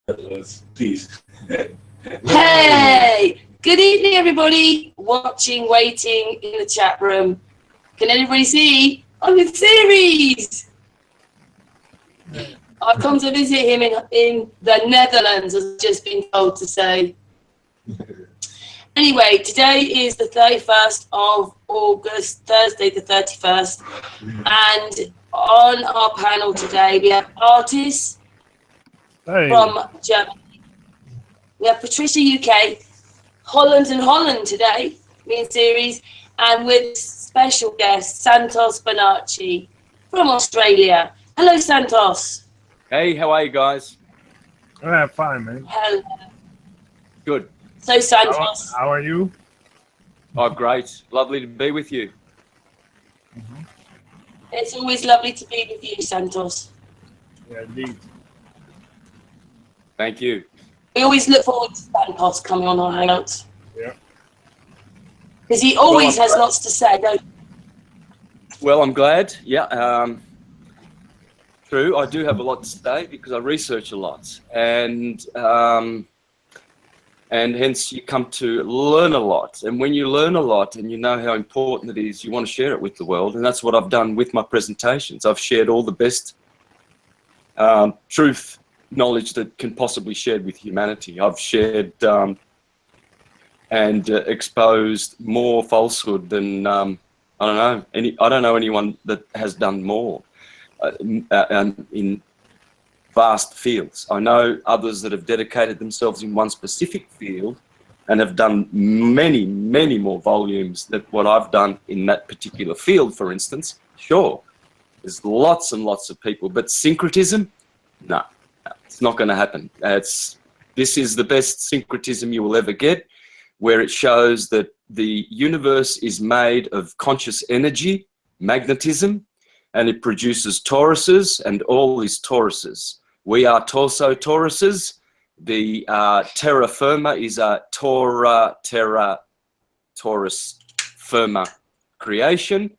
Please. Hey! Good evening, everybody. Watching, waiting in the chat room. Can anybody see? I'm in Ceres. I've come to visit him in the Netherlands, as I've just been told to say. Anyway, today is the 31st of August, Thursday the 31st. And on our panel today, we have artists from Germany. We have Patricia UK, Holland and Holland today, me and Ceres, and with special guest Santos Bonacci from Australia. Hello, Santos. Hey, how are you guys? Fine, man. Hello. Good. So, Santos. How are you? Oh, great. Lovely to be with you. It's always lovely to be with you, Santos. Yeah, indeed. Thank you. We always look forward to Santos coming on our Hangouts. Yeah. Because he always has lots to say, don't he? Well, I'm glad. Yeah. True. I do have a lot to say because I research a lot, and hence you come to learn a lot. And when you learn a lot and you know how important it is, you want to share it with the world. And that's what I've done with my presentations. I've shared all the best truth, knowledge that can possibly be shared with humanity. I've shared and exposed more falsehood than I don't know anyone that has done more in vast fields. I know others that have dedicated themselves in one specific field and have done many, many more volumes than what I've done in that particular field, for instance. Sure, there's lots and lots of people, but syncretism, no, it's not going to happen. This is the best syncretism you will ever get, where it shows that the universe is made of conscious energy, magnetism, and it produces toruses, and all these toruses. We are torso toruses. The terra firma is a terra torus firma creation,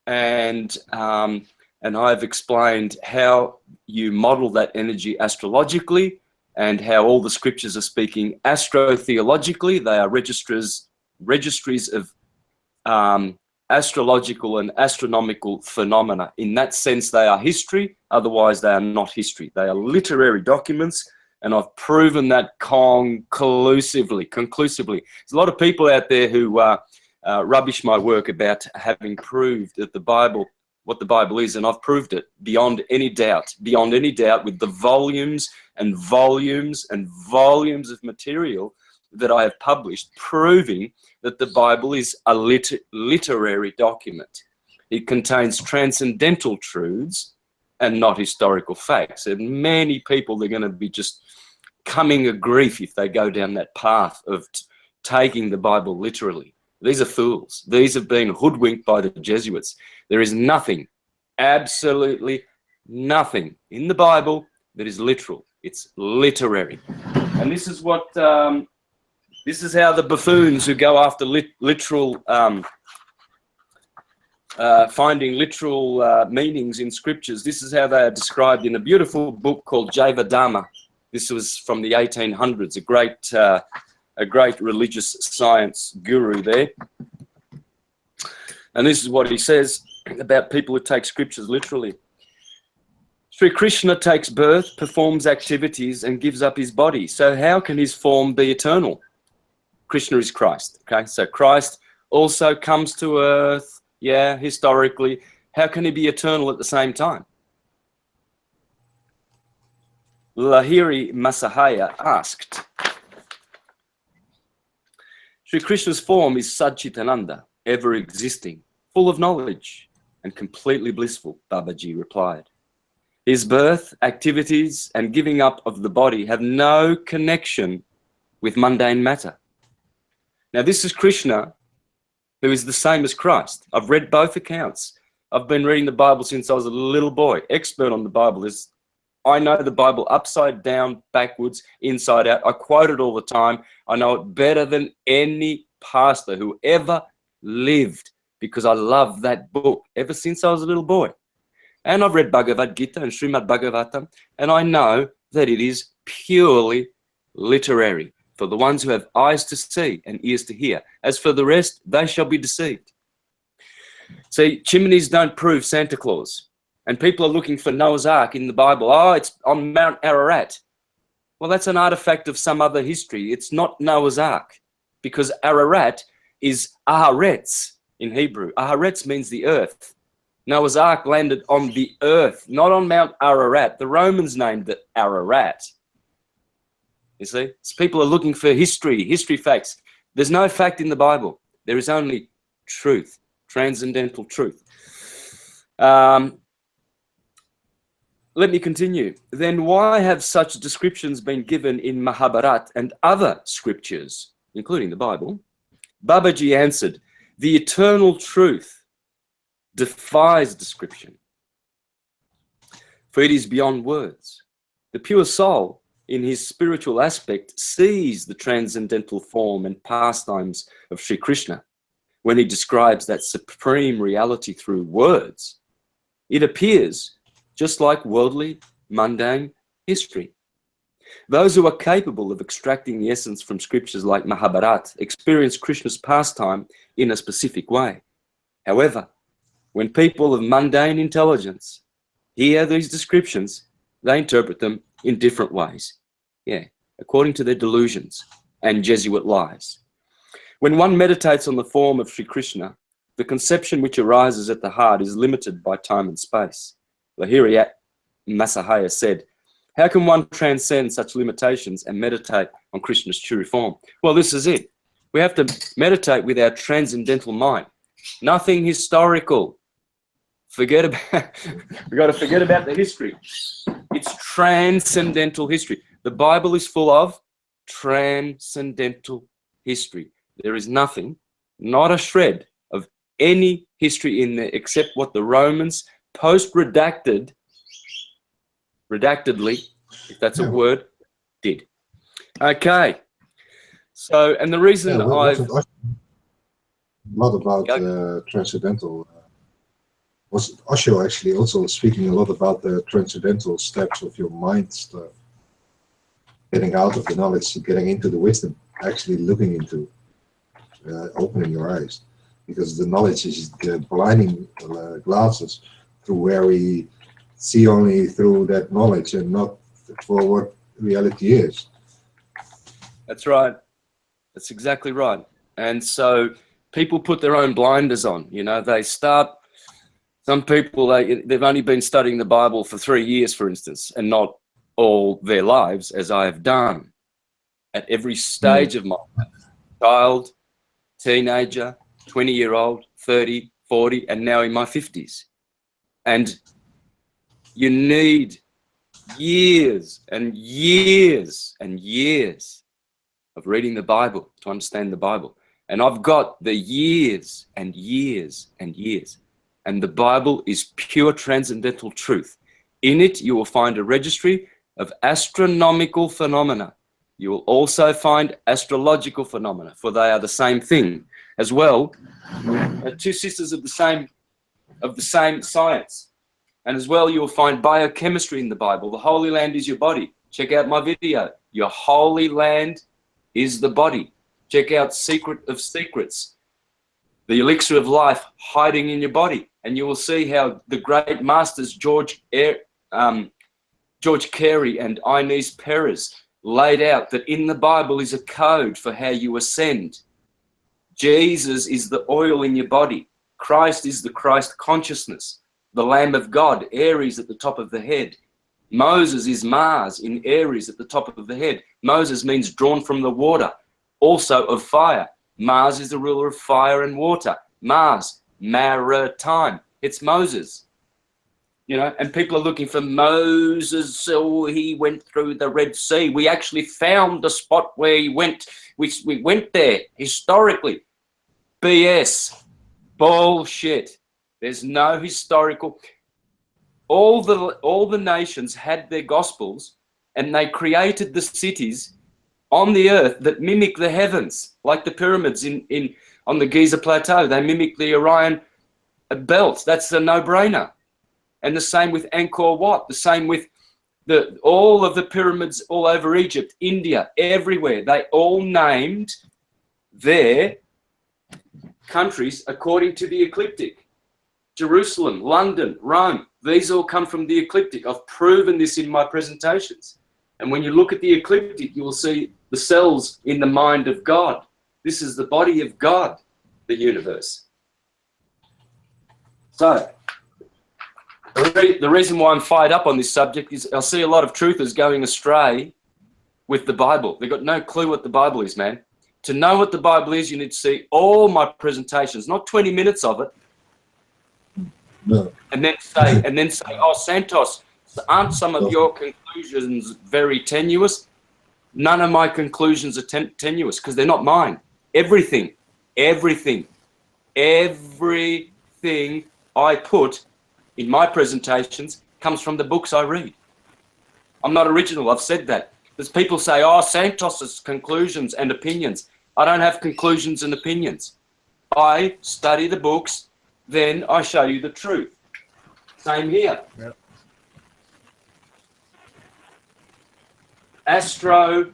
and I've explained how you model that energy astrologically, and how all the scriptures are speaking astrotheologically. They are registries of astrological and astronomical phenomena. In that sense, they are history. Otherwise, they are not history. They are literary documents, and I've proven that conclusively. There's a lot of people out there who rubbish my work about having proved that the Bible, what the Bible is, and I've proved it beyond any doubt, with the volumes and volumes and volumes of material that I have published, proving that the Bible is a literary document. It contains transcendental truths and not historical facts. And many people, they're going to be just coming a grief if they go down that path of taking the Bible literally. These are fools. These have been hoodwinked by the Jesuits. There is nothing, absolutely nothing in the Bible that is literal. It's literary. And this is what... this is how the buffoons who go after literal, finding literal meanings in scriptures, this is how they are described in a beautiful book called Javadharma. This was from the 1800s, a great religious science guru there. And this is what he says about people who take scriptures literally. Sri Krishna takes birth, performs activities, and gives up his body. So how can his form be eternal? Krishna is Christ, okay? So Christ also comes to earth, yeah, historically. How can he be eternal at the same time? Lahiri Masahaya asked, Sri Krishna's form is Satchitananda, ever existing, full of knowledge and completely blissful, Babaji replied. His birth, activities, and giving up of the body have no connection with mundane matter. Now, this is Krishna, who is the same as Christ. I've read both accounts. I've been reading the Bible since I was a little boy, expert on the Bible. I know the Bible upside down, backwards, inside out. I quote it all the time. I know it better than any pastor who ever lived, because I love that book ever since I was a little boy. And I've read Bhagavad Gita and Srimad Bhagavatam, and I know that it is purely literary, for the ones who have eyes to see and ears to hear. As for the rest, they shall be deceived. See, chimneys don't prove Santa Claus. And people are looking for Noah's Ark in the Bible. Oh, it's on Mount Ararat. Well, that's an artifact of some other history. It's not Noah's Ark, because Ararat is Aharetz in Hebrew. Aharetz means the earth. Noah's Ark landed on the earth, not on Mount Ararat. The Romans named it Ararat. You see? So people are looking for history facts. There's no fact in the Bible. There is only truth, transcendental truth. Let me continue. Then why have such descriptions been given in Mahabharat and other scriptures, including the Bible? Babaji answered, the eternal truth defies description, for it is beyond words. The pure soul, in his spiritual aspect, sees the transcendental form and pastimes of Sri Krishna. When he describes that supreme reality through words, it appears just like worldly, mundane history. Those who are capable of extracting the essence from scriptures like Mahabharat experience Krishna's pastime in a specific way. However, when people of mundane intelligence hear these descriptions, they interpret them in different ways. Yeah, according to their delusions and Jesuit lies. When one meditates on the form of Sri Krishna, the conception which arises at the heart is limited by time and space. Lahiri Masahaya said, how can one transcend such limitations and meditate on Krishna's true form? Well, this is it. We have to meditate with our transcendental mind. Nothing historical. We got to forget about the history. It's transcendental history. The Bible is full of transcendental history. There is nothing, not a shred of any history in there except what the Romans post-redactedly, if that's a word, did. Okay. So, and the reason a lot about transcendental. Was Osho actually also speaking a lot about the transcendental steps of your mind stuff, getting out of the knowledge, getting into the wisdom, actually looking into, opening your eyes, because the knowledge is the blinding glasses through where we see only through that knowledge and not for what reality is. That's right. That's exactly right. And so people put their own blinders on. You know, they start. Some people, they've only been studying the Bible for 3 years, for instance, and not all their lives, as I have done. At every stage of my life, child, teenager, 20-year-old, 30, 40, and now in my 50s. And you need years and years and years of reading the Bible to understand the Bible. And I've got the years and years and years. And the Bible is pure transcendental truth. In it, you will find a registry of astronomical phenomena. You will also find astrological phenomena, for they are the same thing. As well, two sisters of the same science. And as well, you will find biochemistry in the Bible. The Holy Land is your body. Check out my video. Your Holy Land is the body. Check out Secret of Secrets, the elixir of life hiding in your body. And you will see how the great masters George Carey and Inez Perez laid out that in the Bible is a code for how you ascend. Jesus is the oil in your body. Christ is the Christ consciousness. The Lamb of God, Aries at the top of the head. Moses is Mars in Aries at the top of the head. Moses means drawn from the water, also of fire. Mars is the ruler of fire and water. Mars, maritime. It's Moses. You know, and people are looking for Moses, so he went through the Red Sea. We actually found the spot where he went. We went there historically. BS. Bullshit. There's no historical. All the nations had their gospels, and they created the cities on the earth that mimic the heavens, like the pyramids on the Giza Plateau. They mimic the Orion belt. That's a no-brainer. And the same with Angkor Wat. The same with all of the pyramids all over Egypt, India, everywhere, they all named their countries according to the ecliptic. Jerusalem, London, Rome, these all come from the ecliptic. I've proven this in my presentations. And when you look at the ecliptic, you will see the cells in the mind of God. This is the body of God, the universe. So, the reason why I'm fired up on this subject is I see a lot of truthers going astray with the Bible. They've got no clue what the Bible is, man. To know what the Bible is, you need to see all my presentations, not 20 minutes of it. No. And then say, oh, Santos, aren't some of your conclusions very tenuous? None of my conclusions are tenuous because they're not mine. Everything I put in my presentations comes from the books I read. I'm not original, I've said that. There's people say, oh, Santos's conclusions and opinions. I don't have conclusions and opinions. I study the books, then I show you the truth. Same here. Yep. Astro,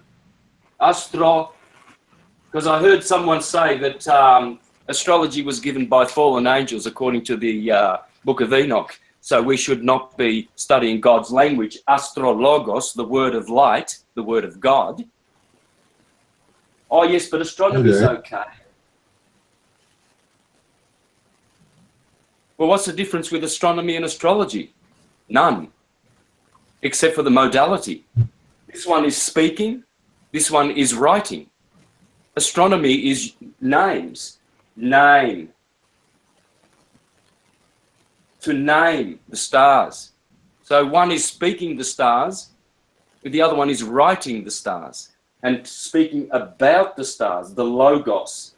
because I heard someone say that astrology was given by fallen angels according to the Book of Enoch. So we should not be studying God's language, astrologos, the word of light, the word of God. Oh yes, but astronomy is okay. Well, what's the difference with astronomy and astrology? None, except for the modality. This one is speaking, this one is writing. Astronomy is names, name. To name the stars. So one is speaking the stars, but the other one is writing the stars and speaking about the stars, the logos.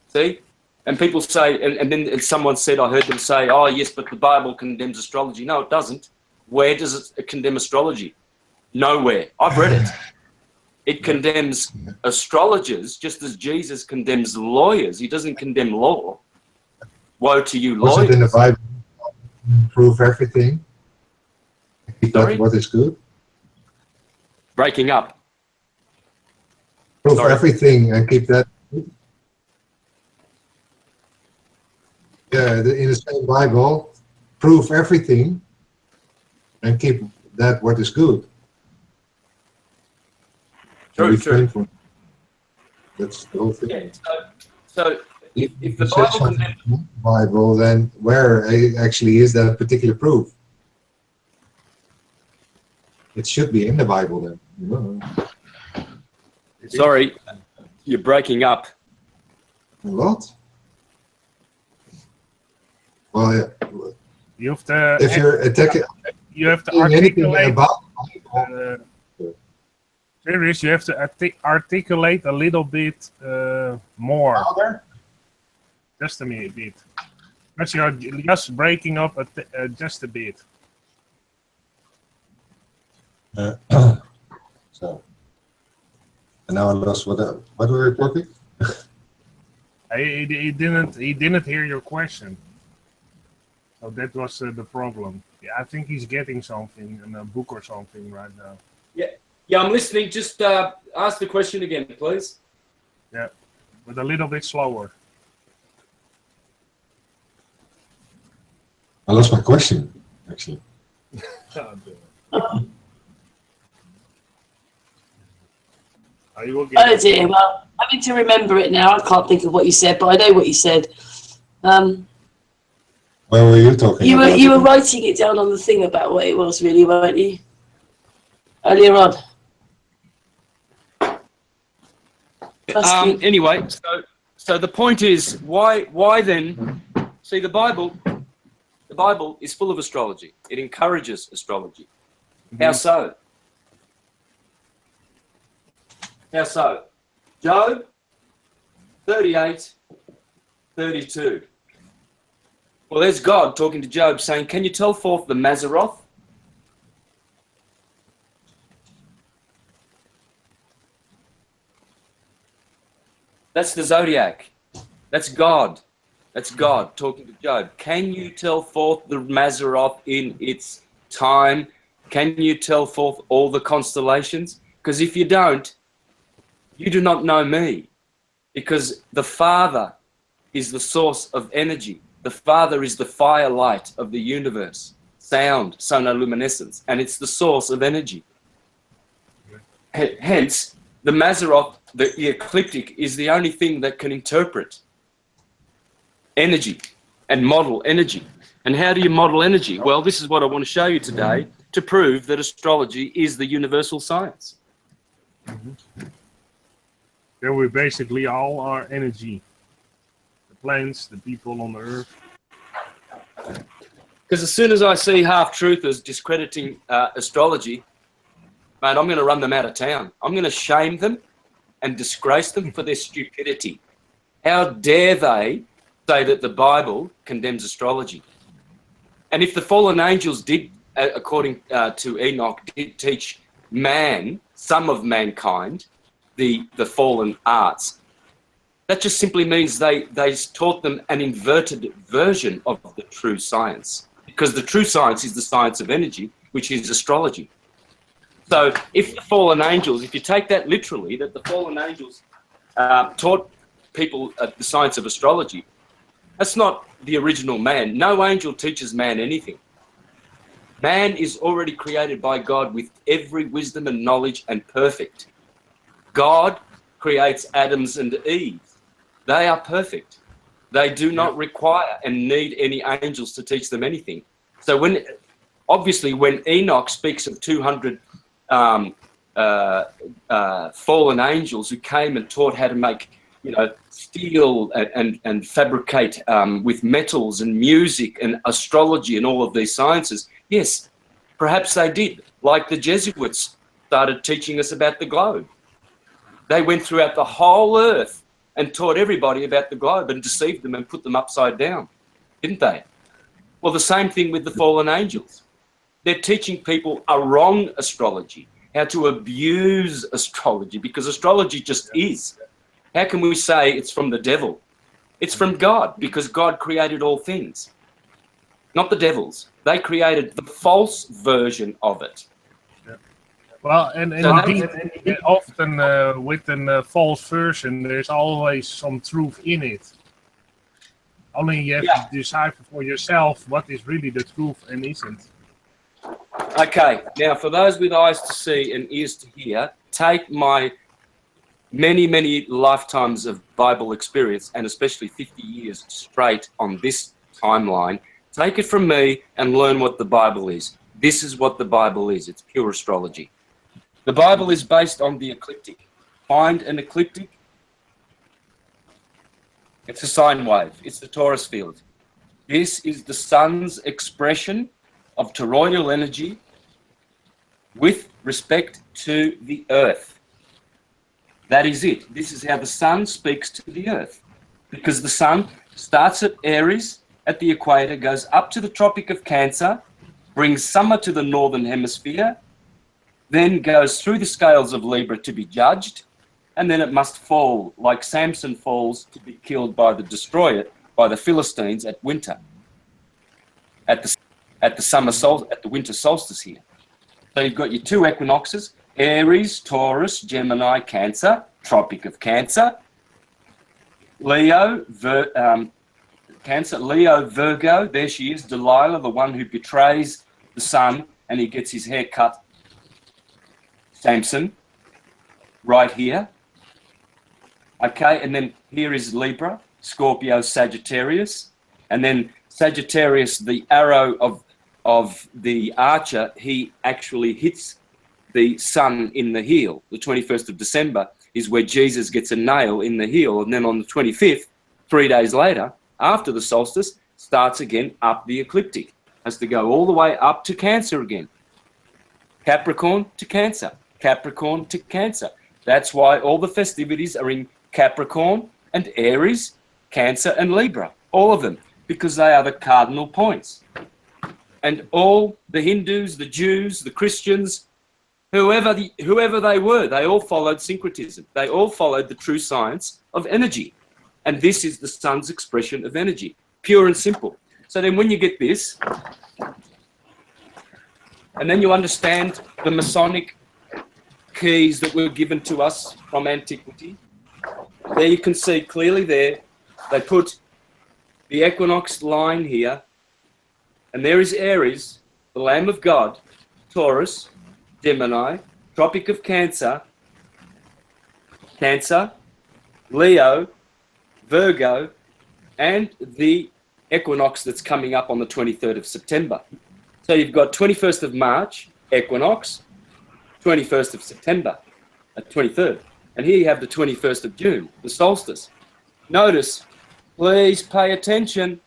See? And people say, and then someone said, I heard them say, oh yes, but the Bible condemns astrology. No, it doesn't. Where does it condemn astrology? Nowhere. I've read it. It condemns astrologers just as Jesus condemns lawyers. He doesn't condemn law. Woe to you, lawyers. Was it in the Bible? Prove everything. That's what is good. Breaking up. Prove everything and keep that. Yeah, in the same Bible, prove everything and keep that what is good. True. That's the whole thing. Yeah, so if the Bible condemns the Bible, then where actually is that particular proof? It should be in the Bible then. No. Sorry, you're breaking up. A lot? Well, yeah. You have to. If you're attacking, you have to anything articulate. about Ceres, you have to articulate a little bit more. Louder? Just a bit. Because you're just breaking up just a bit. So, and now I lost what were we talking? He didn't hear your question. So that was the problem. Yeah, I think he's getting something in a book or something right now. Yeah, I'm listening. Just ask the question again, please. Yeah, but a little bit slower. I lost my question, actually. Oh dear, well, having to remember it now, I can't think of what you said, but I know what you said. Where were you talking about? You were writing it down on the thing about what it was really, weren't you? Earlier on. Anyway, so the point is, why then? See, the Bible is full of astrology. It encourages astrology. How so? How so? Job 38:32. Well, there's God talking to Job saying, can you tell forth the Mazzaroth? That's the zodiac. That's God. That's God talking to Job. Can you tell forth the Mazzaroth in its time? Can you tell forth all the constellations? Because if you don't, you do not know me. Because the Father is the source of energy. The Father is the firelight of the universe, sound, sonoluminescence, and it's the source of energy. Hence, the Mazzaroth, the ecliptic, is the only thing that can interpret energy and model energy. And how do you model energy? Well, this is what I want to show you today to prove that astrology is the universal science. Then we basically all are energy. The plants, the people on the earth. Because as soon as I see half-truthers discrediting astrology, mate, I'm going to run them out of town. I'm going to shame them and disgrace them for their stupidity. How dare they say that the Bible condemns astrology? And if the fallen angels did, according to Enoch, did teach man, some of mankind, the fallen arts, that just simply means they taught them an inverted version of the true science. Because the true science is the science of energy, which is astrology. So if the fallen angels, if you take that literally, that the fallen angels taught people the science of astrology, that's not the original man. No angel teaches man anything. Man is already created by God with every wisdom and knowledge and perfect. God creates Adams and Eve. They are perfect. They do not require and need any angels to teach them anything. So obviously when Enoch speaks of 200 fallen angels who came and taught how to make, steel and fabricate with metals and music and astrology and all of these sciences, yes, perhaps they did. Like the Jesuits started teaching us about the globe. They went throughout the whole earth and taught everybody about the globe and deceived them and put them upside down, didn't they? Well, the same thing with the fallen angels. They're teaching people a wrong astrology, how to abuse astrology, because astrology just is. How can we say it's from the devil? It's from God, because God created all things, not the devils. They created the false version of it. Well, and indeed, often within a false version, there's always some truth in it. Only you have to decipher for yourself what is really the truth and isn't. Okay, now for those with eyes to see and ears to hear, take my many, many lifetimes of Bible experience, and especially 50 years straight on this timeline, take it from me and learn what the Bible is. This is what the Bible is. It's pure astrology. The Bible is based on the ecliptic. Find an ecliptic. It's a sine wave. It's the torus field. This is the sun's expression of toroidal energy with respect to the earth. That is it. This is how the sun speaks to the earth. Because the sun starts at Aries, at the equator, goes up to the Tropic of Cancer, brings summer to the northern hemisphere, then goes through the scales of Libra to be judged, and then it must fall, like Samson falls, to be killed by the destroyer, by the Philistines at winter, at the winter solstice here. So you've got your two equinoxes, Aries, Taurus, Gemini, Cancer, Tropic of Cancer, Leo, Cancer, Leo, Virgo. There she is, Delilah, the one who betrays the sun, and he gets his hair cut. Samson, right here. Okay, and then here is Libra, Scorpio, Sagittarius, and then Sagittarius, the arrow of the archer, he actually hits the sun in the heel. The 21st of December is where Jesus gets a nail in the heel, and then on the 25th, 3 days later, after the solstice, starts again up the ecliptic. Has to go all the way up to Cancer again. Capricorn to Cancer. Capricorn to Cancer. That's why all the festivities are in Capricorn and Aries, Cancer and Libra, all of them, because they are the cardinal points. And all the Hindus, the Jews, the Christians, whoever they were, they all followed syncretism. They all followed the true science of energy. And this is the sun's expression of energy, pure and simple. So then when you get this, And then you understand the Masonic keys that were given to us from antiquity. There you can see clearly there, they put the equinox line here, and there is Aries, the Lamb of God, Taurus, Gemini, Tropic of Cancer, Leo, Virgo, and the equinox that's coming up on the 23rd of September. So you've got 21st of March, equinox, 21st of September, 23rd. And here you have the 21st of June, the solstice. Notice, please pay attention.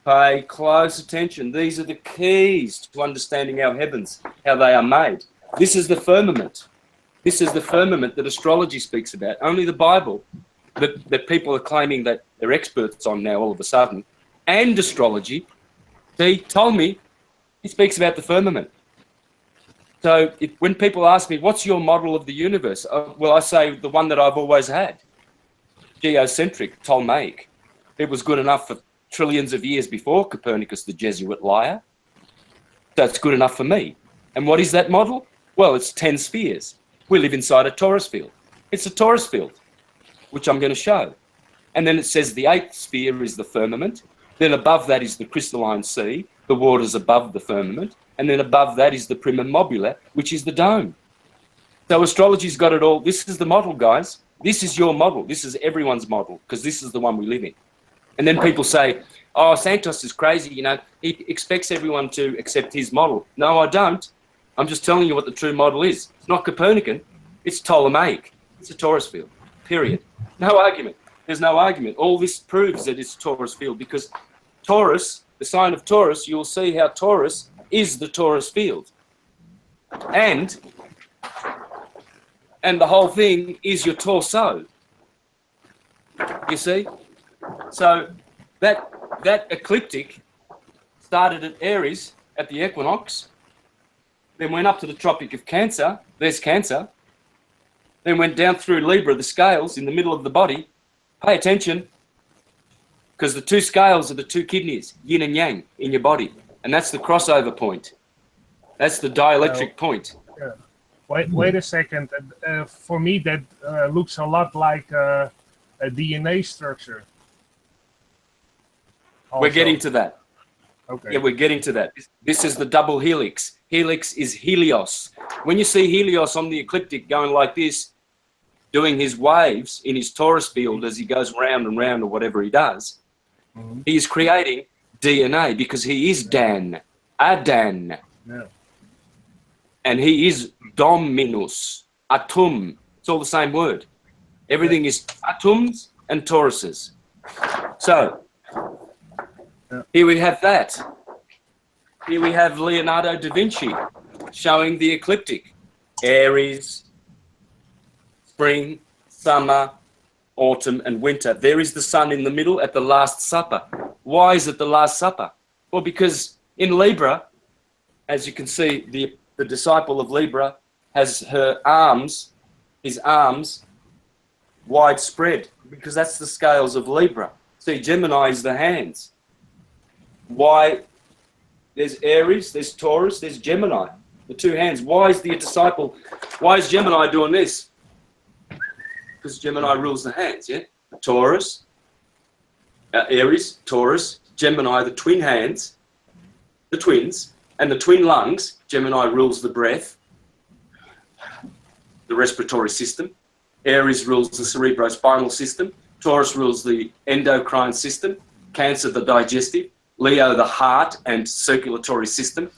Pay close attention. These are the keys to understanding our heavens, how they are made. This is the firmament. This is the firmament that astrology speaks about. Only the Bible, that people are claiming that they're experts on now all of a sudden, and astrology, he told me, he speaks about the firmament. So when people ask me, what's your model of the universe? Well, I say the one that I've always had. Geocentric, Ptolemaic. It was good enough for trillions of years before Copernicus, the Jesuit liar. That's good enough for me. And what is that model? Well, it's 10 spheres. We live inside a torus field. It's a torus field, which I'm going to show. And then it says the 8th sphere is the firmament. Then above that is the crystalline sea. The water's above the firmament. And then above that is the prima mobile, which is the dome. So astrology's got it all. This is the model, guys. This is your model. This is everyone's model, because this is the one we live in. And then people say, oh, Santos is crazy, you know, he expects everyone to accept his model. No, I don't. I'm just telling you what the true model is. It's not Copernican, it's Ptolemaic. It's a torus field, period. No argument. There's no argument. All this proves that it's a torus field, because Taurus, the sign of Taurus, you'll see how Taurus is the torus field. And the whole thing is your torso. You see? So that ecliptic started at Aries at the equinox, then went up to the Tropic of Cancer, there's Cancer, then went down through Libra, the scales in the middle of the body. Pay attention, because the two scales are the two kidneys, yin and yang, in your body, and that's the crossover point. That's the dielectric point. Wait a second. For me, that looks a lot like a DNA structure. Also. We're getting to that. Okay. Yeah, we're getting to that. This is the double helix. Helix is Helios. When you see Helios on the ecliptic going like this, doing his waves in his torus field as he goes round and round or whatever he does, he is creating DNA, because he is Dan, Adan. Yeah. And he is Dominus, Atum. It's all the same word. Everything is Atums and Tauruses. So, here we have that. Here we have Leonardo da Vinci showing the ecliptic. Aries, spring, summer, autumn, and winter. There is the sun in the middle at the Last Supper. Why is it the Last Supper? Well, because in Libra, as you can see, the disciple of Libra has his arms widespread, because that's the scales of Libra. See, Gemini is the hands. Why? There's Aries, there's Taurus, there's Gemini, the two hands. Why is Gemini doing this? Because Gemini rules the hands, yeah? Taurus, Aries, Taurus, Gemini, the twin hands, the twins, and the twin lungs. Gemini rules the breath, the respiratory system. Aries rules the cerebrospinal system. Taurus rules the endocrine system. Cancer, the digestive. Leo, the heart and circulatory system.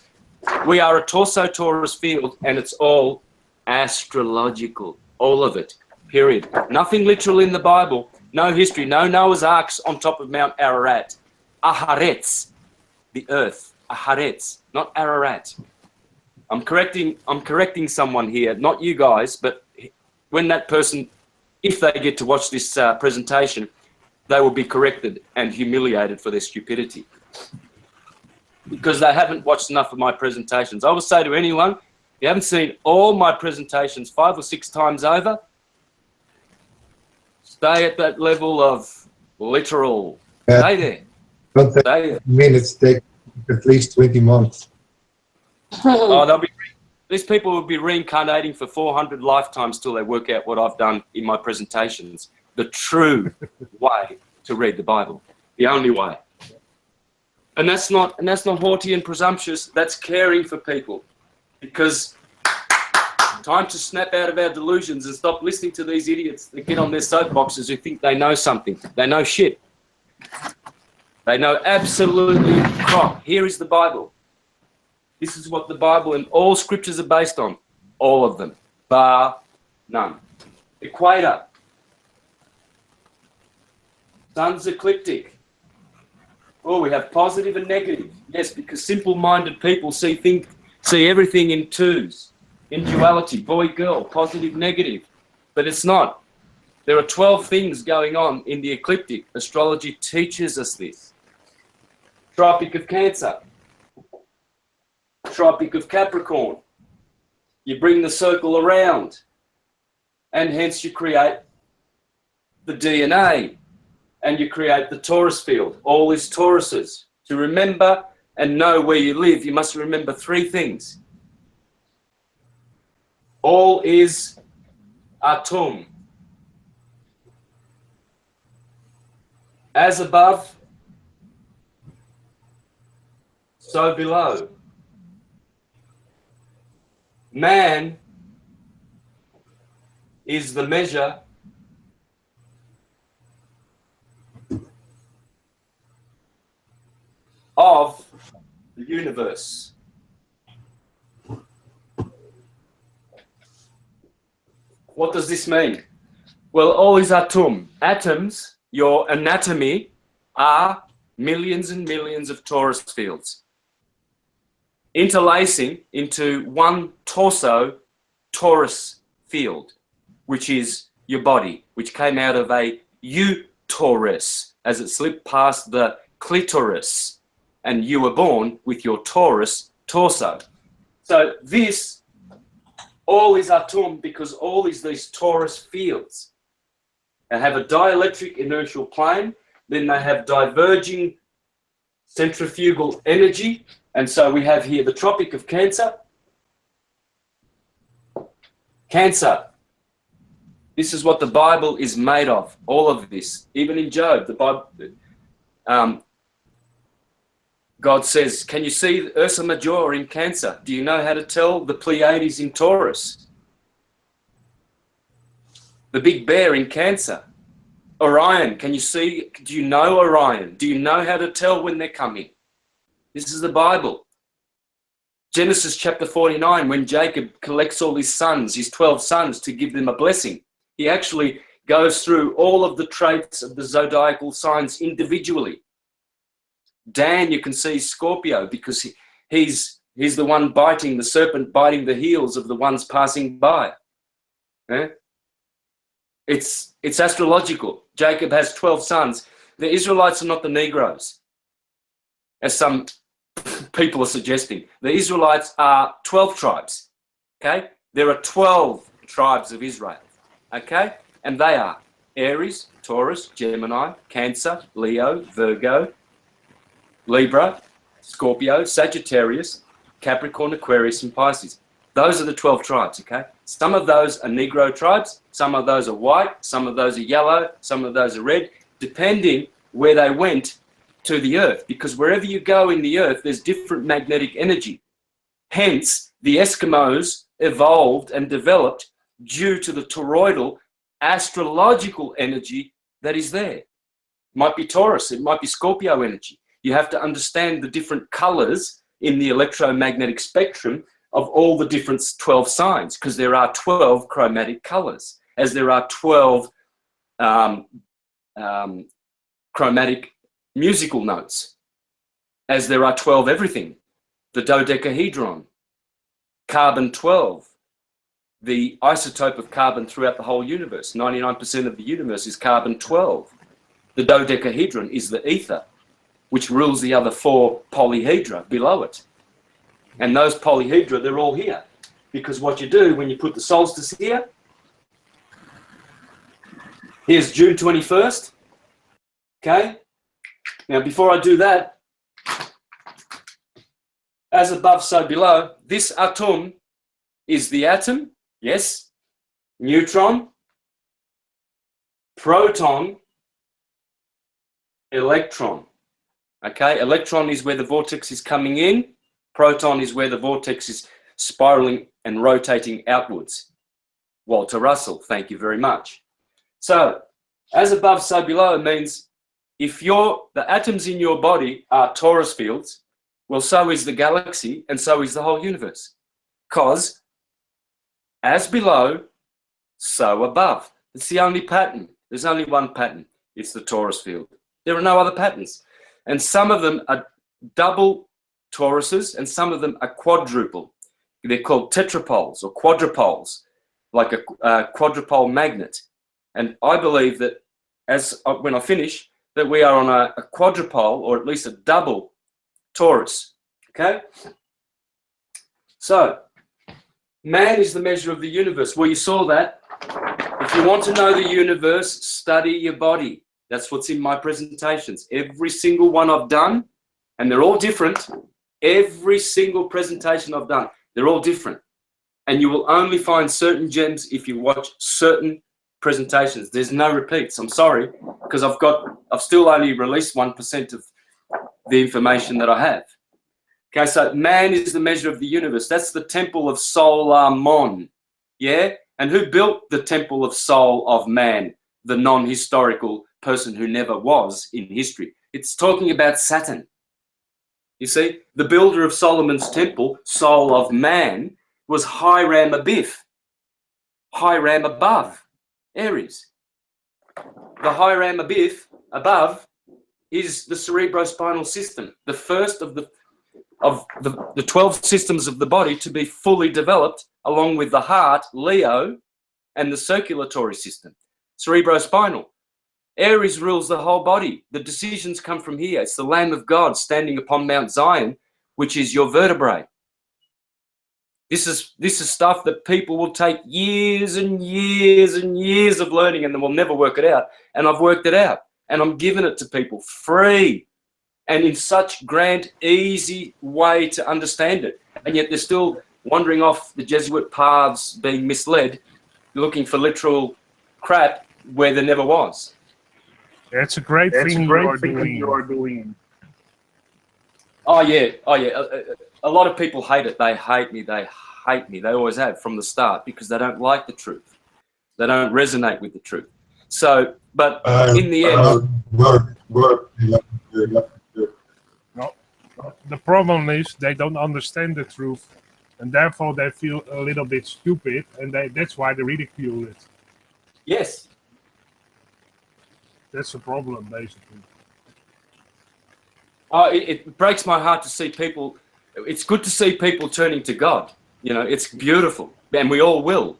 We are a torso-torus field, and it's all astrological. All of it, period. Nothing literal in the Bible. No history. No Noah's Arks on top of Mount Ararat. Aharetz, the earth. Aharetz, not Ararat. I'm correcting someone here, not you guys, but when that person, if they get to watch this presentation, they will be corrected and humiliated for their stupidity, because they haven't watched enough of my presentations. I will say to anyone, if you haven't seen all my presentations 5 or 6 times over, stay at that level of literal. Stay there. Don't take minutes, take at least 20 months. Oh, these people will be reincarnating for 400 lifetimes till they work out what I've done in my presentations. The true way to read the Bible, the only way. And that's not haughty and presumptuous. That's caring for people. Because time to snap out of our delusions and stop listening to these idiots that get on their soapboxes who think they know something. They know shit. They know absolutely crap. Here is the Bible. This is what the Bible and all scriptures are based on. All of them. Bar none. Equator. Sun's ecliptic. Oh, we have positive and negative. Yes, because simple-minded people see everything in twos, in duality, boy, girl, positive, negative. But it's not. There are 12 things going on in the ecliptic. Astrology teaches us this. Tropic of Cancer. Tropic of Capricorn. You bring the circle around, and hence you create the DNA, and you create the Taurus field. All is Tauruses. To remember and know where you live, you must remember 3 things. All is Atum. As above, so below. Man is the measure of the universe. What does this mean? Well, all is atum. Atoms, your anatomy, are millions and millions of torus fields interlacing into one torso torus field, which is your body, which came out of a uterus as it slipped past the clitoris, and you were born with your torus torso. So this all is atum because all is these torus fields. They have a dielectric inertial plane, then they have diverging centrifugal energy, and so we have here the Tropic of Cancer. Cancer. This is what the Bible is made of, all of this. Even in Job, the Bible, God says, can you see Ursa Major in Cancer? Do you know how to tell the Pleiades in Taurus? The Big Bear in Cancer. Orion, can you see, do you know Orion? Do you know how to tell when they're coming? This is the Bible. Genesis chapter 49, when Jacob collects all his sons, his 12 sons, to give them a blessing, he actually goes through all of the traits of the zodiacal signs individually. Dan, you can see Scorpio because he's the one biting, the serpent biting the heels of the ones passing by. Eh? It's astrological. Jacob has 12 sons. The Israelites are not the Negroes, as some people are suggesting. The Israelites are 12 tribes. Okay? There are 12 tribes of Israel. Okay? And they are Aries, Taurus, Gemini, Cancer, Leo, Virgo, Libra, Scorpio, Sagittarius, Capricorn, Aquarius, and Pisces. Those are the 12 tribes, okay? Some of those are Negro tribes, some of those are white, some of those are yellow, some of those are red, depending where they went to the earth, because wherever you go in the earth, there's different magnetic energy. Hence, the Eskimos evolved and developed due to the toroidal astrological energy that is there. It might be Taurus, it might be Scorpio energy. You have to understand the different colors in the electromagnetic spectrum of all the different 12 signs, because there are 12 chromatic colors, as there are 12 chromatic musical notes, as there are 12 everything. The dodecahedron, carbon 12, the isotope of carbon throughout the whole universe. 99% of the universe is carbon 12. The dodecahedron is the ether, which rules the other 4 polyhedra below it. And those polyhedra, they're all here. Because what you do when you put the solstice here, here's June 21st. Okay? Now, before I do that, as above, so below. This atom is the atom, yes, neutron, proton, electron. Okay, electron is where the vortex is coming in, proton is where the vortex is spiraling and rotating outwards. Walter Russell, thank you very much. So, as above, so below means if the atoms in your body are torus fields, well, so is the galaxy and so is the whole universe. Because as below, so above. It's the only pattern. There's only one pattern. It's the torus field. There are no other patterns. And some of them are double toruses and some of them are quadruple. They're called tetrapoles or quadrupoles, like a quadrupole magnet. And I believe that when I finish, that we are on a quadrupole or at least a double torus. Okay? So, man is the measure of the universe. Well, you saw that. If you want to know the universe, study your body. That's what's in my presentations. Every single one I've done, and they're all different. Every single presentation I've done, they're all different. And you will only find certain gems if you watch certain presentations. There's no repeats. I'm sorry, because I've still only released 1% of the information that I have. Okay, so man is the measure of the universe. That's the temple of Solomon. Yeah? And who built the temple of soul of man, the non-historical person who never was in history? It's talking about Saturn. You see, the builder of Solomon's temple, soul of man, was Hiram Abiff. Hiram above, Aries. The Hiram Abiff above is the cerebrospinal system, the first of the 12 systems of the body to be fully developed, along with the heart, Leo, and the circulatory system, cerebrospinal. Aries rules the whole body. The decisions come from here. It's the Lamb of God standing upon Mount Zion, which is your vertebrae. This is stuff that people will take years and years and years of learning and then will never work it out. And I've worked it out. And I'm giving it to people free and in such grand, easy way to understand it. And yet they're still wandering off the Jesuit paths, being misled, looking for literal crap where there never was. It's a great thing you are doing. Oh yeah. A lot of people hate it. They hate me. They hate me. They always have from the start because they don't like the truth. They don't resonate with the truth. So, but in the end, no, the problem is they don't understand the truth, and therefore they feel a little bit stupid, and that's why they ridicule it. Yes. That's the problem, basically. Oh, it breaks my heart to see people. It's good to see people turning to God. You know, it's beautiful, and we all will.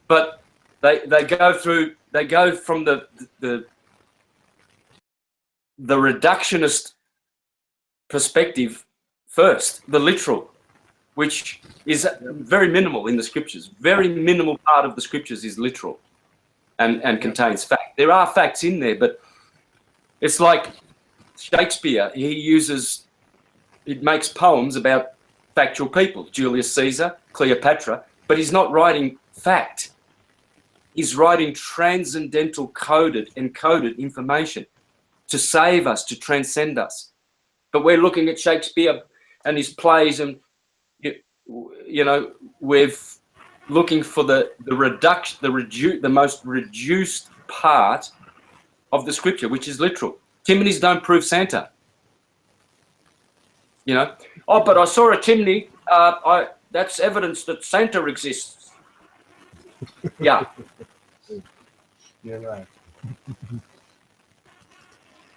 But they go from the reductionist perspective first, the literal, which is very minimal in the scriptures. Very minimal part of the scriptures is literal. And contains fact. There are facts in there, but it's like Shakespeare. He makes poems about factual people, Julius Caesar, Cleopatra, but he's not writing fact. He's writing transcendental encoded information to save us, to transcend us. But we're looking at Shakespeare and his plays, and you know, we're looking for the most reduced part of the scripture, which is literal. Chimneys don't prove Santa. You know, oh, but I saw a chimney. That's evidence that Santa exists. Yeah. You're right.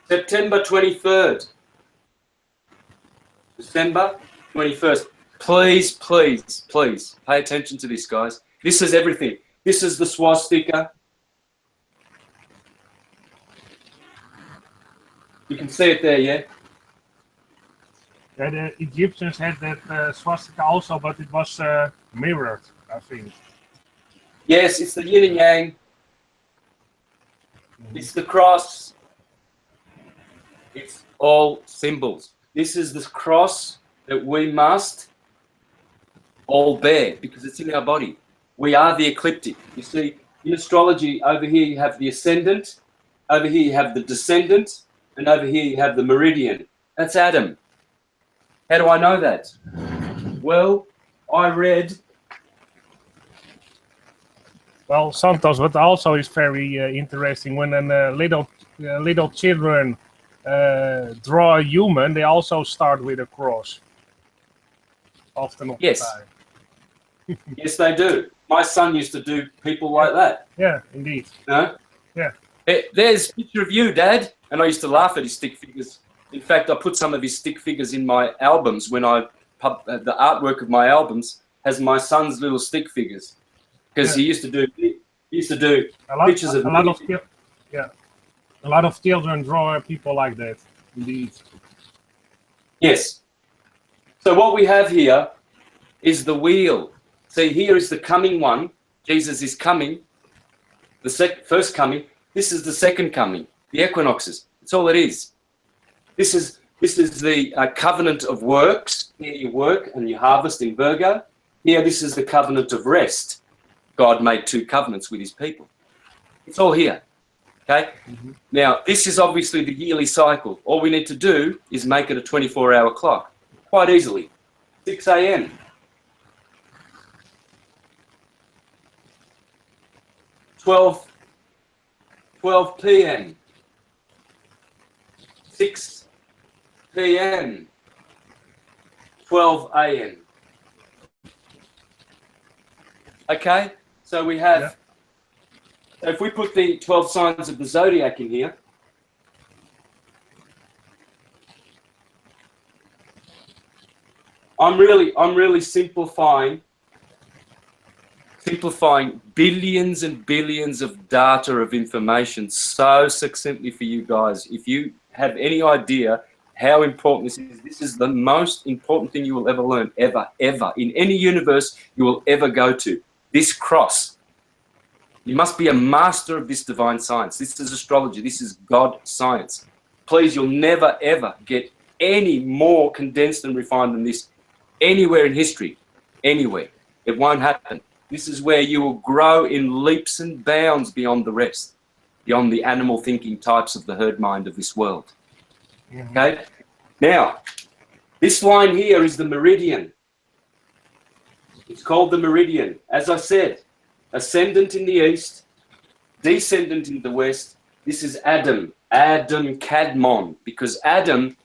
September 23rd. December 21st. Please, please, please pay attention to this, guys. This is everything. This is the swastika. You can see it there, yeah? Yeah, the Egyptians had that swastika also, but it was mirrored, I think. Yes, it's the yin and yang. It's the cross. It's all symbols. This is the cross that we must all bear because it's in our body. We are the ecliptic. You see, in astrology, over here you have the ascendant, over here you have the descendant, and over here you have the meridian. That's Adam. How do I know that? Well, I read... Well, Santos, what also is very interesting, when little children draw a human, they also start with a cross. Often of the time. Yes, they do. My son used to do people like that. Yeah, indeed. No? Yeah. There's a picture of you, Dad. And I used to laugh at his stick figures. In fact, I put some of his stick figures in my albums. When the artwork of my albums has my son's little stick figures, because he used to do pictures of me. A lot of children draw people like that. Indeed. Yes. So what we have here is the wheel. See, here is the coming one. Jesus is coming. The first coming. This is the second coming. The equinoxes. That's all it is. This is the covenant of works. Here you work and you harvest in Virgo. Here, this is the covenant of rest. God made 2 covenants with his people. It's all here. Okay? Now, this is obviously the yearly cycle. All we need to do is make it a 24-hour clock. Quite easily. 6 a.m. 12 p.m. 6 p.m. 12 a.m. Okay, so we have, so if we put the 12 signs of the zodiac in here, I'm really simplifying billions and billions of data of information so succinctly for you guys. If you have any idea how important this is the most important thing you will ever learn, ever, in any universe you will ever go to. This cross. You must be a master of this divine science. This is astrology. This is God science. Please, you'll never, ever get any more condensed and refined than this anywhere in history. Anywhere. It won't happen. This is where you will grow in leaps and bounds beyond the rest, beyond the animal thinking types of the herd mind of this world. Okay? Now, this line here is the meridian. It's called the meridian. As I said, ascendant in the east, descendant in the west. This is Adam. Adam Kadmon, because Adam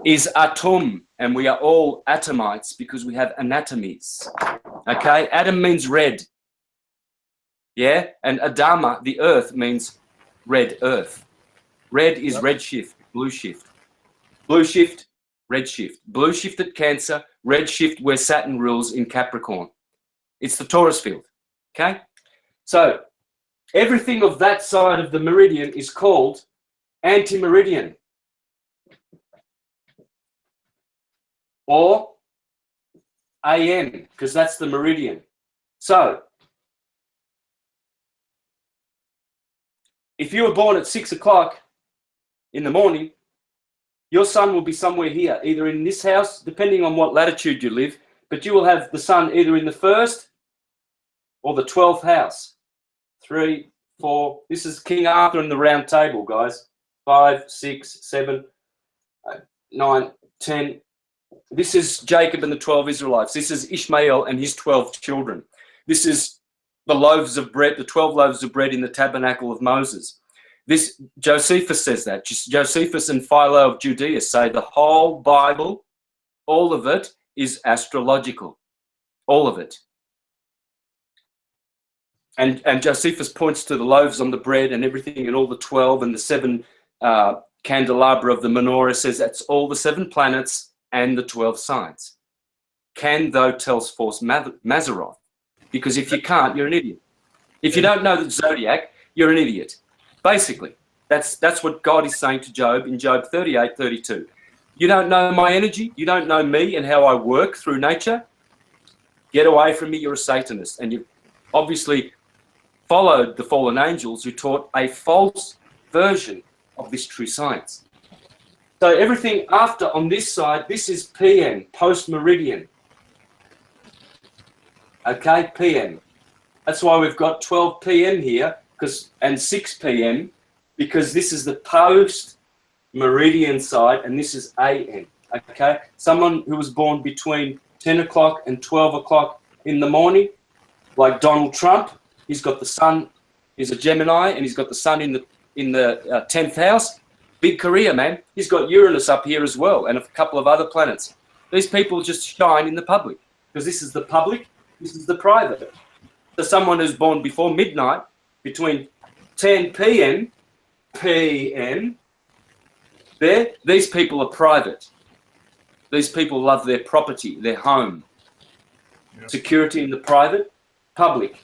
is atom, and we are all atomites because we have anatomies. Okay? Adam means red. Yeah? And Adama, the earth, means red earth. Red is redshift, blue shift. Blue shift, red shift. Blue shift at Cancer, red shift where Saturn rules in Capricorn. It's the Taurus field. Okay? So, everything of that side of the meridian is called anti-meridian. Or AM, because that's the meridian. So, if you were born at 6 o'clock in the morning, your sun will be somewhere here, either in this house, depending on what latitude you live, but you will have the sun either in the 1st or the 12th house. 3, 4, this is King Arthur and the Round Table, guys. 5, 6, 7, 8, 9, 10. This is Jacob and the 12 Israelites. This is Ishmael and his 12 children. This is the loaves of bread, the 12 loaves of bread in the tabernacle of Moses. This, Josephus says that. Josephus and Philo of Judea say the whole Bible, all of it, is astrological. All of it. And Josephus points to the loaves on the bread and everything and all the 12 and the 7 candelabra of the menorah, says that's all the 7 planets and the 12 signs. Can thou tells forth Mazaroth? Because if you can't, you're an idiot. If you don't know the zodiac, you're an idiot. Basically, that's what God is saying to Job in Job 38:32. You don't know my energy, you don't know me and how I work through nature. Get away from me, you're a Satanist. And you've obviously followed the fallen angels who taught a false version of this true science. So everything after on this side, this is PM, post-meridian. Okay, PM. That's why we've got 12 PM here and 6 PM, because this is the post-meridian side and this is AM. Okay, someone who was born between 10 o'clock and 12 o'clock in the morning, like Donald Trump, he's got the sun, he's a Gemini, and he's got the sun in the 10th house. Big career, man. He's got Uranus up here as well, and a couple of other planets. These people just shine in the public, because this is the public, this is the private. So someone who's born before midnight, between 10 PM, these people are private. These people love their property, their home. Yep. Security in the private, public.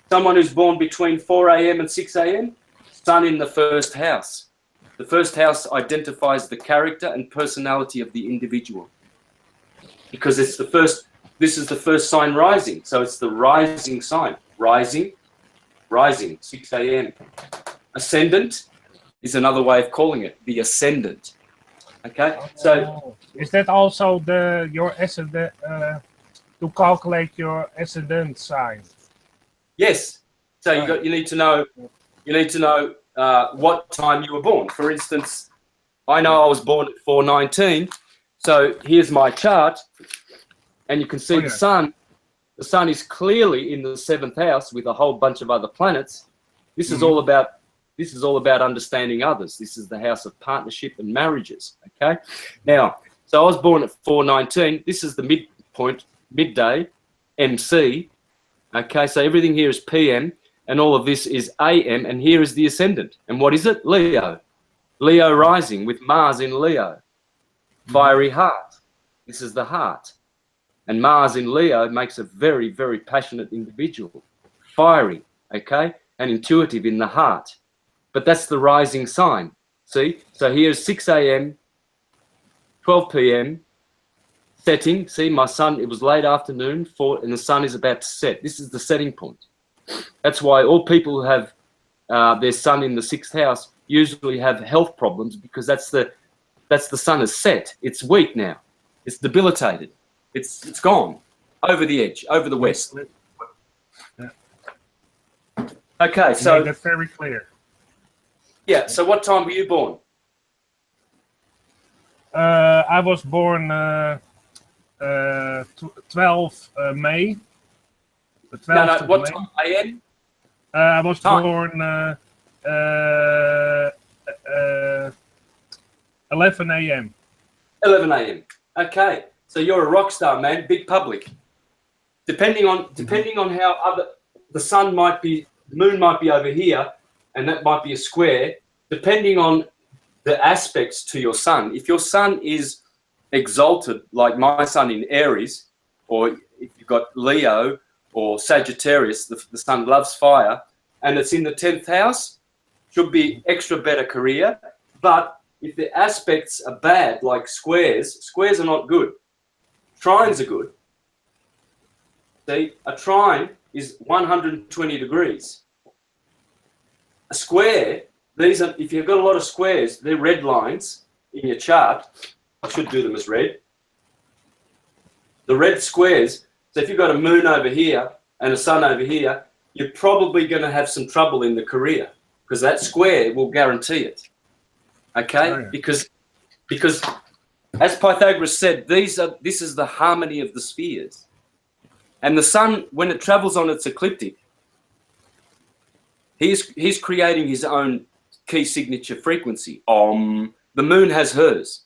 Someone who's born between 4 AM and 6 AM, sun in the first house. The first house identifies the character and personality of the individual, because it's the first, this is the first sign rising. So it's the rising sign. Rising, 6 AM. Ascendant is another way of calling it, the ascendant. Okay, so is that also your ascendant to calculate your ascendant sign? Yes. So you need to know what time you were born. For instance, I know I was born at 4:19. So here's my chart, and you can see the sun. The sun is clearly in the 7th house with a whole bunch of other planets. This is all about understanding others. This is the house of partnership and marriages. Okay. Now, so I was born at 4:19. This is the midpoint, midday, MC. Okay. So everything here is PM, and all of this is AM, and here is the ascendant. And what is it? Leo. Leo rising with Mars in Leo. Fiery heart. This is the heart. And Mars in Leo makes a very, very passionate individual. Fiery, okay, and intuitive in the heart. But that's the rising sign. See? So here's 6 AM, 12 PM, setting. See, my sun, it was late afternoon, and the sun is about to set. This is the setting point. That's why all people who have their sun in the 6th house usually have health problems, because that's the sun is set. It's weak now. It's debilitated. It's gone over the edge, over the west. Okay, so that's very clear. Yeah. So what time were you born? I was born 12 May. The 12th No, what May. time? AM? I was born 11 AM. 11 AM. Okay. So you're a rock star, man. Big public. Depending on how the sun might be, the moon might be over here, and that might be a square. Depending on the aspects to your sun, if your sun is exalted, like my sun in Aries, or if you've got Leo or Sagittarius, the sun loves fire, and it's in the 10th house, should be extra better career. But if the aspects are bad, like squares are not good. Trines are good. See, a trine is 120 degrees. A square, if you've got a lot of squares, they're red lines in your chart. I should do them as red. The red squares, so if you've got a moon over here and a sun over here, you're probably going to have some trouble in the career, because that square will guarantee it. Okay? Oh, yeah. Because as Pythagoras said, this is the harmony of the spheres. And the sun, when it travels on its ecliptic, he's creating his own key signature frequency. The moon has hers,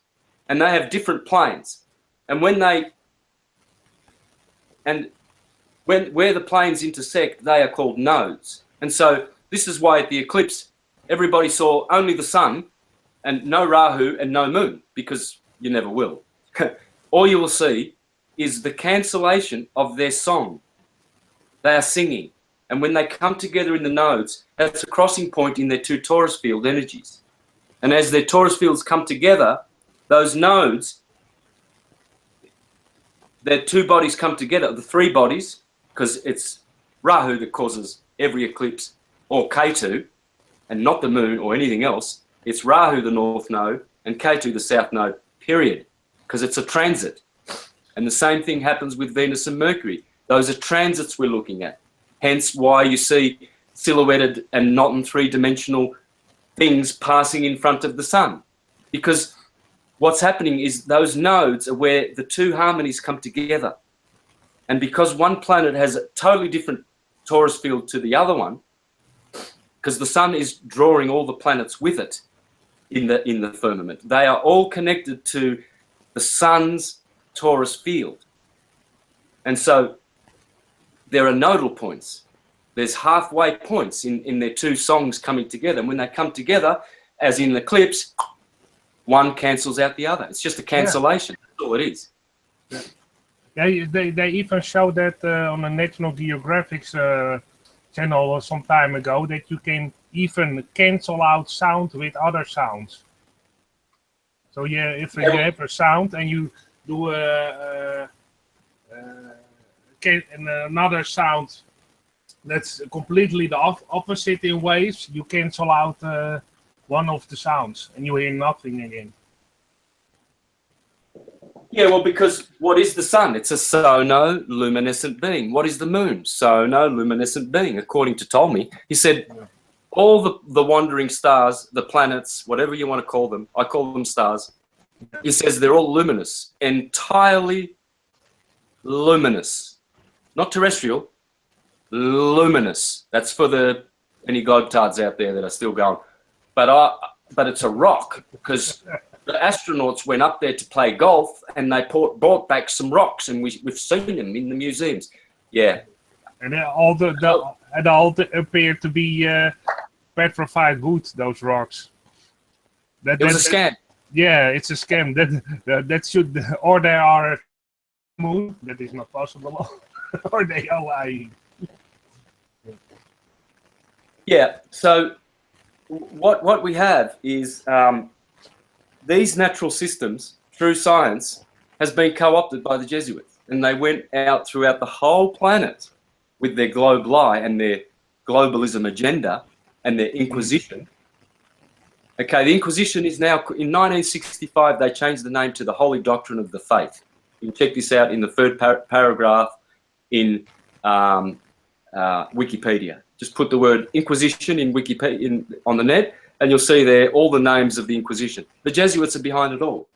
and they have different planes. And where the planes intersect, they are called nodes. And so this is why at the eclipse, everybody saw only the sun and no Rahu and no moon, because you never will. All you will see is the cancellation of their song. They are singing. And when they come together in the nodes, that's a crossing point in their two Taurus field energies. And as their Taurus fields come together, those nodes, their two bodies come together, the three bodies, because it's Rahu that causes every eclipse, or Ketu, and not the moon or anything else. It's Rahu, the north node, and K2 the south node, period, because it's a transit. And the same thing happens with Venus and Mercury. Those are transits we're looking at. Hence why you see silhouetted and not in three-dimensional things passing in front of the sun. Because what's happening is those nodes are where the two harmonies come together. And because one planet has a totally different torus field to the other one, because the sun is drawing all the planets with it in the firmament, they are all connected to the sun's torus field. And so there are nodal points. There's halfway points in their two songs coming together. And when they come together, as in the eclipse, one cancels out the other. It's just a cancellation. Yeah. That's all it is. Yeah, they even showed that on a National Geographic's channel some time ago, that you can even cancel out sound with other sounds. So yeah, if you have a sound and you do another sound that's completely the opposite in waves, you cancel out one of the sounds and you hear nothing again. Yeah, well, because what is the sun? It's a sono-luminescent being. What is the moon? Sono-luminescent being, according to Ptolemy. He said all the wandering stars, the planets, whatever you want to call them, I call them stars, he says they're all luminous, entirely luminous. Not terrestrial, luminous. That's for any globetards out there that are still going. But it's a rock, because the astronauts went up there to play golf and they brought back some rocks, and we've seen them in the museums. Yeah. And all appear to be petrified wood, those rocks. It was a scam. Yeah, it's a scam. That should, or they are moon, that is not possible, or they are lying. Yeah, so what we have is these natural systems, through science, has been co-opted by the Jesuits, and they went out throughout the whole planet with their globe lie and their globalism agenda and their Inquisition. Okay, the Inquisition is now, in 1965, they changed the name to the Holy Doctrine of the Faith. You can check this out in the third paragraph in Wikipedia. Just put the word Inquisition in Wikipedia on the net, and you'll see there all the names of the Inquisition. The Jesuits are behind it all.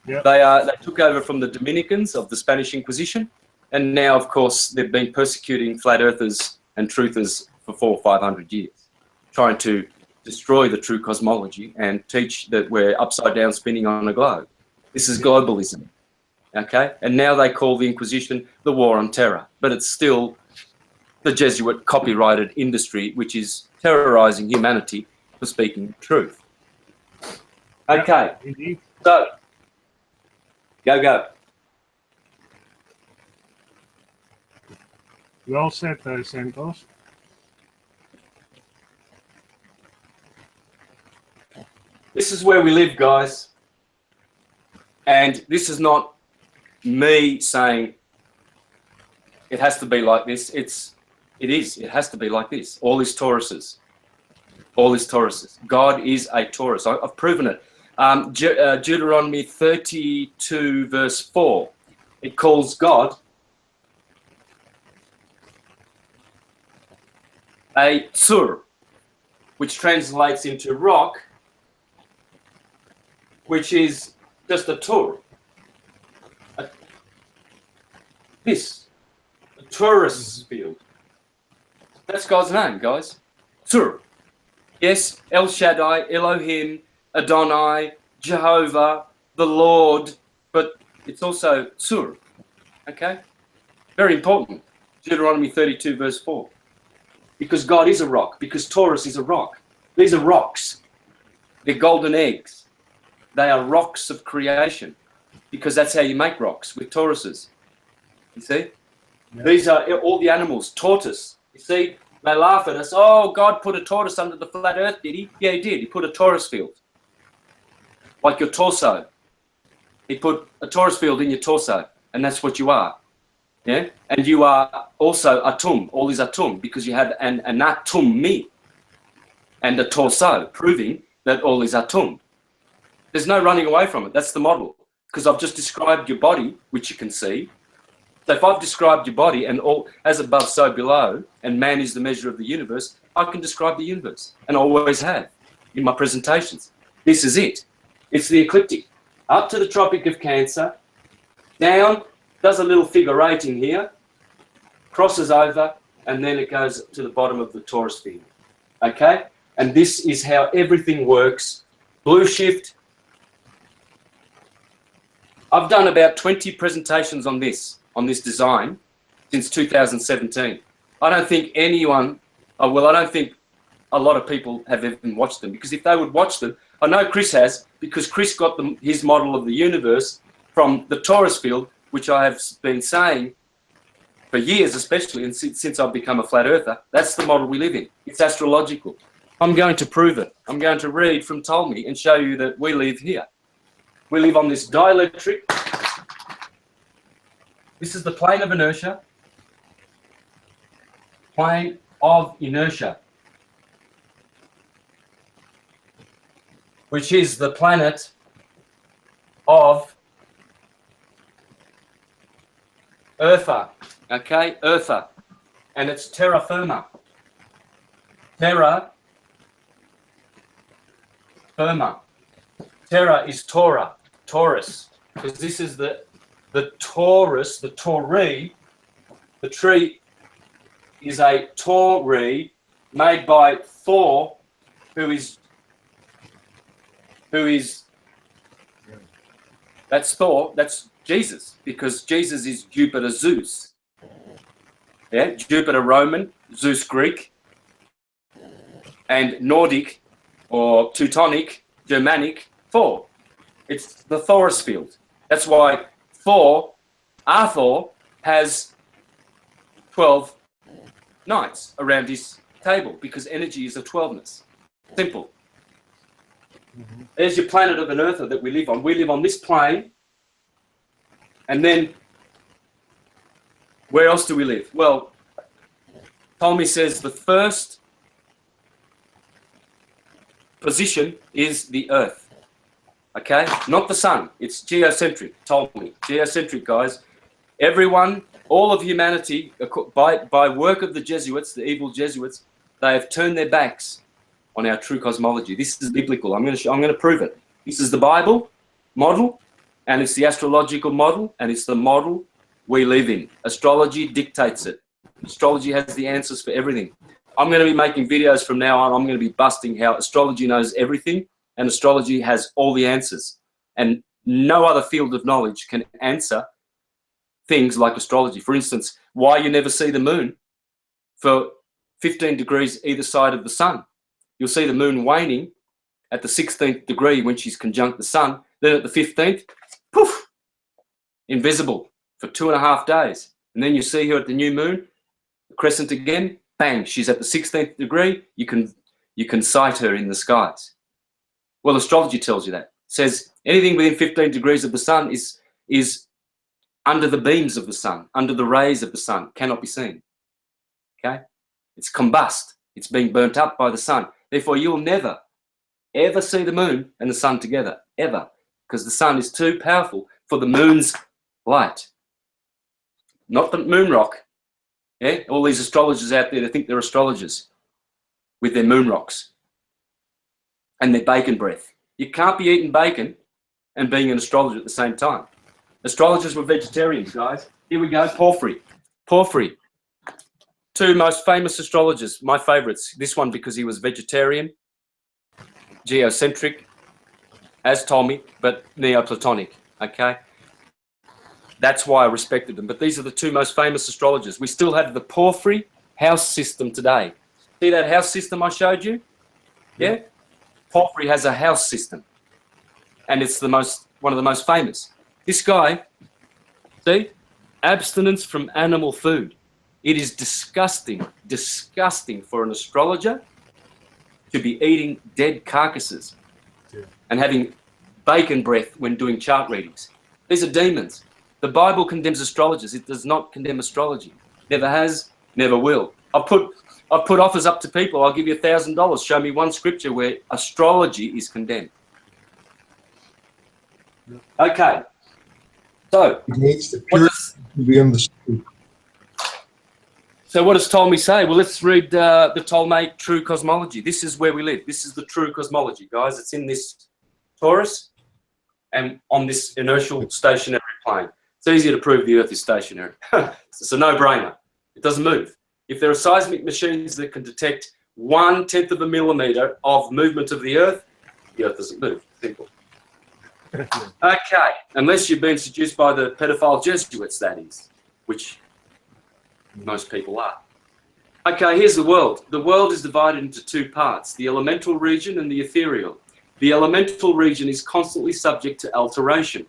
Yep. They took over from the Dominicans of the Spanish Inquisition, and now, of course, they've been persecuting flat earthers and truthers for 400 or 500 years, trying to destroy the true cosmology and teach that we're upside down spinning on a globe. This is globalism, okay? And now they call the Inquisition the War on Terror, but it's still the Jesuit copyrighted industry, which is terrorizing humanity for speaking truth. Okay, indeed. So go. Well said, Santos. This is where we live, guys. And this is not me saying it has to be like this. It has to be like this. All is Tauruses. All is Tauruses. God is a Taurus. I've proven it. Deuteronomy 32 verse 4. It calls God a Tsur, which translates into rock, which is just a Tur. A Taurus field. That's God's name, guys. Tsur. Yes, El Shaddai, Elohim, Adonai, Jehovah, the Lord, but it's also Tsur. Okay? Very important. Deuteronomy 32 verse 4. Because God is a rock, because Taurus is a rock. These are rocks. They're golden eggs. They are rocks of creation, because that's how you make rocks, with Tauruses. You see? Yeah. These are all the animals. Tortoise. You see? They laugh at us. Oh, God put a tortoise under the flat earth, did he? Yeah, he did. He put a Taurus field. Like your torso. He put a Taurus field in your torso, and that's what you are. Yeah? And you are also atum. All is atum, because you have an atum me and a torso, proving that all is atum. There's no running away from it. That's the model. Because I've just described your body, which you can see. So if I've described your body and all as above, so below, and man is the measure of the universe, I can describe the universe, and always have in my presentations. This is it. It's the ecliptic. Up to the Tropic of Cancer, down, does a little figure 8 in here, crosses over, and then it goes to the bottom of the Taurus field. Okay? And this is how everything works. Blue shift. I've done about 20 presentations on this design since 2017. I don't think anyone, I don't think a lot of people have even watched them, because if they would watch them, I know Chris has, because Chris got his model of the universe from the Taurus field, which I have been saying for years, especially, and since I've become a flat earther. That's the model we live in. It's astrological. I'm going to prove it. I'm going to read from Ptolemy and show you that we live here. We live on this dielectric. This is the plane of inertia. Plane of inertia, which is the planet of Eartha. Okay, Eartha. And it's terra firma. Terra firma. Terra is Torah, Taurus, because this is the Taurus, the Tauri. The tree is a Tauri made by Thor, who is that's Thor, that's Jesus, because Jesus is Jupiter Zeus. Yeah, Jupiter Roman, Zeus Greek, and Nordic or Teutonic, Germanic, Thor. It's the Taurus field. That's why Arthur has 12 knights around his table, because energy is a 12ness. Simple. There's your planet of an Earther that we live on. We live on this plane. And then, where else do we live? Well, Ptolemy says the first position is the Earth. Okay? Not the sun. It's geocentric, Ptolemy. Geocentric, guys. Everyone, all of humanity, by work of the Jesuits, the evil Jesuits, they have turned their backs on our true cosmology. This is biblical. I'm going to prove it. This is the Bible model, and it's the astrological model, and it's the model we live in. Astrology dictates it. Astrology has the answers for everything. I'm going to be making videos from now on. I'm going to be busting how astrology knows everything, and astrology has all the answers. And no other field of knowledge can answer things like astrology. For instance, why you never see the moon for 15 degrees either side of the sun. You'll see the moon waning at the 16th degree when she's conjunct the sun. Then at the 15th, poof, invisible for 2.5 days. And then you see her at the new moon, the crescent again, bang, she's at the 16th degree. You can sight her in the skies. Well, astrology tells you that. It says anything within 15 degrees of the sun is under the beams of the sun, under the rays of the sun, cannot be seen. Okay? It's combust. It's being burnt up by the sun. Therefore, you'll never, ever see the moon and the sun together, ever, because the sun is too powerful for the moon's light. Not the moon rock. Yeah? All these astrologers out there, they think they're astrologers with their moon rocks and their bacon breath. You can't be eating bacon and being an astrologer at the same time. Astrologers were vegetarians, guys. Here we go, Porphyry. Porphyry. Two most famous astrologers, my favorites. This one because he was vegetarian, geocentric, as Ptolemy, but Neoplatonic, okay? That's why I respected them. But these are the two most famous astrologers. We still have the Porphyry house system today. See that house system I showed you? Yeah? Porphyry has a house system. And it's one of the most famous. This guy, see? Abstinence from animal food. It is disgusting, disgusting for an astrologer to be eating dead carcasses and having bacon breath when doing chart readings. These are demons. The Bible condemns astrologers. It does not condemn astrology. Never has, never will. I've put offers up to people. I'll give you $1,000. Show me one scripture where astrology is condemned. Okay. So, It needs the what pure does, to be understood. so what does Ptolemy say? Well, let's read the Ptolemaic true cosmology. This is where we live. This is the true cosmology, guys. It's in this torus and on this inertial stationary plane. It's easy to prove the Earth is stationary. It's a no-brainer. It doesn't move. If there are seismic machines that can detect 1/10 of a millimeter of movement of the Earth doesn't move. Simple. Okay, unless you've been seduced by the pedophile Jesuits, that is, which most people are. Okay, here's the world. The world is divided into two parts, the elemental region and the ethereal. The elemental region is constantly subject to alteration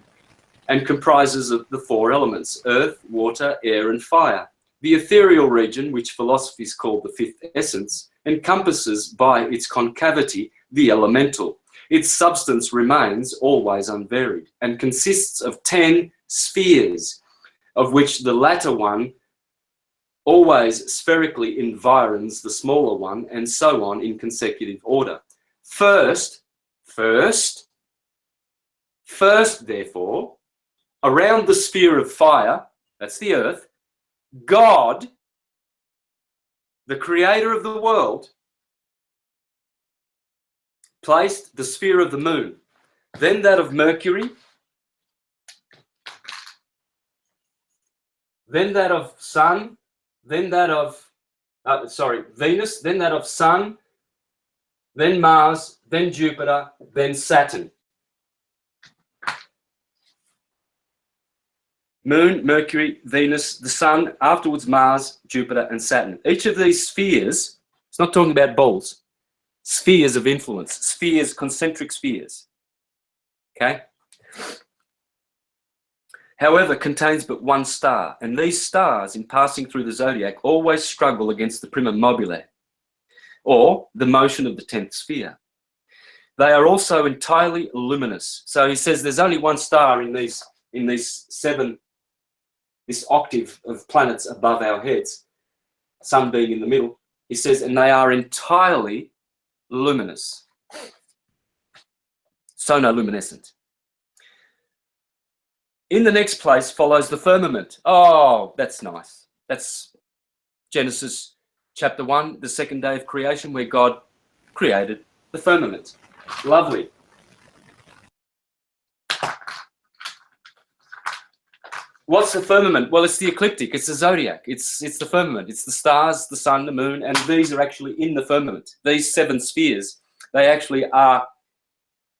and comprises of the four elements, earth, water, air, and fire. The ethereal region, which philosophies call the fifth essence, encompasses by its concavity the elemental. Its substance remains always unvaried and consists of 10 spheres, of which the latter one always spherically environs the smaller one, and so on in consecutive order. First, therefore, around the sphere of fire, that's the earth, God, the creator of the world, placed the sphere of the moon, then that of Mercury, then that of Sun, then that of, Venus, then that of Sun, then Mars, then Jupiter, then Saturn. Moon, Mercury, Venus, the Sun, afterwards Mars, Jupiter, and Saturn. Each of these spheres, it's not talking about balls, spheres of influence, spheres, concentric spheres, okay? However, contains but one star, and these stars, in passing through the zodiac, always struggle against the primum mobile, or the motion of the 10th sphere. They are also entirely luminous. So he says there's only one star in these seven, this octave of planets above our heads, Sun being in the middle. He says, and they are entirely luminous, sonoluminescent. In the next place follows the firmament. Oh, that's nice. That's Genesis chapter 1, the second day of creation, where God created the firmament. Lovely. What's the firmament? Well, it's the ecliptic. It's the zodiac. It's the firmament. It's the stars, the sun, the moon, and these are actually in the firmament. These seven spheres, they actually are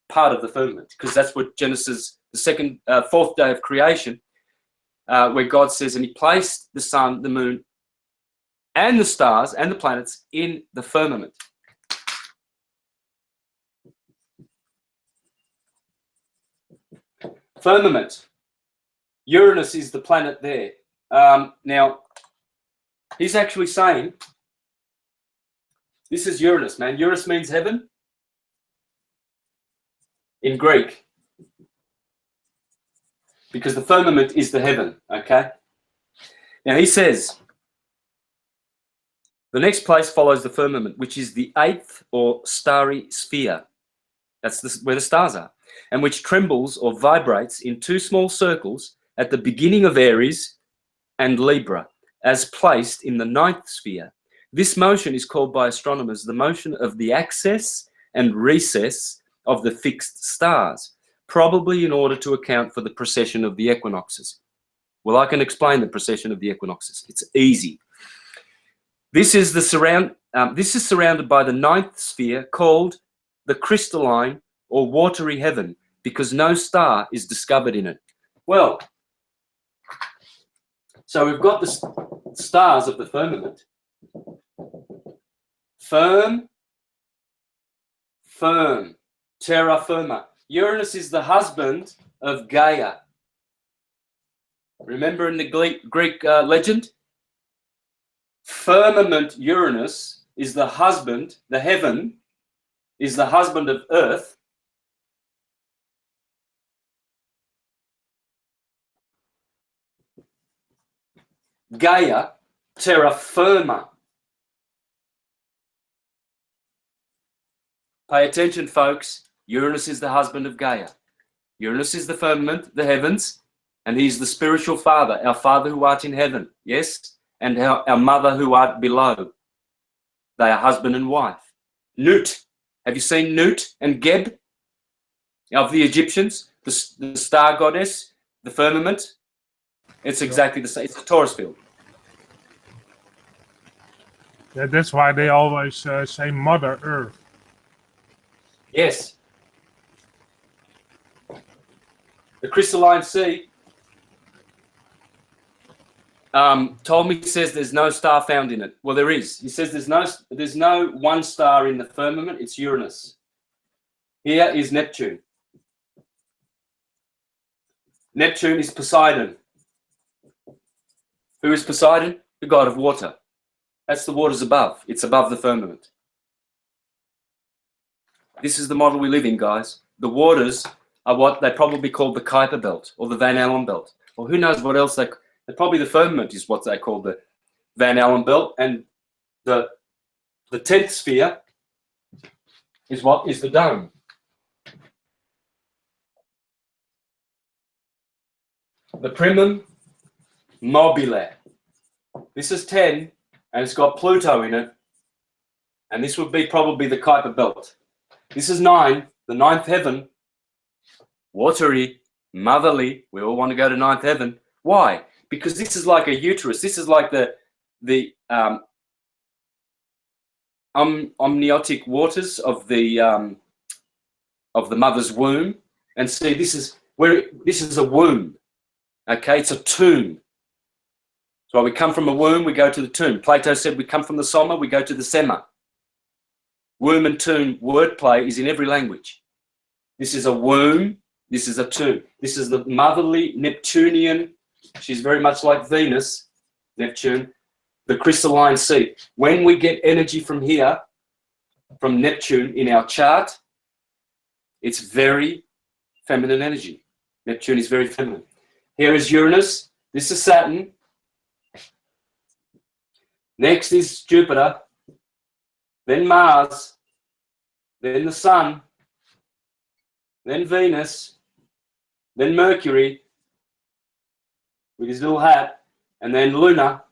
part of the firmament, because that's what Genesis, the fourth day of creation, where God says, and he placed the sun, the moon, and the stars and the planets in the firmament. Firmament. Uranus is the planet there. Now, he's actually saying, this is Uranus, man. Uranus means heaven in Greek, because the firmament is the heaven, okay? Now, he says, the next place follows the firmament, which is the eighth or starry sphere. That's where the stars are, and which trembles or vibrates in two small circles at the beginning of Aries and Libra, as placed in the ninth sphere. This motion is called by astronomers the motion of the axis and recess of the fixed stars, probably in order to account for the precession of the equinoxes. Well, I can explain the precession of the equinoxes. It's easy. This is surrounded by the ninth sphere, called the crystalline or watery heaven, because no star is discovered in it. Well, so we've got the stars of the firmament. Firm, terra firma. Uranus is the husband of Gaia. Remember in the Greek legend? Firmament Uranus is the husband, the heaven is the husband of Earth. Gaia, terra firma. Pay attention, folks. Uranus is the husband of Gaia. Uranus is the firmament, the heavens, and he's the spiritual father, our Father who art in heaven, yes, and our Mother who art below. They are husband and wife. Nut, have you seen Nut and Geb of the Egyptians, the star goddess, the firmament? It's exactly the same. It's a Taurus field. Yeah, that's why they always say Mother Earth. Yes. The crystalline sea, Ptolemy says there's no star found in it. Well, there is. He says there's no one star in the firmament. It's Uranus. Here is Neptune. Neptune is Poseidon. Who is Poseidon? The god of water. That's the waters above. It's above the firmament. This is the model we live in, guys. The waters are what they probably call the Kuiper belt or the Van Allen belt, or who knows what else probably the firmament is what they call the Van Allen belt, and the 10th sphere is what is the dome. The primum mobile. This is 10, and it's got Pluto in it, and this would be probably the Kuiper belt. This is 9, the 9th heaven, watery, motherly. We all want to go to 9th heaven. Why? Because this is like a uterus. This is like the amniotic waters of the mother's womb. And see, this is a womb. Okay, it's a tomb. So we come from a womb, we go to the tomb. Plato said we come from the soma, we go to the sema. Womb and tomb wordplay is in every language. This is a womb, this is a tomb. This is the motherly Neptunian. She's very much like Venus, Neptune, the crystalline sea. When we get energy from here, from Neptune in our chart, it's very feminine energy. Neptune is very feminine. Here is Uranus. This is Saturn. Next is Jupiter. Then Mars. Then the Sun. Then Venus. Then Mercury with his little hat. And then Luna.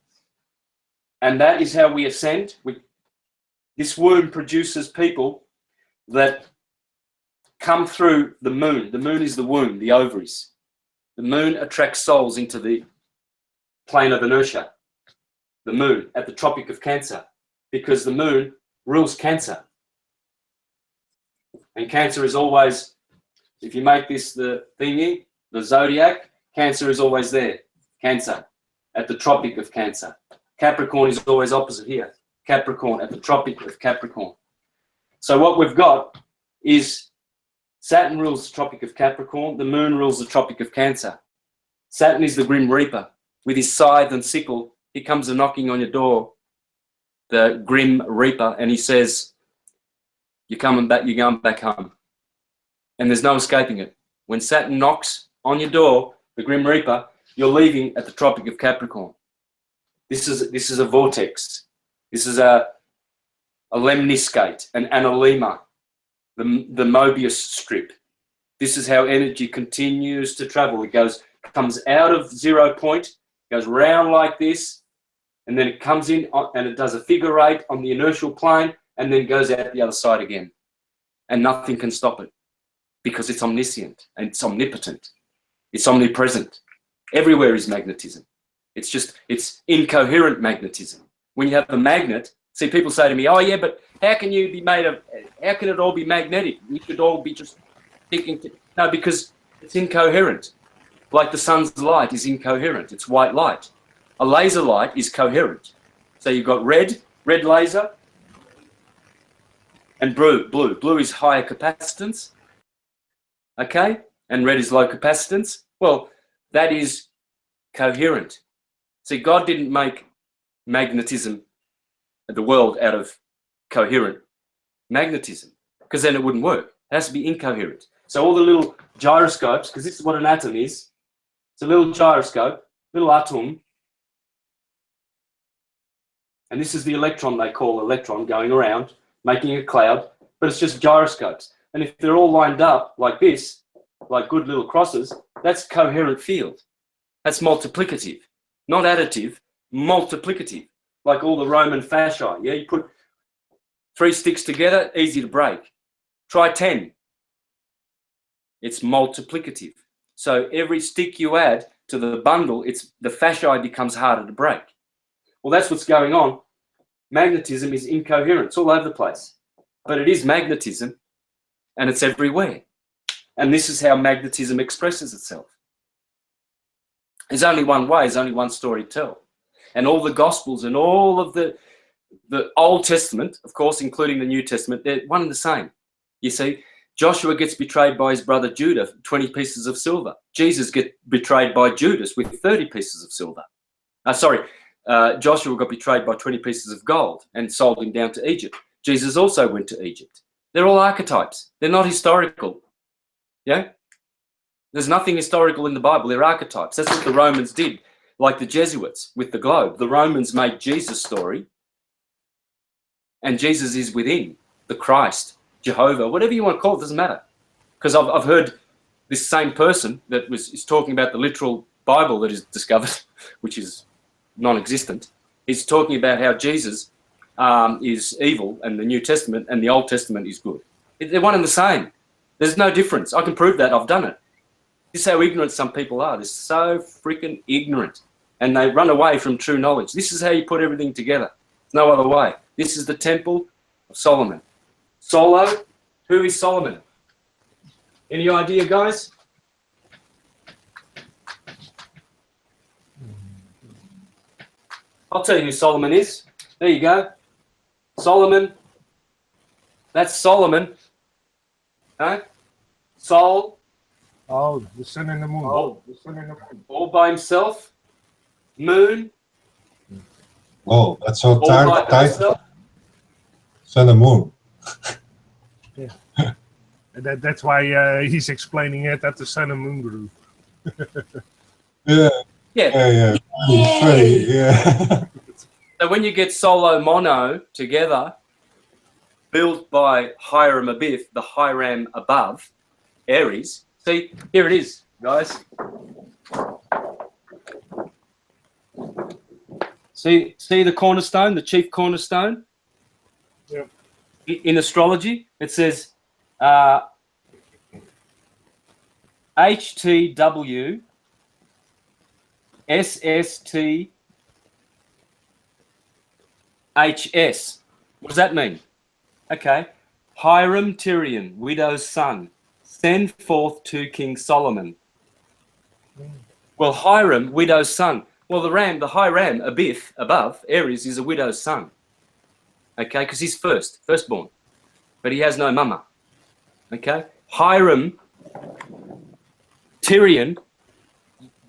And that is how we ascend. This womb produces people that come through the moon. The moon is the womb, the ovaries. The moon attracts souls into the plane of inertia. The moon at the Tropic of Cancer, because the moon rules Cancer. And Cancer is always, if you make this the thingy, the zodiac, Cancer is always there. Cancer at the Tropic of Cancer. Capricorn is always opposite here. Capricorn at the Tropic of Capricorn. So what we've got is Saturn rules the Tropic of Capricorn. The moon rules the Tropic of Cancer. Saturn is the Grim Reaper. With his scythe and sickle, he comes a knocking on your door, the Grim Reaper, and he says, you're going back home. And there's no escaping it. When Saturn knocks on your door, the Grim Reaper, you're leaving at the Tropic of Capricorn. This is a vortex. This is a lemniscate, an analemma, the Mobius strip. This is how energy continues to travel. It comes out of 0 point, goes round like this, and then it comes in and it does a figure eight on the inertial plane and then goes out the other side again. And nothing can stop it because it's omniscient and it's omnipotent. It's omnipresent. Everywhere is magnetism. It's incoherent magnetism. When you have a magnet, see, people say to me, oh yeah, but how can it all be magnetic? We should all be just thinking, no, because it's incoherent. Like the sun's light is incoherent. It's white light. A laser light is coherent. So you've got red laser, and blue. Blue is higher capacitance, okay? And red is low capacitance. Well, that is coherent. See, God didn't make magnetism, the world, out of coherent magnetism, because then it wouldn't work. It has to be incoherent. So all the little gyroscopes, because this is what an atom is. It's a little gyroscope, little atom. And this is the electron they call electron going around, making a cloud, but it's just gyroscopes. And if they're all lined up like this, like good little crosses, that's coherent field. That's multiplicative, not additive, multiplicative. Like all the Roman fascia, yeah? You put 3 sticks together, easy to break. Try 10. It's multiplicative. So every stick you add to the bundle, the fascia becomes harder to break. Well, that's what's going on. Magnetism is incoherent. It's all over the place. But it is magnetism, and it's everywhere. And this is how magnetism expresses itself. There's only one way. There's only one story to tell. And all the Gospels and all of the Old Testament, of course, including the New Testament, they're one and the same. You see, Joshua gets betrayed by his brother Judah, 20 pieces of silver. Jesus gets betrayed by Judas with 30 pieces of silver. Joshua got betrayed by 20 pieces of gold and sold him down to Egypt. Jesus also went to Egypt. They're all archetypes. They're not historical. Yeah? There's nothing historical in the Bible. They're archetypes. That's what the Romans did, like the Jesuits with the globe. The Romans made Jesus' story, and Jesus is within, the Christ, Jehovah, whatever you want to call it, doesn't matter. Because I've heard this same person that is talking about the literal Bible that is discovered, which is non-existent. He's talking about how Jesus is evil and the New Testament and the Old Testament is good. They're one and the same. There's no difference. I can prove that. I've done it. This is how ignorant some people are. They're so freaking ignorant. And they run away from true knowledge. This is how you put everything together. There's no other way. This is the temple of Solomon. Solo, who is Solomon? Any idea, guys? I'll tell you who Solomon is. There you go. Solomon. That's Solomon. Okay? Sol. Oh, the sun and the moon. Oh, the sun and the moon. All by himself. Moon. Oh, that's so All by tight. himself. Sun and moon. Yeah. That's why he's explaining it at the sun and moon group. Yeah. Yeah. Yeah. So when you get solo mono together, built by Hiram Abith, the Hiram above, Aries. See, here it is, guys. See the cornerstone, the chief cornerstone? Yep. In astrology, it says HTW SST HS. What does that mean? Okay. Hiram Tyrion, widow's son, send forth to King Solomon. Well, Hiram, widow's son. Well, the Hiram, Abith, above, Aries, is a widow's son. Okay, because he's firstborn. But he has no mama. Okay? Hiram, Tyrion,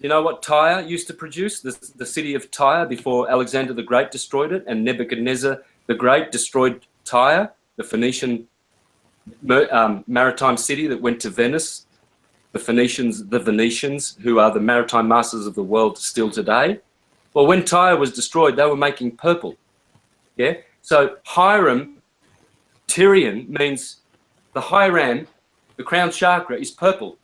you know what Tyre used to produce? The city of Tyre before Alexander the Great destroyed it, and Nebuchadnezzar the Great destroyed Tyre, the Phoenician maritime city that went to Venice. The Venetians, who are the maritime masters of the world still today. Well, when Tyre was destroyed, they were making purple. Yeah? So Hiram, Tyrion means the Hiram, the crown chakra, is purple,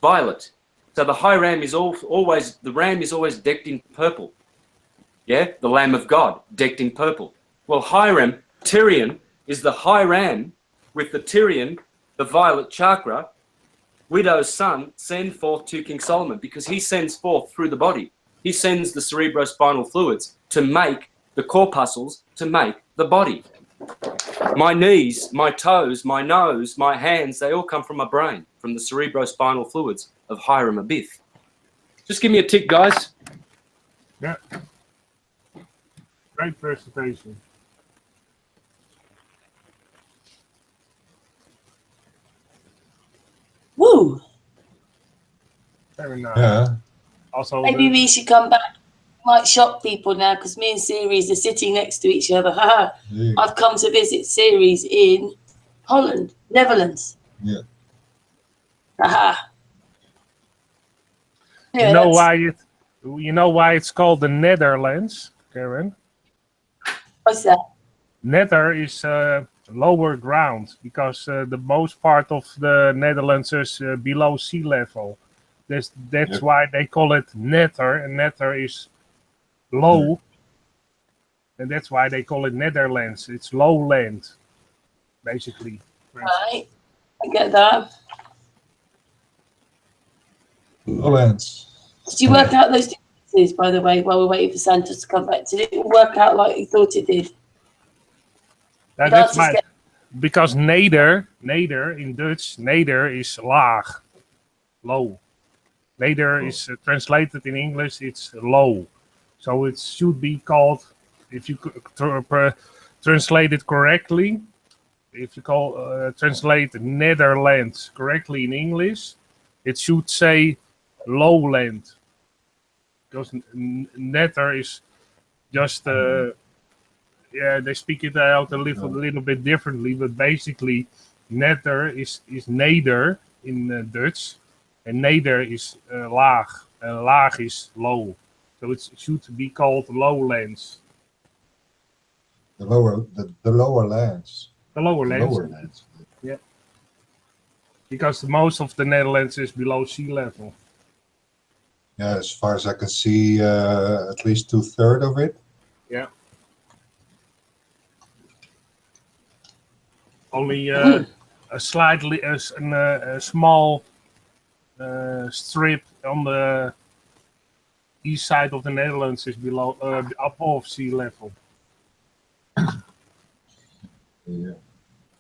violet. So the Hiram is the ram is always decked in purple. Yeah? The Lamb of God, decked in purple. Well, Hiram, Tyrion, is the Hiram with the Tyrion, the violet chakra, widow's son, send forth to King Solomon, because he sends forth through the body. He sends the cerebrospinal fluids to make the corpuscles, to make the body. My knees, my toes, my nose, my hands, they all come from my brain, from the cerebrospinal fluids of Hiram Abith. Just give me a tick, guys. Yeah. Great presentation. Woo! Very nice. Yeah. Also, Maybe we should come back. Might shock people now because me and Ceres are sitting next to each other. Yeah. I've come to visit Ceres in Holland, Netherlands. Yeah. Yeah, you know why it's called the Netherlands, Karen? What's that? Nether is lower ground, because the most part of the Netherlands is below sea level. That's why they call it netter, and netter is low, and that's why they call it Netherlands. It's low land, basically. Right, I get that. Lowlands. Did you work out those differences, by the way, while we're waiting for Santos to come back? Did it work out like you thought it did? That's because neder in Dutch, neder is laag, low. Neder is translated in English, it's low. So it should be called, if you translate it correctly, if you translate Netherlands correctly in English, it should say lowland. Because netter is just, they speak it out a little bit differently, but basically netter is neder in Dutch, and neder is laag, and laag is low. So it should be called lowlands. The lower lands. The lower lands. Yeah. Because most of the Netherlands is below sea level. Yeah, as far as I can see, at least 2/3 of it. Yeah. Only a small strip on the east side of the Netherlands is below above sea level. Yeah.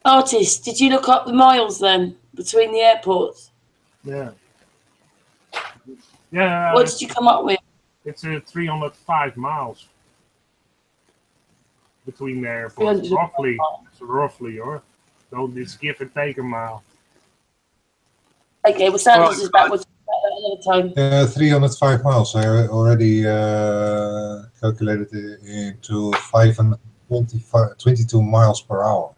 Artist, did you look up the miles then between the airports? Yeah. Yeah. What did you come up with? It's 305 miles between the airports. Roughly. It's roughly, or so it's give and take a mile. Okay, well, Santos is back with another time. 305 miles. I already calculated it into 522 miles per hour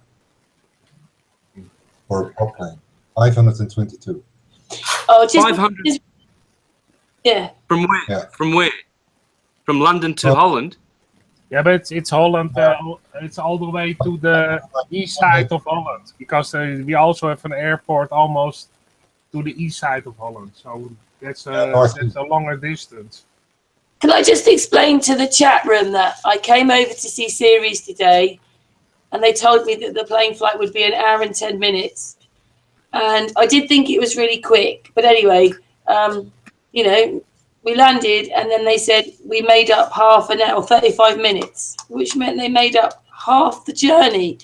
for a prop plane. 522. Oh, just 500. Yeah. From where? Yeah. From where? From London to Holland? Yeah, but it's Holland. It's all the way to the east side of Holland, because we also have an airport almost to the east side of Holland. So that's a longer distance. Can I just explain to the chat room that I came over to see Ceres today, and they told me that the plane flight would be 1 hour and 10 minutes. And I did think it was really quick. But anyway, you know, we landed, and then they said we made up half an hour, 35 minutes, which meant they made up half the journey.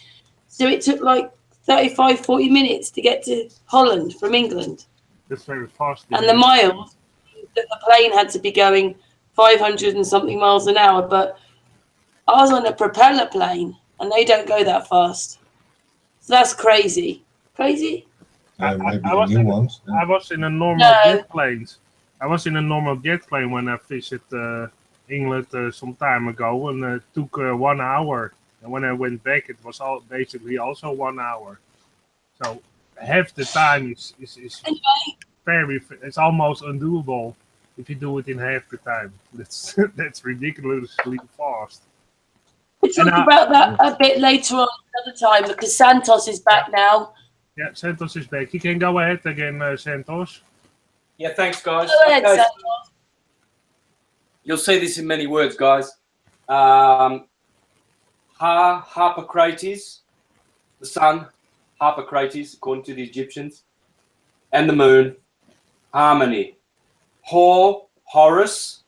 So it took like 35, 40 minutes to get to Holland from England. That's very fast. And the miles that the plane had to be going 500 and something miles an hour, but I was on a propeller plane, and they don't go that fast. So that's crazy. Crazy? Maybe the new ones. I was in a normal jet plane. I was in a normal jet plane when I visited England some time ago, and it took 1 hour. And when I went back, it was basically also 1 hour. So half the time is it's almost undoable if you do it in half the time. That's ridiculously fast. We'll talk about that a bit later on another time, because Santos is back now. Yeah, Santos is back. You can go ahead again, Santos. Yeah, thanks, guys. Go ahead, Santos. You'll see this in many words, guys. Harpocrates, the sun, Harpocrates, according to the Egyptians, and the moon, harmony. Horus,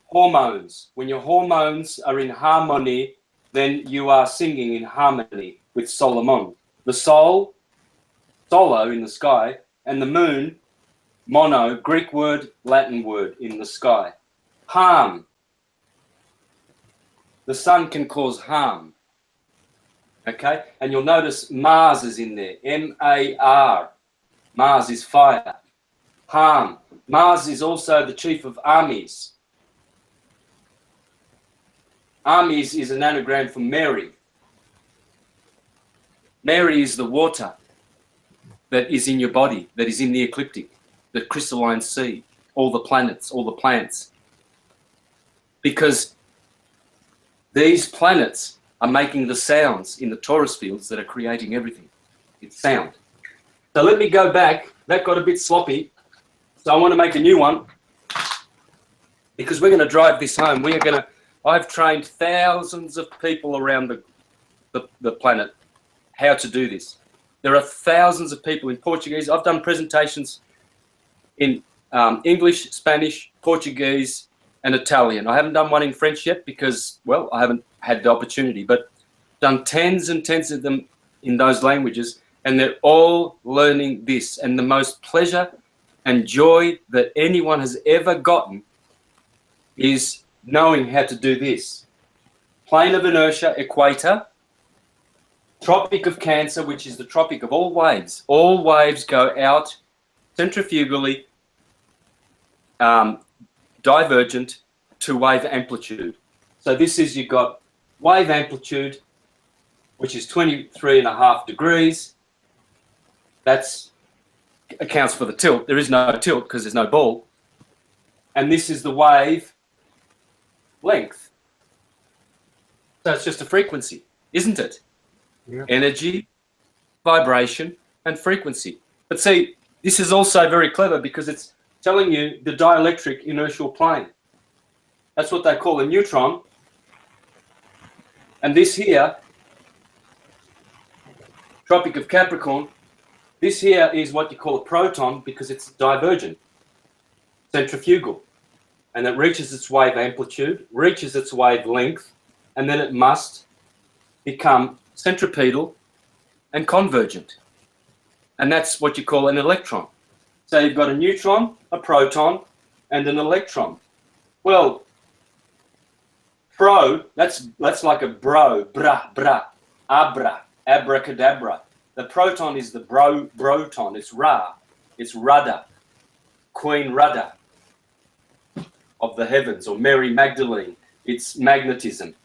hormones. When your hormones are in harmony, then you are singing in harmony with Solomon. The soul, solo in the sky, and the moon, mono, Greek word, Latin word, in the sky. Harm. The sun can cause harm. Okay? And you'll notice Mars is in there. M-A-R. Mars is fire. Harm. Mars is also the chief of armies. Armies is an anagram for Mary. Mary is the water that is in your body, that is in the ecliptic, the crystalline sea, all the planets, all the plants. Because these planets are making the sounds in the torus fields that are creating everything. It's sound. So let me go back. That got a bit sloppy. So I want to make a new one because we're going to drive this home. I've trained thousands of people around the planet how to do this. There are thousands of people in Portuguese. I've done presentations in English, Spanish, Portuguese, and Italian. I haven't done one in French yet because, well, I haven't had the opportunity, but done tens and tens of them in those languages, and they're all learning this. And the most pleasure and joy that anyone has ever gotten is knowing how to do this. Plane of inertia, equator, Tropic of Cancer, which is the tropic of all waves. All waves go out centrifugally, divergent to wave amplitude. So this is, you've got wave amplitude, which is 23.5 degrees. That's accounts for the tilt. There is no tilt because there's no ball. And this is the wave length. So it's just a frequency, isn't it? Yeah. Energy, vibration, and frequency. But see, this is also very clever because it's telling you the dielectric inertial plane. That's what they call a neutron. And this here, Tropic of Capricorn, this here is what you call a proton because it's divergent, centrifugal. And it reaches its wave amplitude, reaches its wave length, and then it must become centripetal and convergent. And that's what you call an electron. So you've got a neutron, a proton, and an electron. Well, that's like a abra, abracadabra. The proton is the broton, it's Ra, it's Rudder, Queen Rudder of the heavens, or Mary Magdalene, it's magnetism.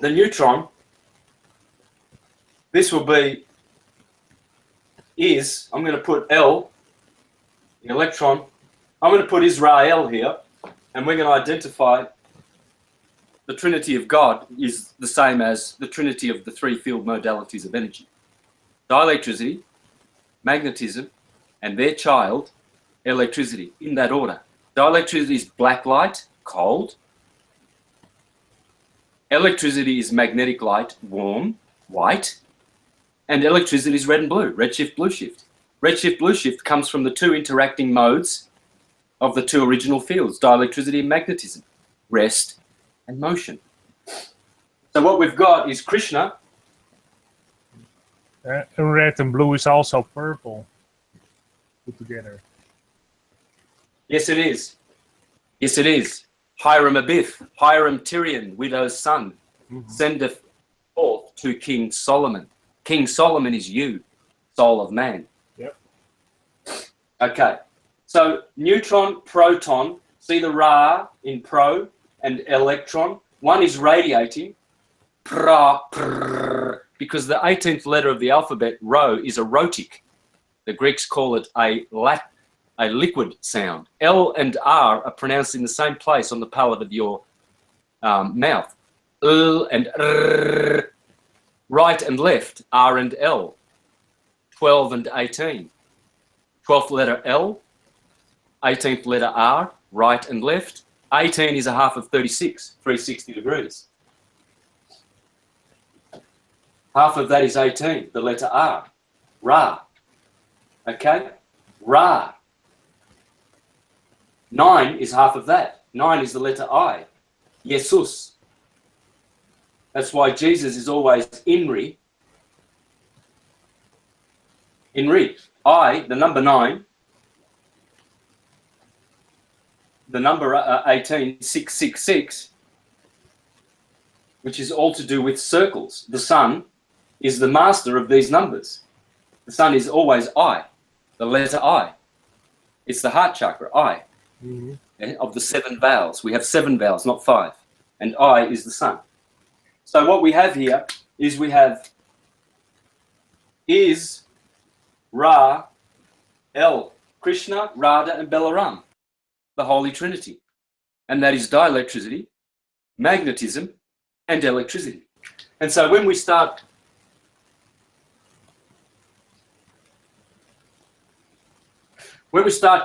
The neutron, this will be, I'm going to put L, the electron, I'm going to put Israel here, and we're going to identify the Trinity of God is the same as the Trinity of the three field modalities of energy. Dielectricity, magnetism, and their child, electricity, in that order. Dielectricity is black light, cold. Electricity is magnetic light, warm, white. And electricity is red and blue, redshift, blue shift. Redshift, blue shift comes from the two interacting modes of the two original fields, dielectricity and magnetism, rest and motion. So what we've got is Krishna. Red and blue is also purple put together. Yes, it is. Yes, it is. Hiram Abiff, Hiram Tyrion, widow's son, sendeth forth to King Solomon. King Solomon is you, soul of man. Yep. Okay. So neutron, proton, see the Ra in pro and electron. One is radiating, because the 18th letter of the alphabet, Rho, is a rhotic. The Greeks call it a liquid sound. L and R are pronounced in the same place on the palate of your mouth. And R. Right and left, R and L. 12 and 18. 12th letter L, 18th letter R, right and left. 18 is a half of 36, 360 degrees. Half of that is 18, the letter R, Ra. Okay? Ra. 9 is half of that. 9 is the letter I, Jesus. That's why Jesus is always Inri. Inri. I, the number 9, the number 18, 666, which is all to do with circles. The sun is the master of these numbers. The sun is always I, the letter I. It's the heart chakra, I, of the 7 vowels. We have 7 vowels, not 5. And I is the sun. So what we have here is we have is, Ra, El, Krishna, Radha, and Balaram, the Holy Trinity. And that is dielectricity, magnetism, and electricity. And so when we start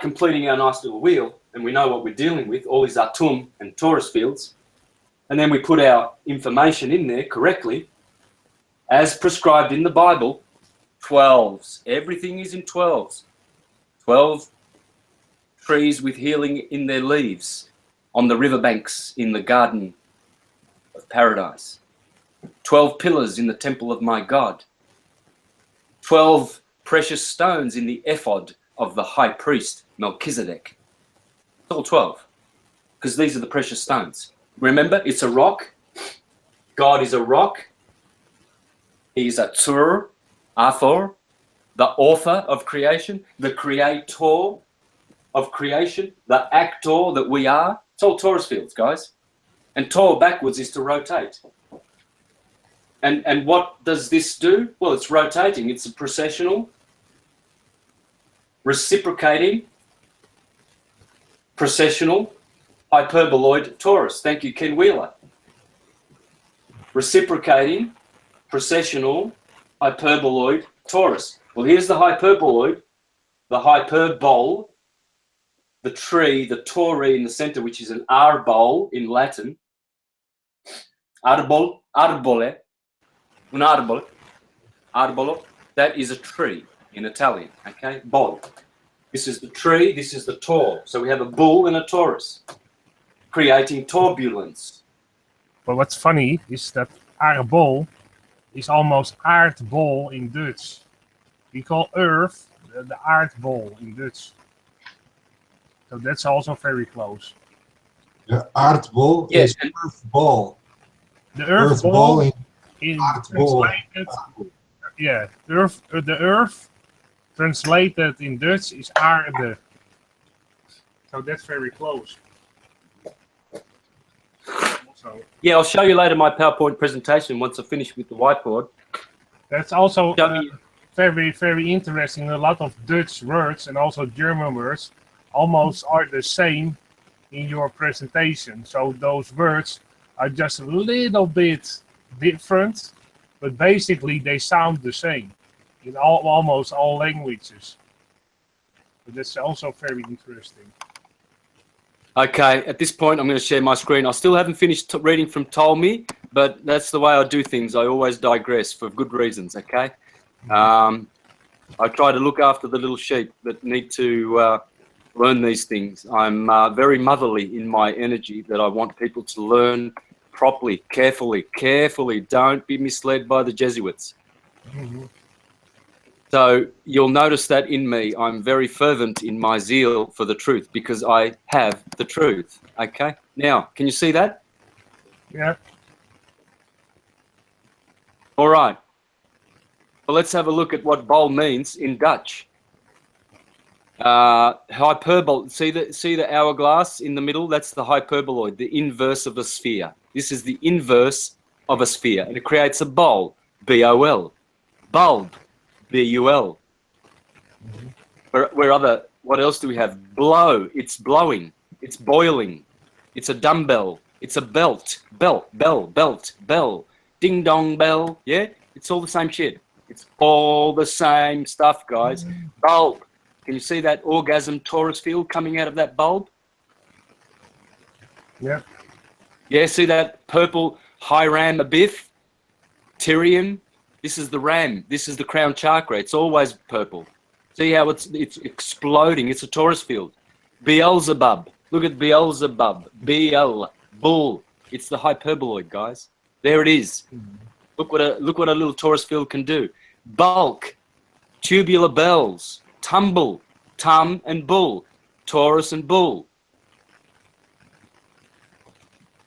completing our nice little wheel, and we know what we're dealing with, all these atum and torus fields, and then we put our information in there correctly, as prescribed in the Bible, 12s. Everything is in 12s. 12 trees with healing in their leaves on the riverbanks in the garden of paradise. 12 pillars in the temple of my God. 12 precious stones in the ephod of the high priest Melchizedek. It's all 12, because these are the precious stones. Remember, it's a rock. God is a rock. He is a tzur, author, the author of creation, the creator of creation, the actor that we are. It's all torus fields, guys. And tor backwards is to rotate. And what does this do? Well, it's rotating. It's a processional, reciprocating, processional, hyperboloid torus. Thank you, Ken Wheeler. Reciprocating, processional, hyperboloid torus. Well, here's the hyperboloid, the hyperbole, the tree, the tori in the center, which is an arbole in Latin. Arbole, arbole, un arbole, arbolo. That is a tree in Italian, okay? Bol. This is the tree, this is the tor. So we have a bull and a torus, creating turbulence. But what's funny is that arbol is almost aardbol in Dutch. We call earth the aardbol in Dutch. So that's also very close. The aardbol is earth ball. The earth ball in aardbol. Yeah, the earth translated in Dutch is aarde. So that's very close. Also, Yeah, I'll show you later my PowerPoint presentation once I finish with the whiteboard. that's also very, very interesting. A lot of Dutch words and also German words almost are the same in your presentation. So those words are just a little bit different, but basically they sound the same in almost all languages. But that's also very interesting. Okay, at this point I'm going to share my screen. I still haven't finished reading from Ptolemy, but that's the way I do things. I always digress for good reasons, okay? I try to look after the little sheep that need to learn these things. I'm very motherly in my energy that I want people to learn properly, carefully. Don't be misled by the Jesuits. Mm-hmm. So you'll notice that in me, I'm very fervent in my zeal for the truth because I have the truth. Okay. Now, can you see that? Yeah. All right. Well, let's have a look at what bol means in Dutch. Hyperbole. See the hourglass in the middle? That's the hyperboloid, the inverse of a sphere. This is the inverse of a sphere, and it creates a bol, B-O-L, bulb, B-U-L. What else do we have? Blow. It's blowing. It's boiling. It's a dumbbell. It's a belt. Bell. Ding dong bell. Yeah, it's all the same shit. It's all the same stuff, guys. Bulb. Can you see that orgasm torus field coming out of that bulb? Yeah. Yeah, see that purple Hiram Abiff? Tyrium? This is the ram. This is the crown chakra. It's always purple. See how it's exploding. It's a torus field. Beelzebub. Look at Beelzebub. Beel. Bull. It's the hyperboloid, guys. There it is. Look what a little torus field can do. Bulk. Tubular bells. Tumble. Tum and bull. Taurus and bull.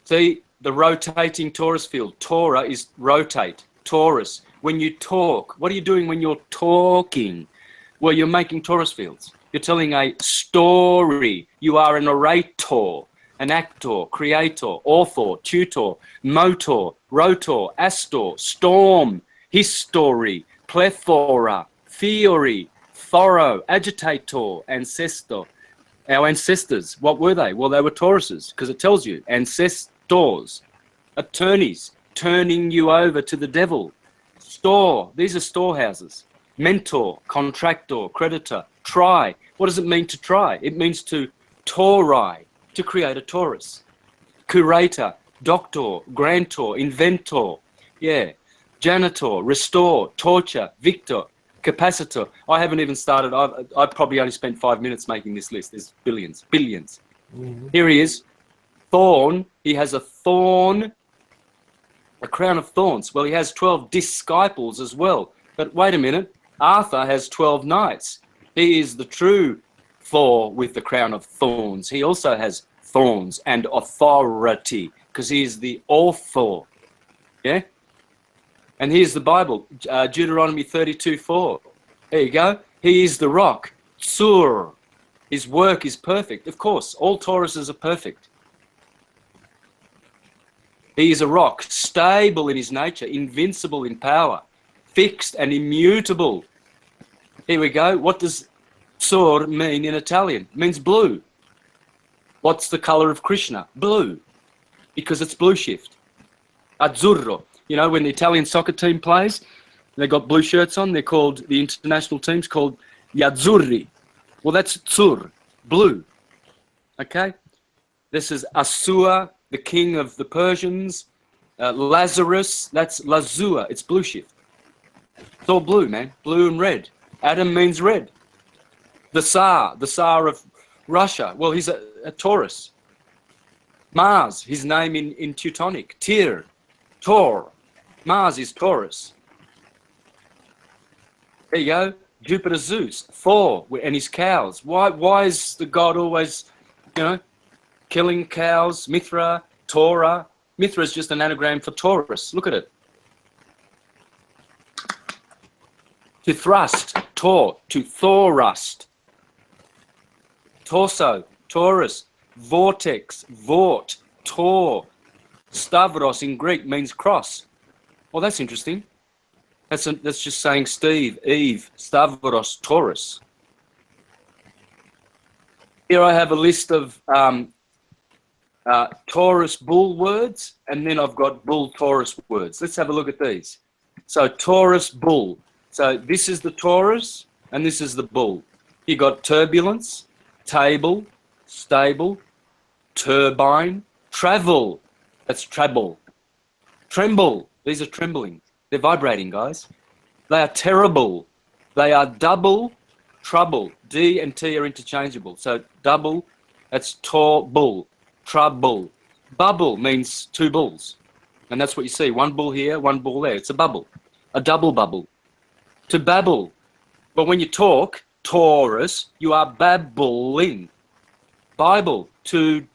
See the rotating torus field. Torah is rotate. Taurus. When you talk, what are you doing when you're talking? Well, you're making torus fields. You're telling a story. You are an orator, an actor, creator, author, tutor, motor, rotor, astor, storm, history, plethora, theory, thorough, agitator, ancestor. Our ancestors, what were they? Well, they were Tauruses, because it tells you, ancestors. Attorneys turning you over to the devil. Store, these are storehouses. Mentor, contractor, creditor. Try. What does it mean to try? It means to Torai, to create a torus. Curator, doctor, grantor, inventor. Yeah. Janitor, restore, torture, victor, capacitor. I haven't even started. I've probably only spent 5 minutes making this list. There's billions. Mm-hmm. Here he is. Thorn. He has a thorn, a crown of thorns. Well, he has 12 disciples as well. But wait a minute. Arthur has 12 knights. He is the true Thor with the crown of thorns. He also has thorns and authority because he is the author. Yeah? And here's the Bible, Deuteronomy 32:4. There you go. He is the rock. Tsur. His work is perfect. Of course, all Tauruses are perfect. He is a rock, stable in his nature, invincible in power, fixed and immutable. Here we go. What does Tsur mean in Italian? It means blue. What's the color of Krishna? Blue. Because it's blue shift. Azzurro. You know, when the Italian soccer team plays, they got blue shirts on. They're called, the international team's called the Azzurri. Well, that's Tsur, blue. Okay? This is Assur, the king of the Persians. Lazarus, that's Lazua. It's blue shift. It's all blue, man. Blue and red. Adam means red. The Tsar of Russia. Well, he's a Taurus. Mars, his name in Teutonic. Tyr, Tor. Mars is Taurus. There you go. Jupiter, Zeus, Thor, and his cows. Why is the god always, you know, killing cows? Mithra, Torah. Mithra is just an anagram for Taurus. Look at it. To thrust, Tor. To thorust. Torso, Taurus. Vortex, Vort, Tor. Stavros in Greek means cross. Well, that's interesting. That's just saying Steve, Eve, Stavros, Taurus. Here I have a list of Taurus bull words, and then I've got bull Taurus words. Let's have a look at these. So Taurus bull. So this is the Taurus, and this is the bull. You got turbulence, table, stable, turbine, travel. That's treble. Tremble. These are trembling. They're vibrating, guys. They are terrible. They are double trouble. D and T are interchangeable. So double, that's tor bull. Trouble. Bubble means two bulls. And that's what you see. One bull here, one bull there. It's a bubble. A double bubble. To babble. But when you talk, Taurus, you are babbling. Bible. To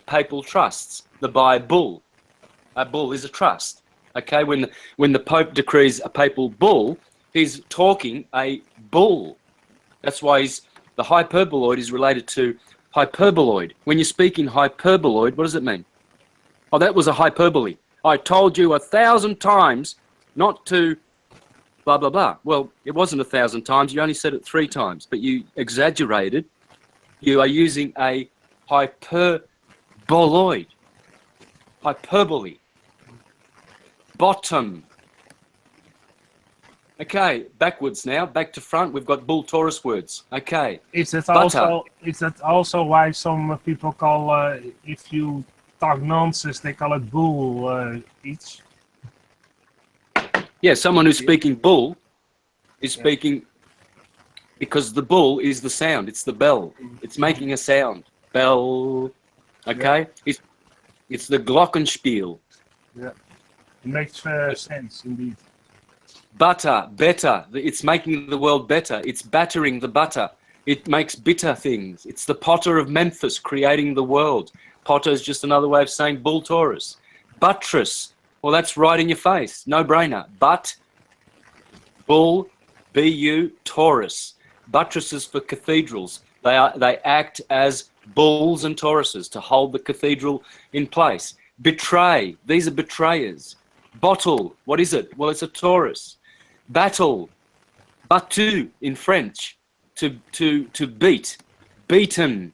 papal trusts. The Bible. A bull is a trust. Okay, when the Pope decrees a papal bull, he's talking a bull. That's why the hyperboloid is related to hyperboloid. When you speak in hyperboloid, what does it mean? Oh, that was a hyperbole. I told you 1,000 times not to blah, blah, blah. Well, it wasn't 1,000 times. You only said it 3 times, but you exaggerated. You are using a hyperboloid. Hyperbole. Bottom. Okay, backwards now, back to front. We've got bull Taurus words. Okay. Is that also why some people call if you talk nonsense, they call it bull each? Yeah, someone who's speaking bull is speaking because the bull is the sound. It's the bell. It's making a sound. Bell. Okay. Yeah. It's the glockenspiel. Yeah. It makes sense indeed. Butter, better. It's making the world better. It's battering the butter. It makes bitter things. It's the potter of Memphis creating the world. Potter is just another way of saying bull Taurus. Buttress. Well, that's right in your face. No brainer. But, bull, B-U, Taurus. Buttresses for cathedrals. They act as bulls and Tauruses to hold the cathedral in place. Betray. These are betrayers. Bottle. What is it? Well, it's a Taurus. Battle. Battu in French. To beat. Beaten.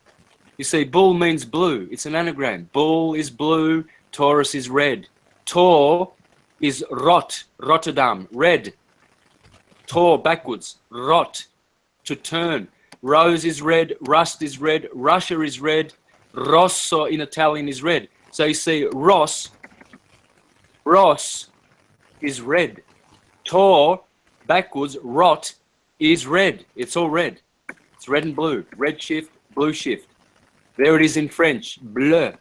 You see, bull means blue. It's an anagram. Bull is blue, Taurus is red. Tor is rot, Rotterdam, red. Tor backwards, rot, to turn. Rose is red, rust is red, Russia is red, rosso in Italian is red. So you see, Ross is red. Tor backwards, rot is red. It's all red. It's red and blue. Red shift, blue shift. There it is in French, bleu.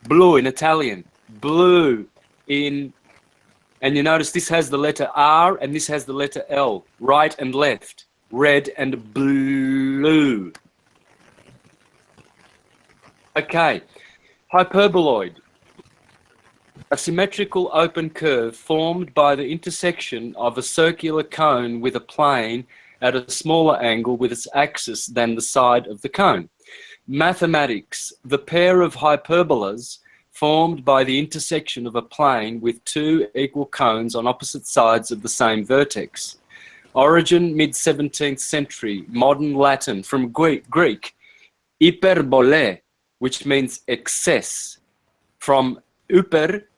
Blue in Italian, blue in, and you notice this has the letter R and this has the letter L, right and left, red and blue. Okay, hyperboloid. A symmetrical open curve formed by the intersection of a circular cone with a plane at a smaller angle with its axis than the side of the cone. Mathematics, the pair of hyperbolas formed by the intersection of a plane with two equal cones on opposite sides of the same vertex. Origin, mid-17th century, modern Latin, from Greek, hyperbole, which means excess, from hyper,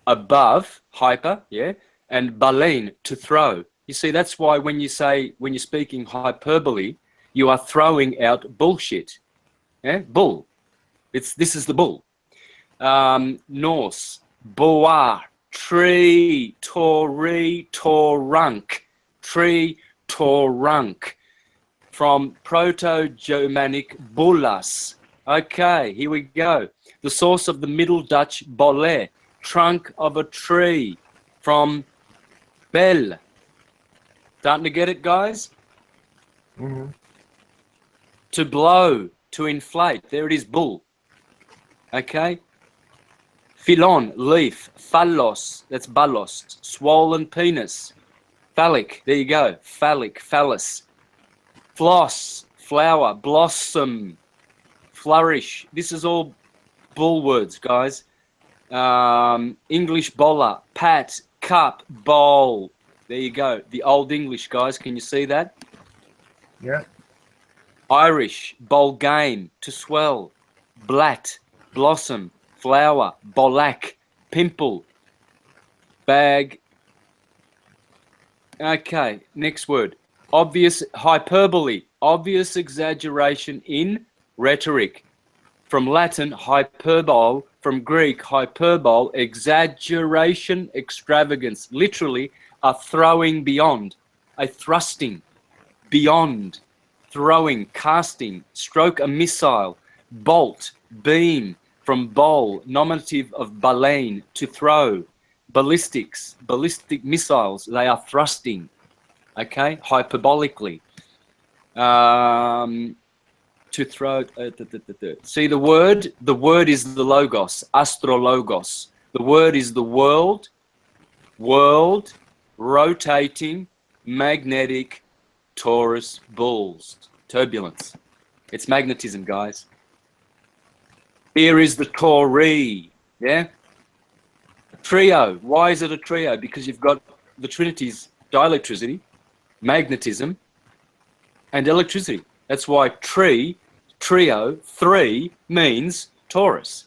above, hyper, yeah, and balein, to throw. You see, that's why when you say, when you're speaking hyperbole, you are throwing out bullshit. Yeah, bull. This is the bull. Norse, boar, tree, tori, torunk, tree, torunk. From Proto-Germanic bulas. Okay, here we go. The source of the Middle Dutch bolle, trunk of a tree. From bell. Starting to get it, guys? Mm-hmm. To blow, to inflate. There it is, bull. Okay? Philon, leaf. Phallos, that's ballos. Swollen penis. Phallic, there you go. Phallic, phallus. Floss, flower. Blossom, flourish. This is all bull words, guys. English bowler, pat, cup, bowl. There you go. The Old English, guys. Can you see that? Yeah. Irish, bowl game, to swell. Blat, blossom, flower. Bollack, pimple. Bag. Okay, next word. Obvious hyperbole, obvious exaggeration in rhetoric. From Latin, hyperbole, from Greek, hyperbole, exaggeration, extravagance. Literally, a throwing beyond, a thrusting, beyond, throwing, casting, stroke a missile, bolt, beam, from bowl, nominative of baleine, to throw, ballistics, ballistic missiles, they are thrusting, okay, hyperbolically. To throw, see the word is the logos, astrologos. The word is the world, rotating, magnetic, Taurus bulls, turbulence. It's magnetism, guys. Here is the Tauri, yeah? A trio. Why is it a trio? Because you've got the trinities, dielectricity, magnetism, and electricity. That's why trio, three means Taurus.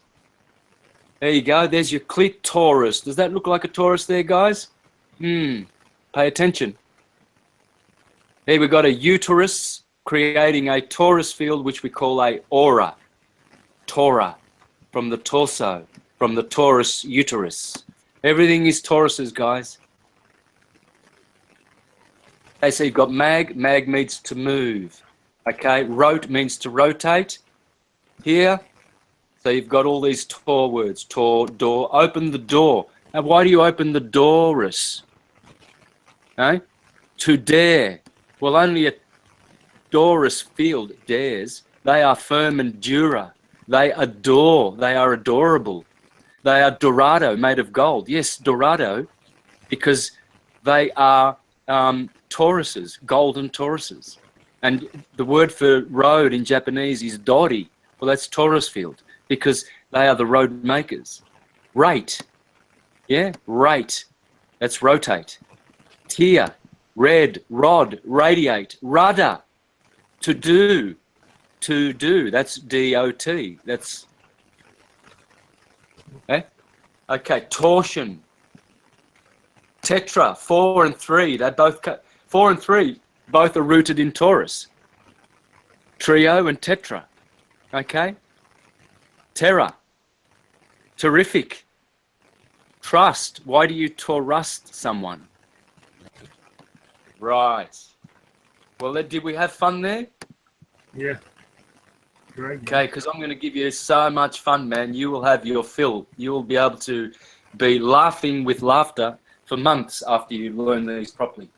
There you go. There's your clitoris. Does that look like a Taurus there, guys? Pay attention. Here we've got a uterus creating a torus field, which we call a aura. Tora, from the torso, from the torus uterus. Everything is Tauruses, guys. Okay, so you've got mag means to move. Okay, rot means to rotate. Here, so you've got all these Tor words. Tor, door, open the door. Now, why do you open the doorus? Okay? To dare. Well, only a Dorus field dares. They are firm and dura. They adore. They are adorable. They are dorado, made of gold. Yes, dorado, because they are Tauruses, golden Tauruses. And the word for road in Japanese is dori. Well, that's Taurus field, because they are the road makers. Rate. Yeah, rate. That's rotate. Tear. Red, rod, radiate, rudder, to do, to do. That's D-O-T. That's okay. Torsion. Tetra, 4 and 3. They both 4 and 3 both are rooted in Taurus. Trio and tetra. Okay. Terror. Terrific. Trust. Why do you trust someone? Right. Well, did we have fun there? Yeah. Great. Okay, because I'm going to give you so much fun, man. You will have your fill. You will be able to be laughing with laughter for months after you learn these properly.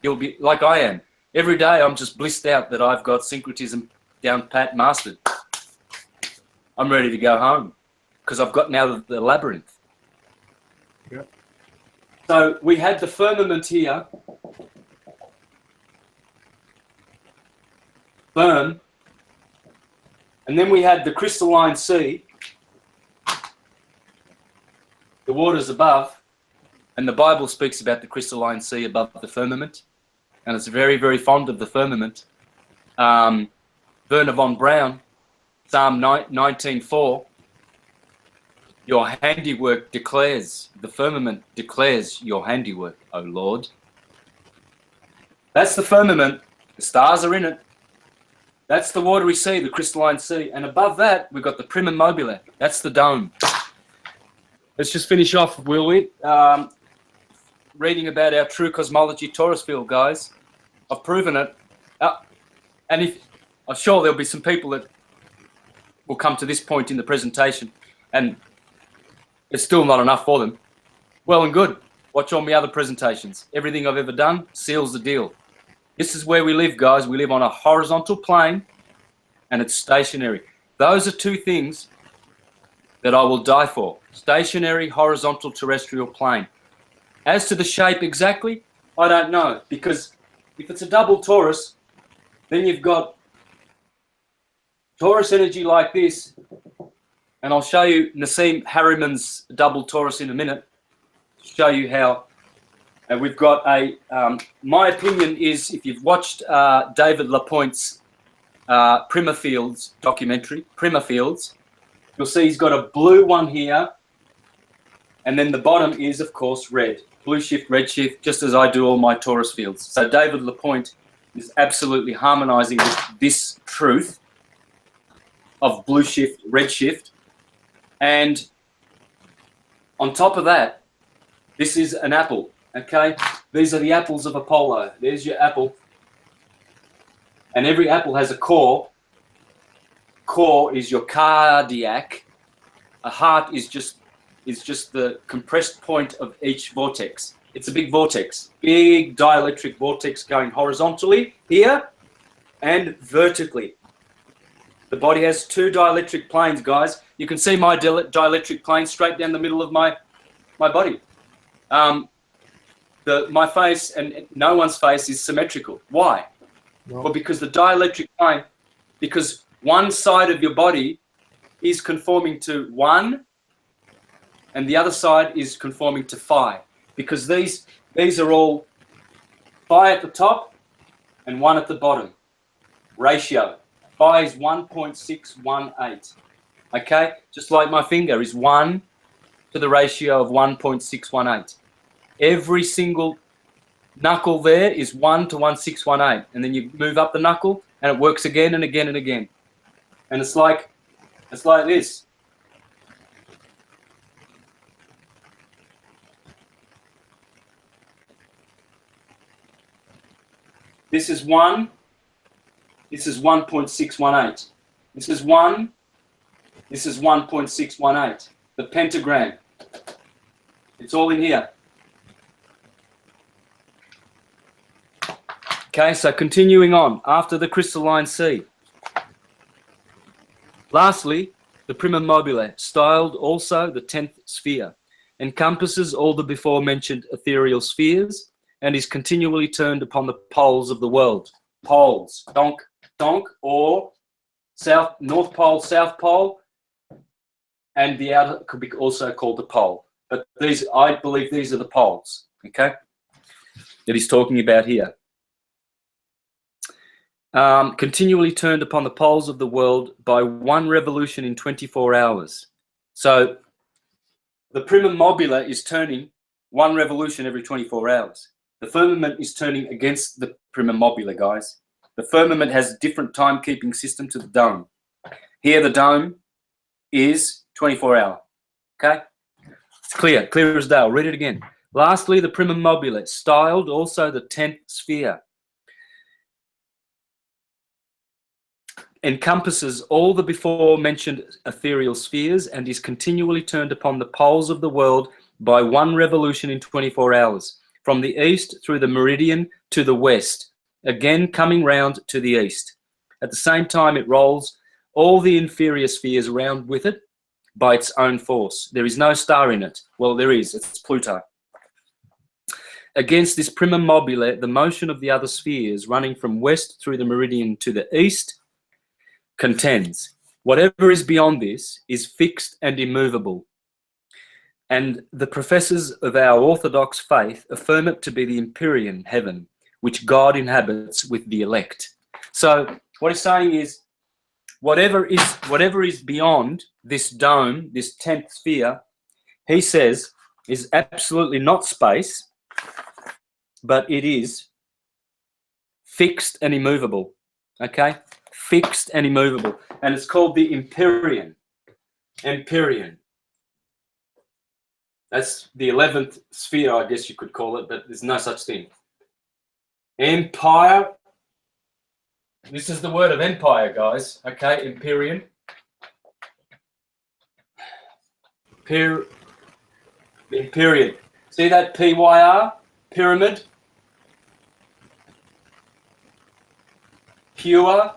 You'll be like I am. Every day I'm just blissed out that I've got syncretism down pat mastered. I'm ready to go home because I've got now the labyrinth. Yeah. So we had the firmament here. Firm. And then we had the crystalline sea, the waters above, and the Bible speaks about the crystalline sea above the firmament, and it's very, very fond of the firmament. Werner von Braun, Psalm 19:4, your handiwork declares, the firmament declares your handiwork, O Lord. That's the firmament, the stars are in it. That's the watery sea, the crystalline sea. And above that, we've got the primum mobile. That's the dome. Let's just finish off, will we? Reading about our true cosmology Taurus field, guys. I've proven it. And I'm sure there'll be some people that will come to this point in the presentation and it's still not enough for them. Well and good. Watch all my other presentations. Everything I've ever done seals the deal. This is where we live, guys. We live on a horizontal plane and it's stationary. Those are two things that I will die for. Stationary, horizontal, terrestrial plane. As to the shape exactly, I don't know. Because if it's a double torus, then you've got torus energy like this. And I'll show you Nassim Harriman's double torus in a minute. To show you how. And we've got a, my opinion is, if you've watched David Lapointe's Prima Fields documentary, Prima Fields, you'll see he's got a blue one here. And then the bottom is, of course, red. Blue shift, red shift, just as I do all my torus fields. So David Lapointe is absolutely harmonizing with this truth of blue shift, red shift. And on top of that, this is an apple. Okay, these are the apples of Apollo. There's your apple. And every apple has a core. Core is your cardiac. A heart is just the compressed point of each vortex. It's a big vortex, big dielectric vortex going horizontally here and vertically. The body has two dielectric planes, guys. You can see my dielectric plane straight down the middle of my body. My face and no one's face is symmetrical. Why? No. Well, because the dielectric plane, because one side of your body is conforming to 1 and the other side is conforming to phi. Because these are all phi at the top and 1 at the bottom. Ratio. Phi is 1.618. Okay? Just like my finger is 1 to the ratio of 1.618. Every single knuckle there is 1 to 1.618. And then you move up the knuckle and it works again and again and again. And it's like this. This is 1. This is 1.618. This is 1. This is 1.618. The pentagram. It's all in here. Okay, so continuing on, after the crystalline sea. Lastly, the primum mobile, styled also the 10th sphere, encompasses all the before mentioned ethereal spheres and is continually turned upon the poles of the world. Poles, donk, donk, or south, north pole, south pole, and the outer could be also called the pole. But these, I believe these are the poles, okay, that he's talking about here. continually turned upon the poles of the world by one revolution in 24 hours. So the primum mobile is turning one revolution every 24 hours. The firmament is turning against the primum mobile, guys. The firmament has a different timekeeping system to the dome. Here, the dome is 24-hour. Okay? It's clear as day. I'll read it again. Lastly, the primum mobile, styled also the 10th sphere, encompasses all the before mentioned ethereal spheres and is continually turned upon the poles of the world by one revolution in 24 hours, from the east through the meridian to the west, again coming round to the east. At the same time, it rolls all the inferior spheres round with it by its own force. There is no star in it. Well, there is. It's Pluto. Against this primum mobile, the motion of the other spheres running from west through the meridian to the east contends. Whatever is beyond this is fixed and immovable. And the professors of our orthodox faith affirm it to be the empyrean heaven, which God inhabits with the elect. So what he's saying is, whatever is beyond this dome, this 10th sphere, he says, is absolutely not space, but it is fixed and immovable. Okay? Fixed and immovable. And it's called the empyrean. Empyrean. That's the 11th sphere, I guess you could call it, but there's no such thing. Empire. This is the word of empire, guys. Okay, empyrean. Empyrean. See that PYR? Pyramid. Pure.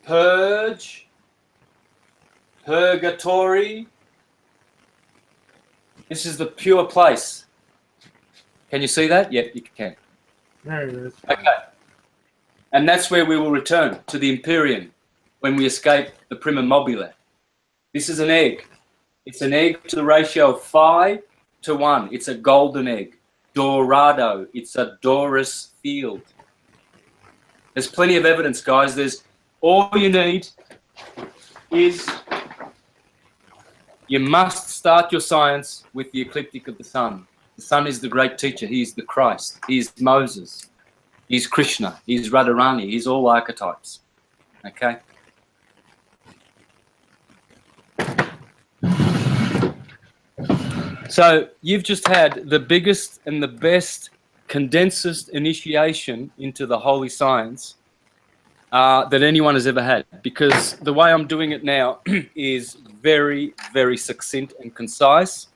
Purge. Purgatory. This is the pure place. Can you see that? Yep, you can. There it is. Okay. And that's where we will return, to the empyrean, when we escape the primum mobile. This is an egg. It's an egg to the ratio of 5 to 1. It's a golden egg. Dorado. It's a Doris field. There's plenty of evidence, guys. All you need is, you must start your science with the ecliptic of the sun. The sun is the great teacher. He is the Christ. He is Moses. He's Krishna. He's Radharani. He's all archetypes. Okay? So you've just had the biggest and the best condensest initiation into the holy science that anyone has ever had, because the way I'm doing it now is very, very succinct and concise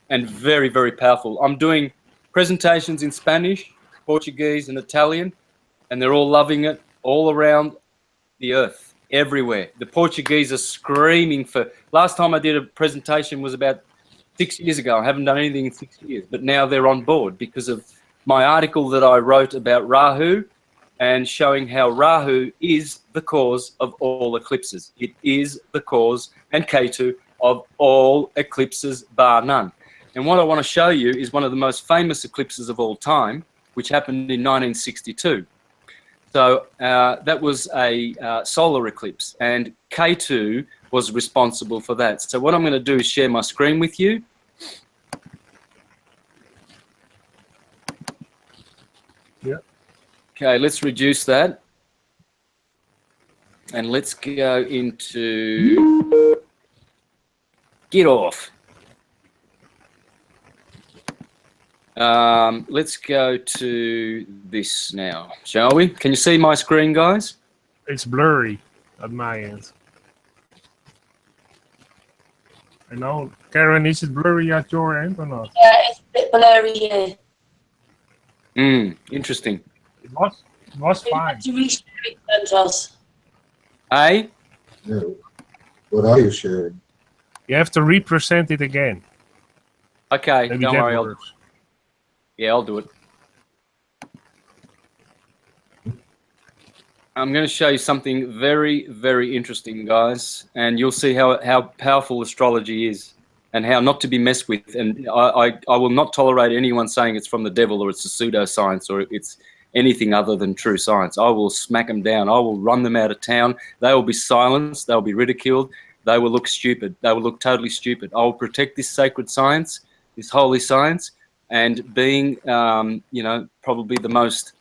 and very, very powerful. I'm doing presentations in Spanish, Portuguese and Italian, and they're all loving it all around the earth, everywhere. The Portuguese are screaming for... Last time I did a presentation was about 6 years ago. I haven't done anything in 6 years, but now they're on board because of my article that I wrote about Rahu and showing how Rahu is the cause of all eclipses. It is the cause, and Ketu, of all eclipses bar none. And what I want to show you is one of the most famous eclipses of all time, which happened in 1962. So that was a solar eclipse, and Ketu was responsible for that. So what I'm going to do is share my screen with you. Yeah. Okay, let's reduce that. And let's go into... Get off. Let's go to this now, shall we? Can you see my screen, guys? It's blurry at my end. I know, Karen, is it blurry at your end or not? Yeah, it's a bit blurry here. Interesting. It was fine. You reshare it, Santos. Hey? No. What are you sharing? You have to represent it again. Okay, Maybe don't that worry. works. I'll do it. I'm going to show you something very, very interesting, guys, and you'll see how powerful astrology is and how not to be messed with. And I will not tolerate anyone saying it's from the devil or it's a pseudoscience or anything other than true science. I will smack them down. I will run them out of town. They will be silenced. They'll be ridiculed. They will look stupid. They will look totally stupid. I will protect this sacred science, this holy science, and being, you know, probably the most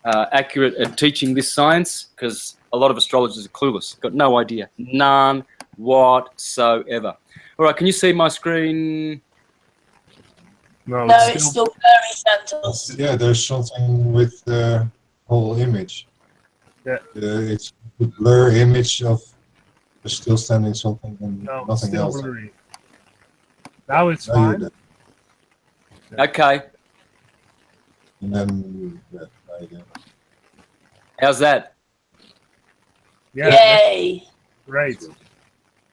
accurate at teaching this science, because a lot of astrologers are clueless, got no idea, none whatsoever. All right, can you see my screen? No, No, it's still blurry, Santos. Yeah, there's something with the whole image. Yeah. It's a blur image of still standing something and no, it's nothing still else. blurry. Now it's Now you're fine. there. Okay, And then, yeah, now you go. how's that? Yeah, Yay. great.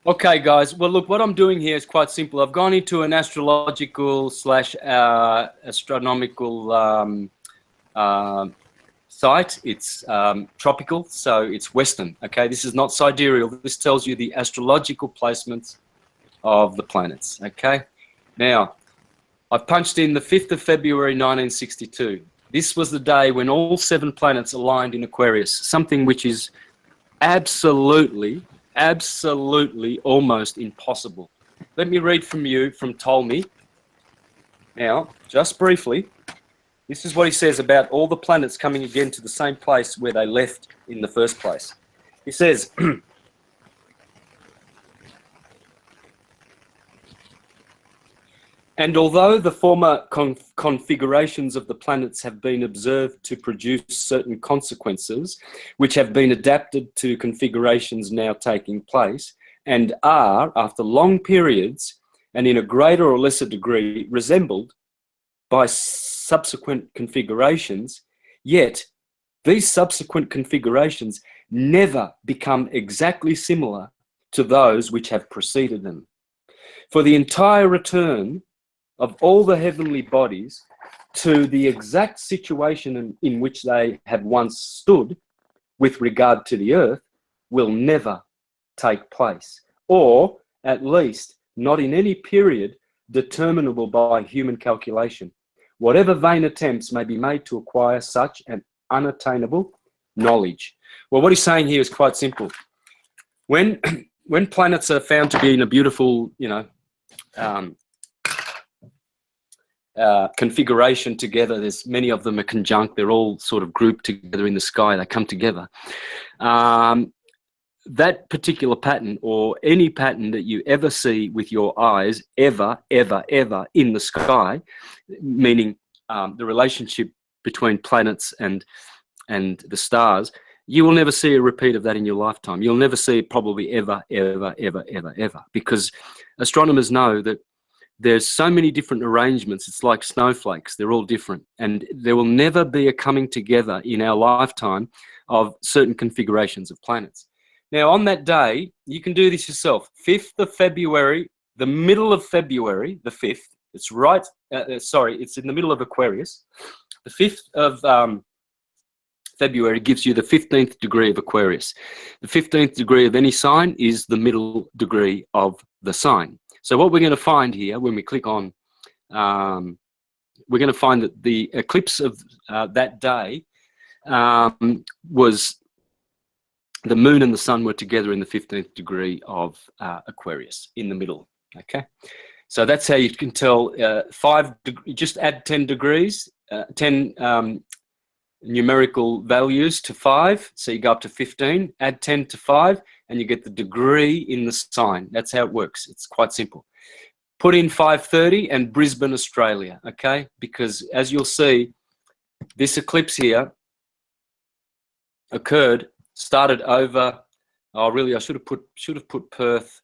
Okay, guys. Well, look, what I'm doing here is quite simple. I've gone into an astrological / astronomical site. It's tropical, so it's Western. Okay, this is not sidereal. This tells you the astrological placements of the planets. Okay, now I've punched in the 5th of February 1962. This was the day when all 7 planets aligned in Aquarius, something which is absolutely almost impossible. Let me read from Ptolemy. Now, just briefly, this is what he says about all the planets coming again to the same place where they left in the first place. He says, and although the former configurations of the planets have been observed to produce certain consequences, which have been adapted to configurations now taking place, and are, after long periods, and in a greater or lesser degree, resembled by subsequent configurations, yet these subsequent configurations never become exactly similar to those which have preceded them. For the entire return of all the heavenly bodies to the exact situation in which they had once stood with regard to the earth will never take place, or at least not in any period determinable by human calculation, whatever vain attempts may be made to acquire such an unattainable knowledge. Well, what he's saying here is quite simple. When planets are found to be in a beautiful, you know, configuration together, there's many of them are conjunct, they're all sort of grouped together in the sky, they come together. That particular pattern, or any pattern that you ever see with your eyes, ever in the sky, meaning the relationship between planets and the stars, you will never see a repeat of that in your lifetime. You'll never see it probably ever, because astronomers know that there's so many different arrangements. It's like snowflakes. They're all different. And there will never be a coming together in our lifetime of certain configurations of planets. Now, on that day, you can do this yourself. 5th of February, the middle of February, the 5th, it's right, it's in the middle of Aquarius. The 5th of February gives you the 15th degree of Aquarius. The 15th degree of any sign is the middle degree of the sign. So what we're going to find here when we click on, we're going to find that the eclipse of that day was the moon and the sun were together in the 15th degree of Aquarius, in the middle. Okay, so that's how you can tell. Just add 10 degrees, 10 numerical values to 5, so you go up to 15. Add 10 to 5, and you get the degree in the sign. That's how it works. It's quite simple. Put in 5:30 and Brisbane, Australia. Okay, because as you'll see, this eclipse here started over. Oh, really? I should have put Perth.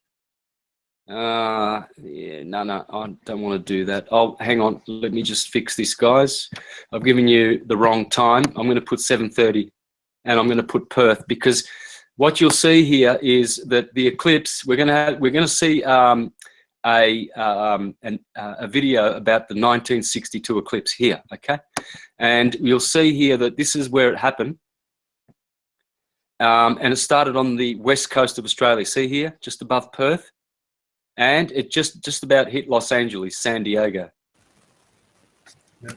Yeah, no, I don't want to do that. Hang on. Let me just fix this, guys. I've given you the wrong time. I'm going to put 7:30, and I'm going to put Perth, because what you'll see here is that the eclipse. We're going to see a video about the 1962 eclipse here. Okay, and you'll see here that this is where it happened. And it started on the west coast of Australia. See here, just above Perth, and it just about hit Los Angeles, San Diego. Yeah.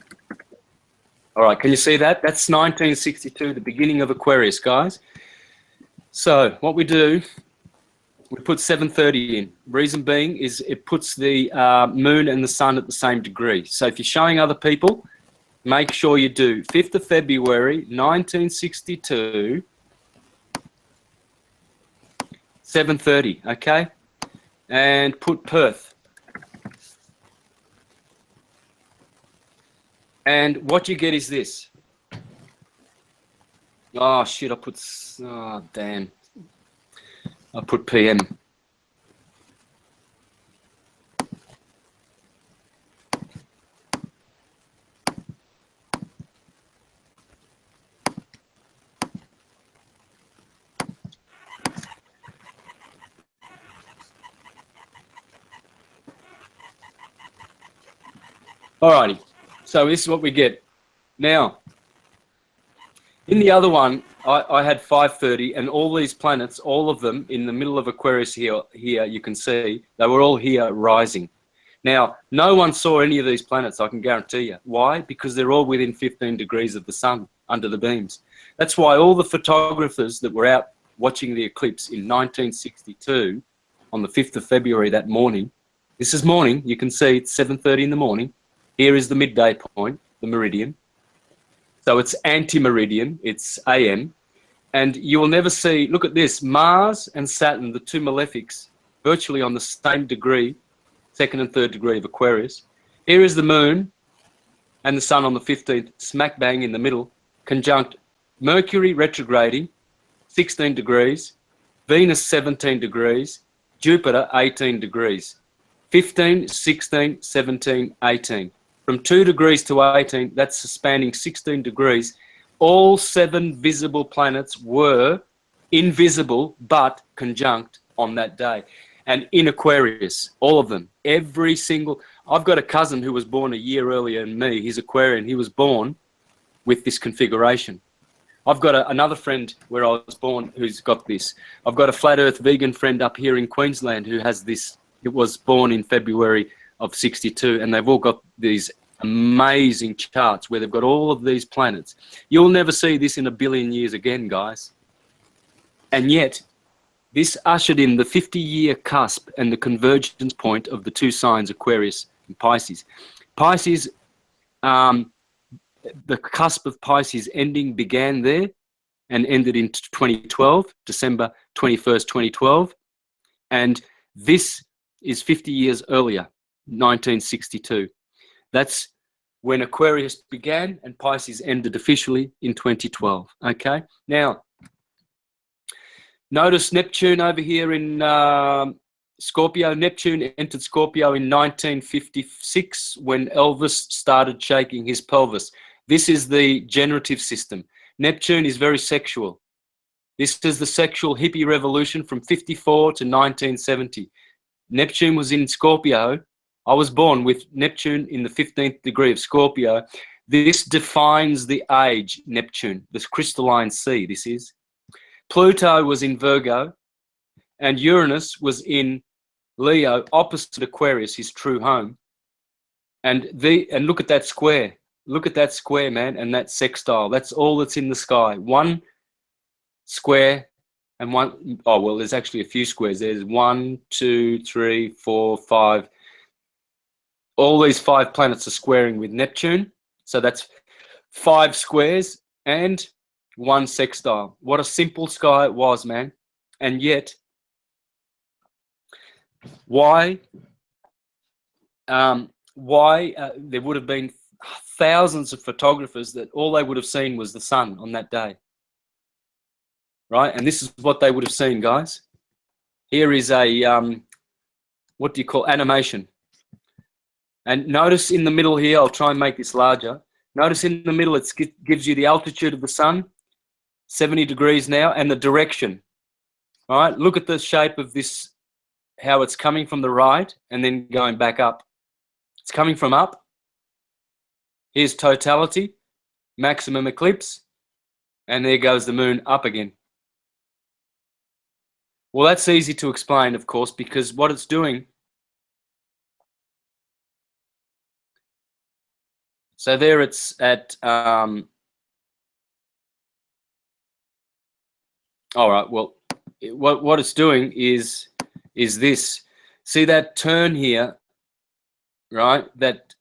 All right, can you see that? That's 1962, the beginning of Aquarius, guys. So what we do, we put 7:30 in. Reason being is it puts the moon and the sun at the same degree. So if you're showing other people, make sure you do 5th of February, 1962, 7:30, okay? And put Perth. And what you get is this. Oh, shit, oh, damn. I put PM. Alrighty, so this is what we get. Now, in the other one, I had 5:30, and all these planets, all of them in the middle of Aquarius here, you can see, they were all here rising. Now, no one saw any of these planets, I can guarantee you. Why? Because they're all within 15 degrees of the sun, under the beams. That's why all the photographers that were out watching the eclipse in 1962, on the 5th of February that morning, this is morning, you can see it's 7:30 in the morning. Here is the midday point, the meridian. So it's anti-meridian, it's AM. And you will never see, look at this, Mars and Saturn, the two malefics, virtually on the same degree, 2nd and 3rd degree of Aquarius. Here is the moon and the sun on the 15th, smack bang in the middle, conjunct Mercury retrograding, 16 degrees, Venus 17 degrees, Jupiter 18 degrees, 15, 16, 17, 18. From 2 degrees to 18, that's spanning 16 degrees. All 7 visible planets were invisible but conjunct on that day. And in Aquarius, all of them, every single... I've got a cousin who was born a year earlier than me. He's Aquarian. He was born with this configuration. I've got another friend where I was born who's got this. I've got a flat earth vegan friend up here in Queensland who has this. It was born in February of 62, and they've all got these amazing charts where they've got all of these planets. You'll never see this in a billion years again, guys. And yet, this ushered in the 50-year cusp and the convergence point of the two signs, Aquarius and Pisces. Pisces, the cusp of Pisces ending began there and ended in 2012, December 21st, 2012. And this is 50 years earlier, 1962. That's when Aquarius began and Pisces ended officially in 2012. Okay, now notice Neptune over here in Scorpio. Neptune entered Scorpio in 1956 when Elvis started shaking his pelvis. This is the generative system. Neptune is very sexual. This is the sexual hippie revolution from 54 to 1970. Neptune was in Scorpio. I was born with Neptune in the 15th degree of Scorpio. This defines the age, Neptune, this crystalline sea, this is. Pluto was in Virgo, and Uranus was in Leo, opposite Aquarius, his true home. And look at that square. Look at that square, man, and that sextile. That's all that's in the sky. One square and one, oh, well, there's actually a few squares. There's 1, 2, 3, 4, 5. All these 5 planets are squaring with Neptune. So that's 5 squares and 1 sextile. What a simple sky it was, man. And yet, why there would have been thousands of photographers that all they would have seen was the sun on that day, right? And this is what they would have seen, guys. Here is a what do you call animation? And notice in the middle here, I'll try and make this larger. Notice in the middle, it gives you the altitude of the sun, 70 degrees now, and the direction. All right, look at the shape of this, how it's coming from the right and then going back up. It's coming from up. Here's totality, maximum eclipse, and there goes the moon up again. Well, that's easy to explain, of course, because what it's doing, So there it's at, all right, well, what it's doing is this. See that turn here, right? That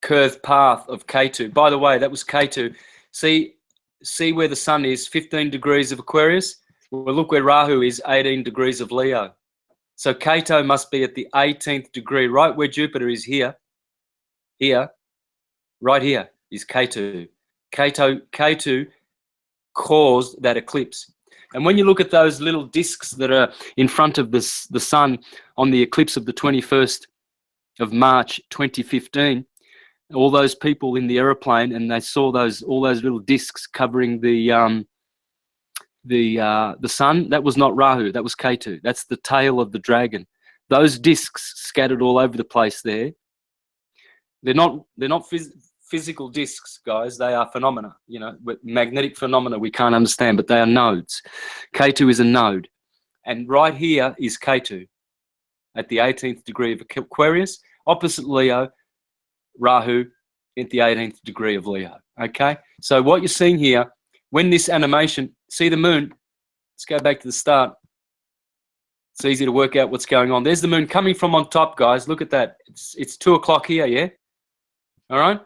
curved path of K2. By the way, that was K2. See where the sun is, 15 degrees of Aquarius? Well, look where Rahu is, 18 degrees of Leo. So K2 must be at the 18th degree, right where Jupiter is here. Here, right here is K2. K2 caused that eclipse. And when you look at those little discs that are in front of the sun on the eclipse of the 21st of March 2015, all those people in the aeroplane, and they saw all those little discs covering the sun, that was not Rahu, that was Ketu. That's the tail of the dragon. Those discs scattered all over the place there. They're not physical discs, guys. They are phenomena, you know, magnetic phenomena we can't understand, but they are nodes. Ketu is a node. And right here is Ketu at the 18th degree of Aquarius, opposite Leo, Rahu at the 18th degree of Leo. Okay? So what you're seeing here, when this animation, see the moon, let's go back to the start. It's easy to work out what's going on. There's the moon coming from on top, guys. Look at that. It's 2 o'clock here, yeah? All right?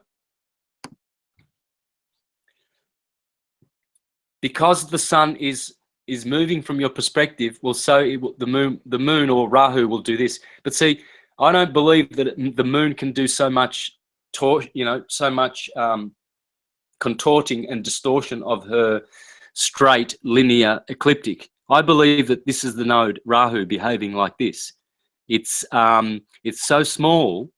Because the sun is moving from your perspective, well, the moon or Rahu will do this. But see, I don't believe that the moon can do so much, contorting and distortion of her straight linear ecliptic. I believe that this is the node Rahu behaving like this. It's so small,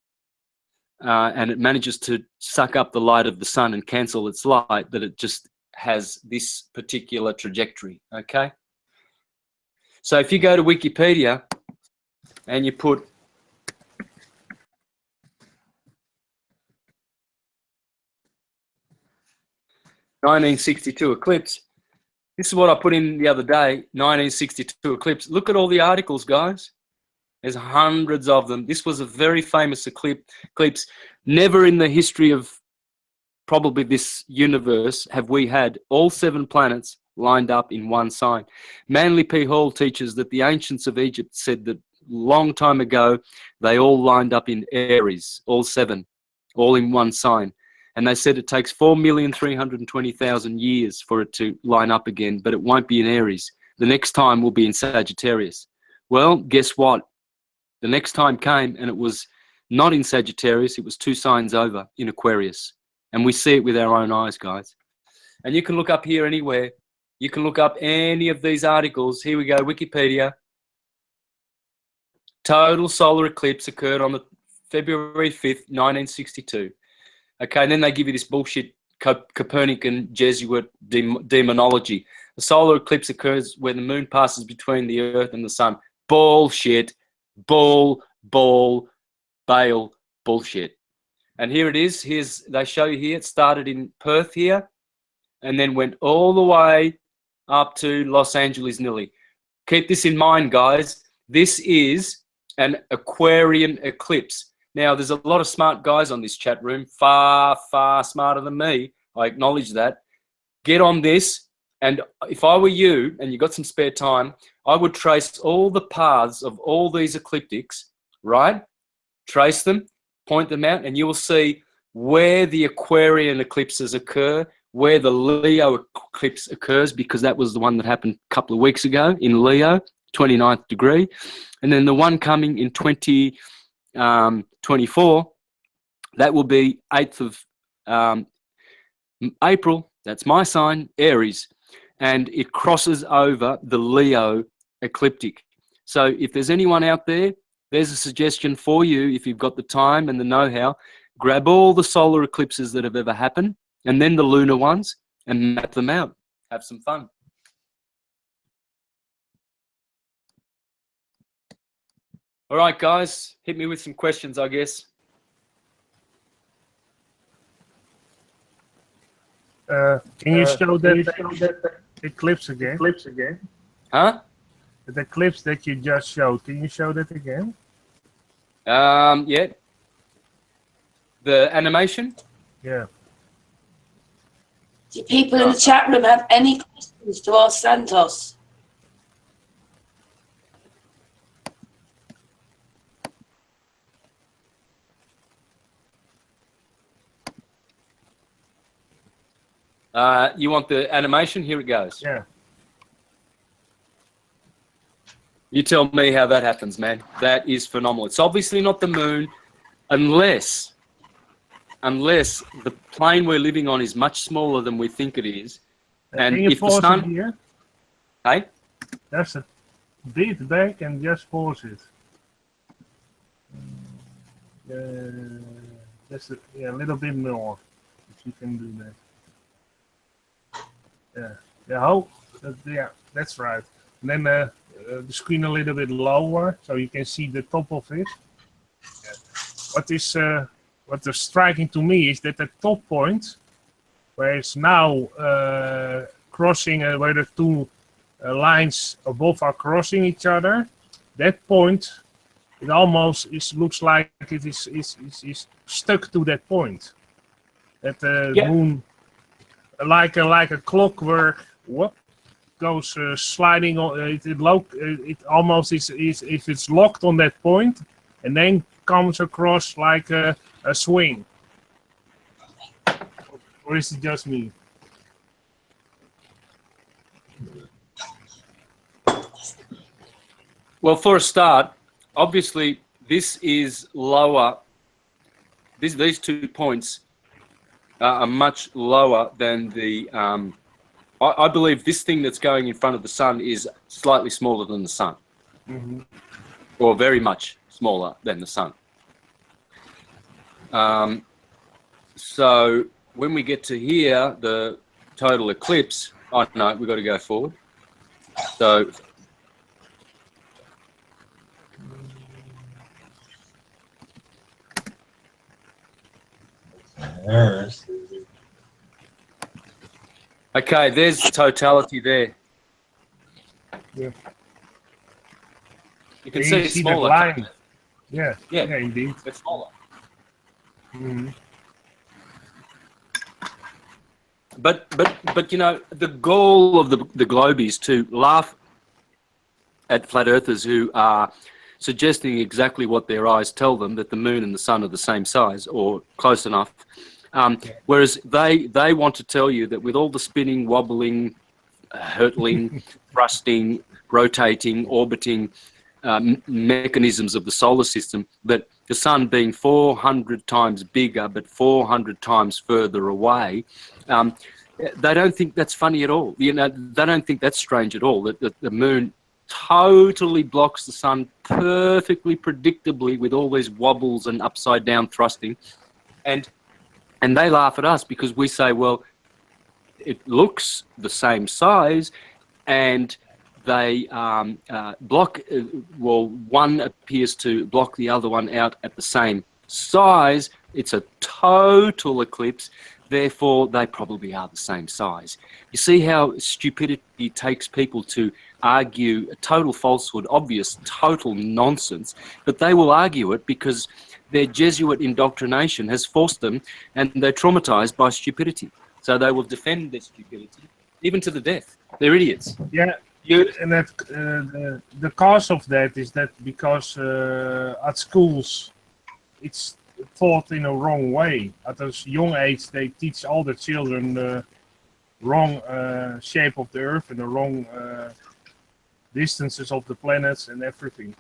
and it manages to suck up the light of the sun and cancel its light, that it just has this particular trajectory. Okay, so if you go to Wikipedia and you put "1962 eclipse," this is what I put in the other day, 1962 eclipse. Look at all the articles, guys. There's hundreds of them. This was a very famous eclipse. Never in the history of probably this universe have we had all 7 planets lined up in one sign. Manly P. Hall teaches that the ancients of Egypt said that long time ago they all lined up in Aries, all 7, all in one sign. And they said it takes 4,320,000 years for it to line up again, but it won't be in Aries. The next time will be in Sagittarius. Well, guess what? The next time came and it was not in Sagittarius, it was 2 signs over in Aquarius. And we see it with our own eyes, guys. And you can look up here anywhere. You can look up any of these articles. Here we go, Wikipedia. Total solar eclipse occurred on the February 5th, 1962. Okay, and then they give you this bullshit Copernican Jesuit demonology. The solar eclipse occurs when the moon passes between the earth and the sun. Bullshit. Bale, bullshit. And here it is. They show you here. It started in Perth here and then went all the way up to Los Angeles nearly. Keep this in mind, guys. This is an Aquarian eclipse. Now, there's a lot of smart guys on this chat room, far, far smarter than me. I acknowledge that. Get on this. And if I were you and you got some spare time, I would trace all the paths of all these ecliptics, right? Trace them, point them out, and you will see where the Aquarian eclipses occur, where the Leo eclipse occurs, because that was the one that happened a couple of weeks ago in Leo, 29th degree. And then the one coming in 2024, that will be 8th of April. That's my sign, Aries. And it crosses over the Leo ecliptic. So if there's anyone out there, there's a suggestion for you. If you've got the time and the know-how, grab all the solar eclipses that have ever happened and then the lunar ones and map them out. Have some fun. All right, guys, hit me with some questions, I guess. Can you show that eclipse again? Huh? The eclipse that you just showed. Can you show that again? Yeah. The animation? Yeah. Do people in the chat room have any questions to ask Santos? You want the animation? Here it goes. Yeah. You tell me how that happens, man. That is phenomenal. It's obviously not the moon unless the plane we're living on is much smaller than we think it is. And can you if the pause sun... it here? Hey? There's a bit back and just pause it. Just a little bit more, if you can do that. Yeah, that's right. And then the screen a little bit lower, so you can see the top of it. Yeah. What is striking to me is that the top point, where it's now crossing, where the two lines above are crossing each other, that point, it almost looks like it is stuck to that point. That the moon, like a clockwork, goes sliding on. It almost is if it's locked on that point, and then comes across like a swing. Or is it just me? Well, for a start, obviously this is lower. These 2 points are much lower than the. I believe this thing that's going in front of the sun is slightly smaller than the sun, or very much smaller than the sun. So when we get to here, the total eclipse. Oh no, we've got to go forward. So. Okay, there's totality there. Yeah. You can see it's smaller. That line. Yeah, indeed. It's smaller. But you know, the goal of the globe is to laugh at flat earthers who are suggesting exactly what their eyes tell them, that the moon and the sun are the same size or close enough. Whereas they want to tell you that with all the spinning, wobbling, hurtling, thrusting, rotating, orbiting mechanisms of the solar system, that the sun being 400 times bigger but 400 times further away, they don't think that's funny at all. You know, they don't think that's strange at all, that the moon totally blocks the sun perfectly predictably with all these wobbles and upside down thrusting. And they laugh at us because we say, well, it looks the same size, and they block, well, one appears to block the other one out at the same size. It's a total eclipse, therefore they probably are the same size. You see how stupidity takes people to argue a total falsehood, obvious total nonsense, but they will argue it because their Jesuit indoctrination has forced them, and they're traumatized by stupidity. So they will defend their stupidity, even to the death. They're idiots. Yeah, and that the cause of that is that because at schools it's taught in a wrong way. At a young age, they teach all the children the wrong shape of the Earth and the wrong distances of the planets and everything.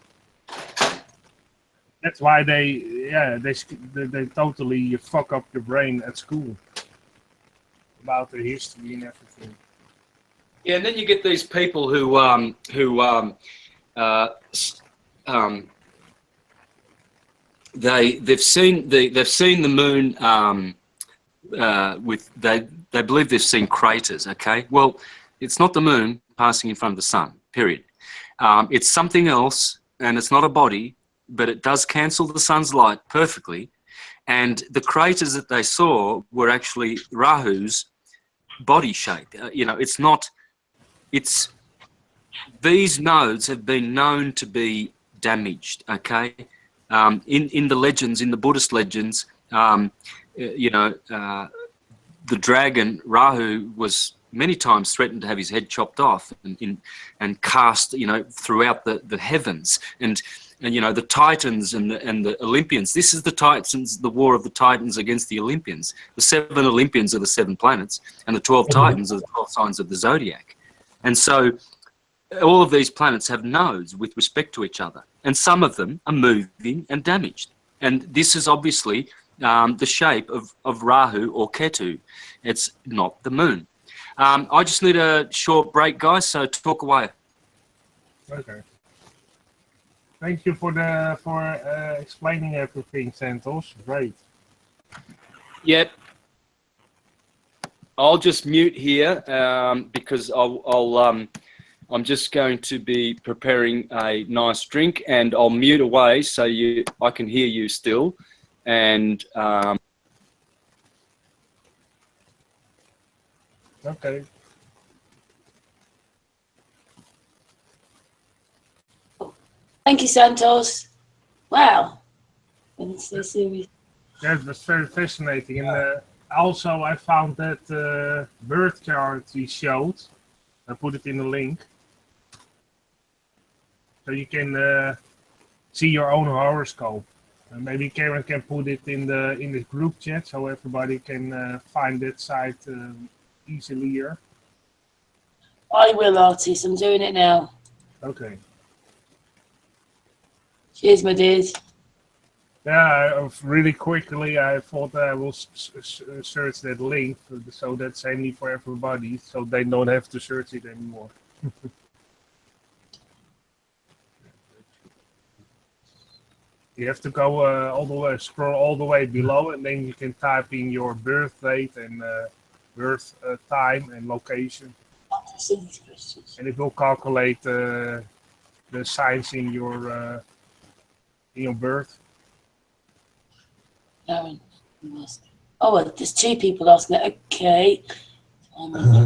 That's why they totally fuck up your brain at school about the history and everything. Yeah, and then you get these people who they've seen the moon they believe they've seen craters. Okay, well, it's not the moon passing in front of the sun. Period. It's something else, and it's not a body, but it does cancel the sun's light perfectly. And the craters that they saw were actually Rahu's body shape. You know, it's not. It's these nodes have been known to be damaged. Okay. In the legends, in the Buddhist legends, you know, the dragon Rahu was many times threatened to have his head chopped off and cast, you know, throughout the heavens. And you know, the Titans and the Olympians. This is the Titans, the war of the Titans against the Olympians. The 7 Olympians are the 7 planets, and the 12 Titans are the 12 signs of the zodiac. And so all of these planets have nodes with respect to each other, and some of them are moving and damaged. And this is obviously the shape of Rahu or Ketu. It's not the moon. I just need a short break, guys, so talk away. Okay. Thank you for explaining everything, Santos. Great. Yep. I'll just mute here because I'm just going to be preparing a nice drink, and I'll mute away so I can hear you still. And okay. Thank you, Santos. Wow. It's so serious. Yeah, it was very fascinating. And also, I found that birth chart he showed. I put it in the link. So you can see your own horoscope. And maybe Karen can put it in the group chat so everybody can find that site easily here. I will, Artist. I'm doing it now. Okay. Cheers, my dears. Yeah, really quickly, I thought I will search that link so that's handy for everybody, so they don't have to search it anymore. You have to go all the way, scroll all the way below, and then you can type in your birth date and birth time and location. And it will calculate the signs in your birth. Aaron, oh, there's 2 people asking that. Okay.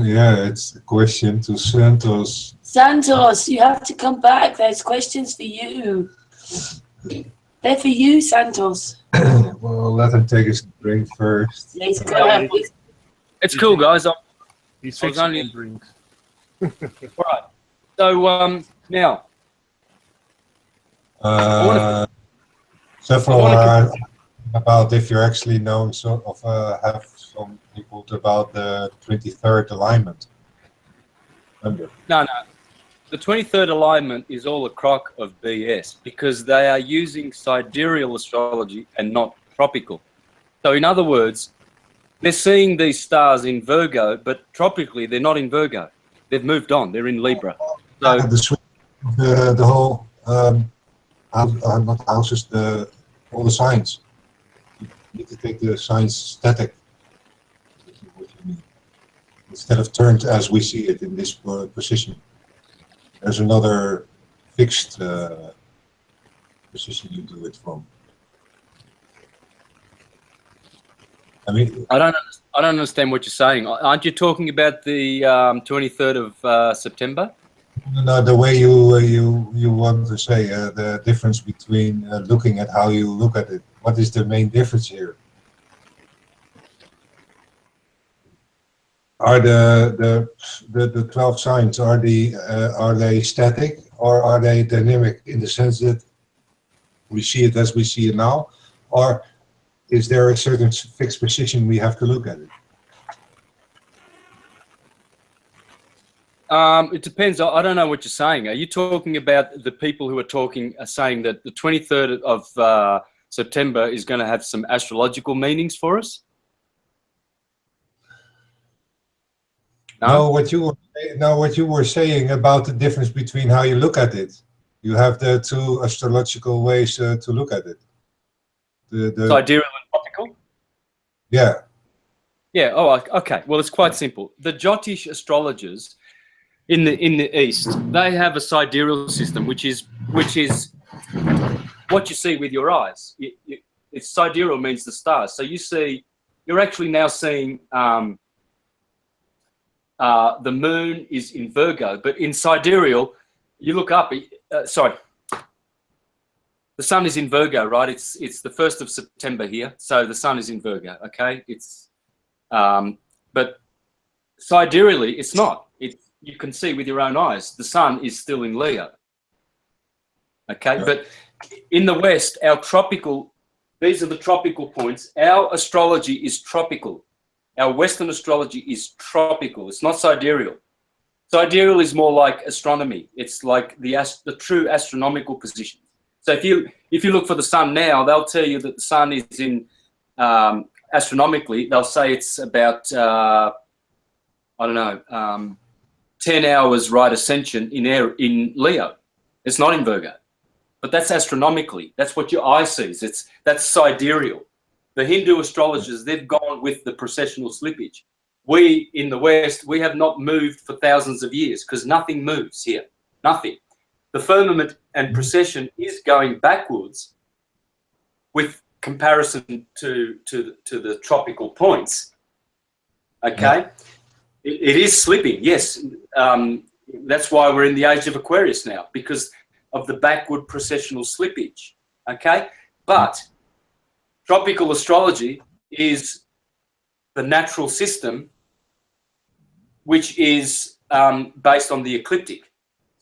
Yeah, it's a question to Santos. Santos, you have to come back. There's questions for you. They're for you, Santos. Well, let him take his drink first. Let's go. it's cool, guys. He's I was fixing only- the drinks. All right. So now, Several I are about if you're actually knowing have some people about the 23rd alignment. Remember? no. The 23rd alignment is all a crock of BS because they are using sidereal astrology and not tropical. So in other words, they're seeing these stars in Virgo, but tropically they're not in Virgo. They've moved on. They're in Libra. So The whole not houses, all the signs. You need to take the signs static. What you mean. Instead of turned as we see it in this position. There's another fixed position you do it from. I mean, I don't understand what you're saying. Aren't you talking about the 23rd of September? no, the way you want to say the difference between looking at how you look at it. What is the main difference here? Are the 12 signs, are they static or are they dynamic in the sense that we see it as we see it now, or is there a certain fixed position we have to look at it? It depends. I don't know what you're saying. Are you talking about the people who are saying that the 23rd of September is going to have some astrological meanings for us? No, what you were saying about the difference between how you look at it. You have the 2 astrological ways to look at it. The Sidereal and tropical? Yeah. Yeah. Oh, okay. Well, it's quite simple. The Jyotish astrologers in the East, they have a sidereal system, which is what you see with your eyes. It's sidereal means the stars. So you're actually now seeing the moon is in Virgo, but in sidereal, you look up. the sun is in Virgo, right? It's the 1st of September here, so the sun is in Virgo. Okay, it's but sidereally, it's not. You can see with your own eyes, the sun is still in Leo. Okay, Yeah. but in the West, these are the tropical points. Our astrology is tropical. Our Western astrology is tropical. It's not sidereal. Sidereal is more like astronomy. It's like the true astronomical position. So if you look for the sun now, they'll tell you that the sun is in astronomically. They'll say it's about 10 hours right ascension in Leo. It's not in Virgo, but that's astronomically. That's what your eye sees. That's sidereal. The Hindu astrologers, they've gone with the precessional slippage. We in the West, we have not moved for thousands of years because nothing moves here. Nothing. The firmament and precession is going backwards with comparison to the tropical points. Okay, it is slipping. Yes, that's why we're in the age of Aquarius now, because of the backward precessional slippage. Okay, but tropical astrology is the natural system, which is based on the ecliptic.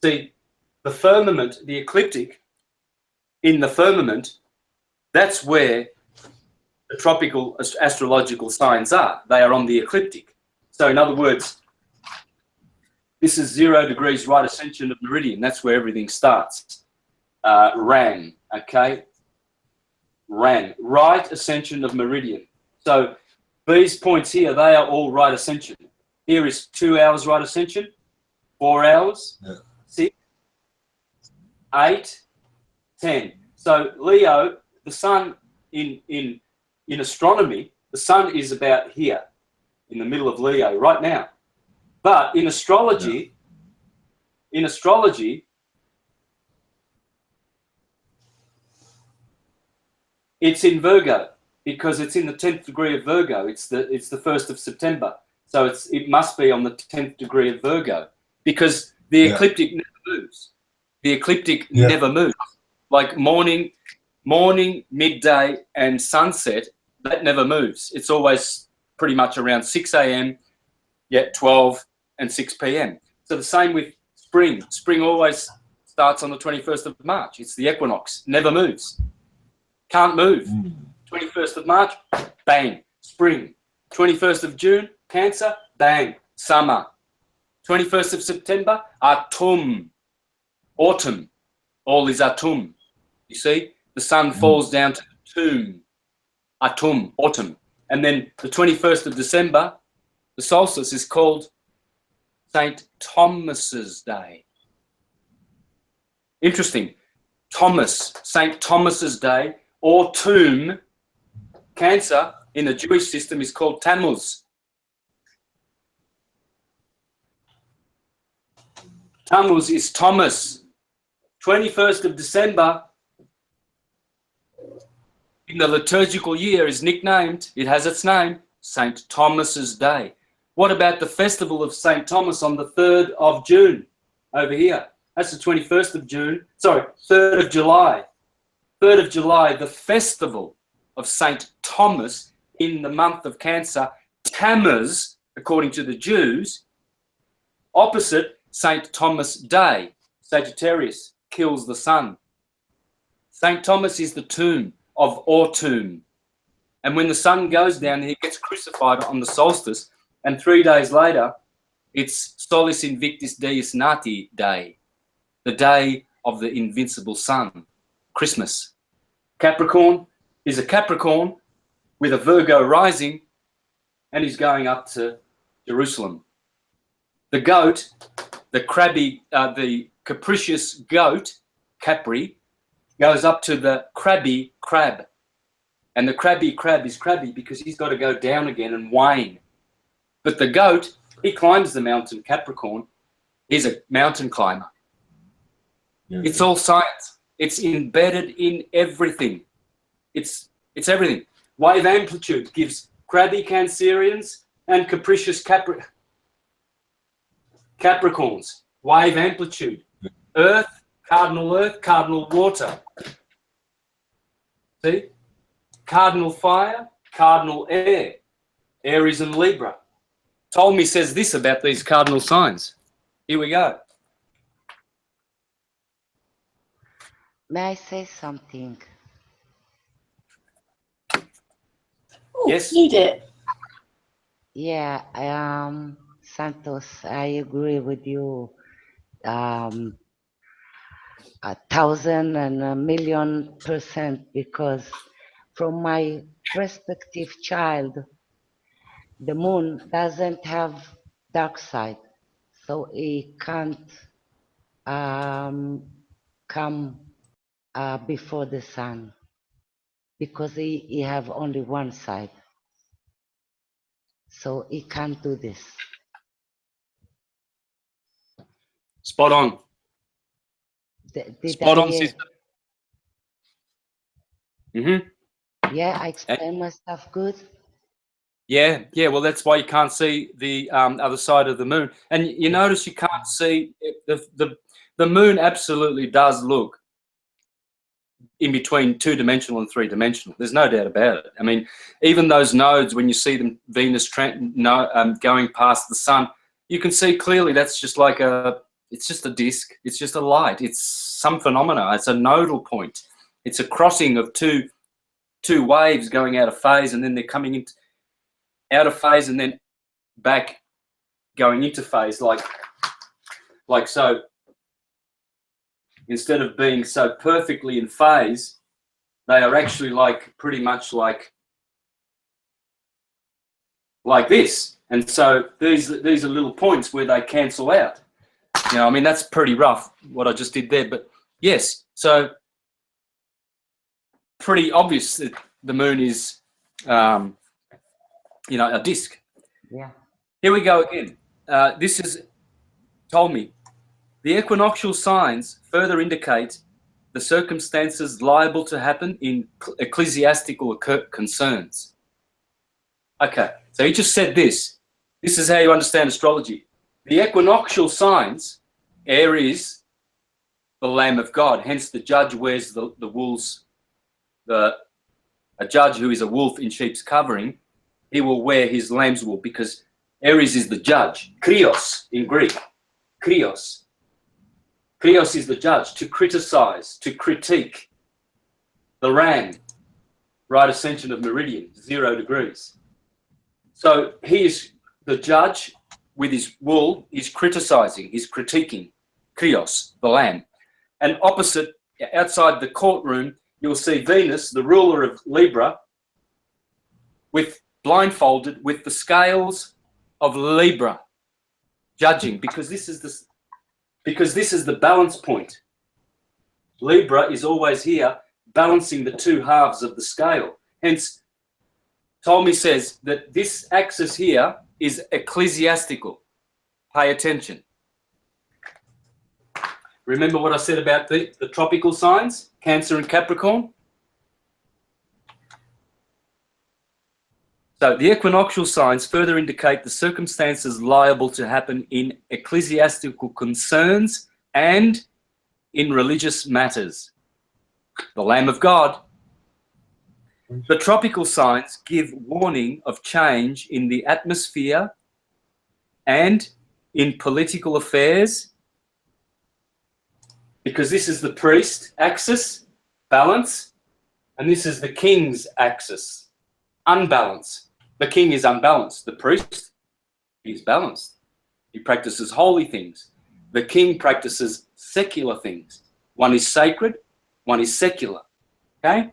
See, the firmament, the ecliptic, in the firmament, that's where the tropical astrological signs are. They are on the ecliptic. So in other words, this is 0 degrees right ascension of meridian. That's where everything starts. Ran, okay? Ran, right ascension of meridian. So these points here, they are all right ascension. Here is 2 hours right ascension, 4 hours, 6, 8, 10. So Leo, the sun in astronomy, the sun is about here in the middle of Leo right now. But in astrology, it's in Virgo because it's in the 10th degree of Virgo. It's the 1st of September. So it must be on the 10th degree of Virgo because the ecliptic never moves. The ecliptic never moves. Like morning, midday, and sunset, that never moves. It's always pretty much around 6 a.m., 12 and 6 p.m. So the same with spring. Spring always starts on the 21st of March. It's the equinox. Never moves. Can't move. 21st of March, bang, spring. 21st of June, Cancer, bang, summer. 21st of September, autumn. Autumn. All is autumn. You see? The sun falls down to the tomb. Autumn. And then the 21st of December, the solstice is called St. Thomas's Day. Interesting. St. Thomas's Day, or tomb. Cancer in the Jewish system is called Tammuz. Tammuz is Thomas. 21st of December in the liturgical year is nicknamed, it has its name, St. Thomas's Day. What about the festival of St. Thomas on the 3rd of June over here? That's the 21st of June. Sorry, 3rd of July. 3rd of July, the festival of St. Thomas in the month of Cancer, Tammuz, according to the Jews, opposite St. Thomas Day, Sagittarius, kills the sun. St. Thomas is the tomb of Autumn. And when the sun goes down, he gets crucified on the solstice, and 3 days later, it's Solis Invictus Deus Nati Day, the day of the invincible sun, Christmas. Capricorn is a Capricorn with a Virgo rising, and he's going up to Jerusalem. The goat, the capricious goat, Capri, goes up to the crabby crab. And the crabby crab is crabby because he's got to go down again and wane. But the goat, he climbs the mountain, Capricorn. He's a mountain climber. Yeah. It's all science. It's embedded in everything. It's everything. Wave amplitude gives crabby Cancerians and capricious Capricorns. Wave amplitude. Earth, cardinal water. See? Cardinal fire, cardinal air. Aries and Libra. Ptolemy says this about these cardinal signs. Here we go. May I say something? Oh, Yes. You did. Yeah, Santos, I agree with you. 1,000 and 1,000,000%, because from my perspective child, the moon doesn't have dark side, so it can't come before the sun, because he have only one side, so he can't do this. Spot on. Did Spot I, on, sister. yeah, I explain my stuff good. Yeah, well, that's why you can't see the other side of the moon. And you notice you can't see the moon absolutely does look in between two-dimensional and three-dimensional. There's no doubt about it. I mean, even those nodes, when you see them, Venus going past the sun, you can see clearly that's just like it's just a disk. It's just a light. It's some phenomena. It's a nodal point. It's a crossing of two waves going out of phase, and then they're coming out of phase and then back going into phase, like so. Instead of being so perfectly in phase, they are actually like pretty much like this. And so these are little points where they cancel out. You know, I mean, that's pretty rough what I just did there, but yes. So pretty obvious that the moon is, you know, a disk. Yeah. Here we go again. This is told me. The equinoctial signs further indicate the circumstances liable to happen in ecclesiastical concerns. Okay, so he just said this. This is how you understand astrology. The equinoctial signs, Aries, the Lamb of God, hence the judge wears the wolves, a judge who is a wolf in sheep's covering, he will wear his lamb's wool because Aries is the judge. Krios in Greek. Krios. Krios is the judge, to criticize, to critique. The ram, right ascension of meridian, 0 degrees. So he is the judge with his wool, he's criticizing, he's critiquing. Krios, the lamb. And opposite, outside the courtroom, you'll see Venus, the ruler of Libra, with blindfolded with the scales of Libra, judging, because this is the balance point. Libra is always here balancing the two halves of the scale. Hence, Ptolemy says that this axis here is ecclesiastical. Pay attention. Remember what I said about the tropical signs, Cancer and Capricorn? So the equinoctial signs further indicate the circumstances liable to happen in ecclesiastical concerns and in religious matters. The Lamb of God. The tropical signs give warning of change in the atmosphere and in political affairs, because this is the priest axis, balance, and this is the king's axis, unbalance. The king is unbalanced. The priest is balanced. He practices holy things. The king practices secular things. One is sacred, one is secular. Okay?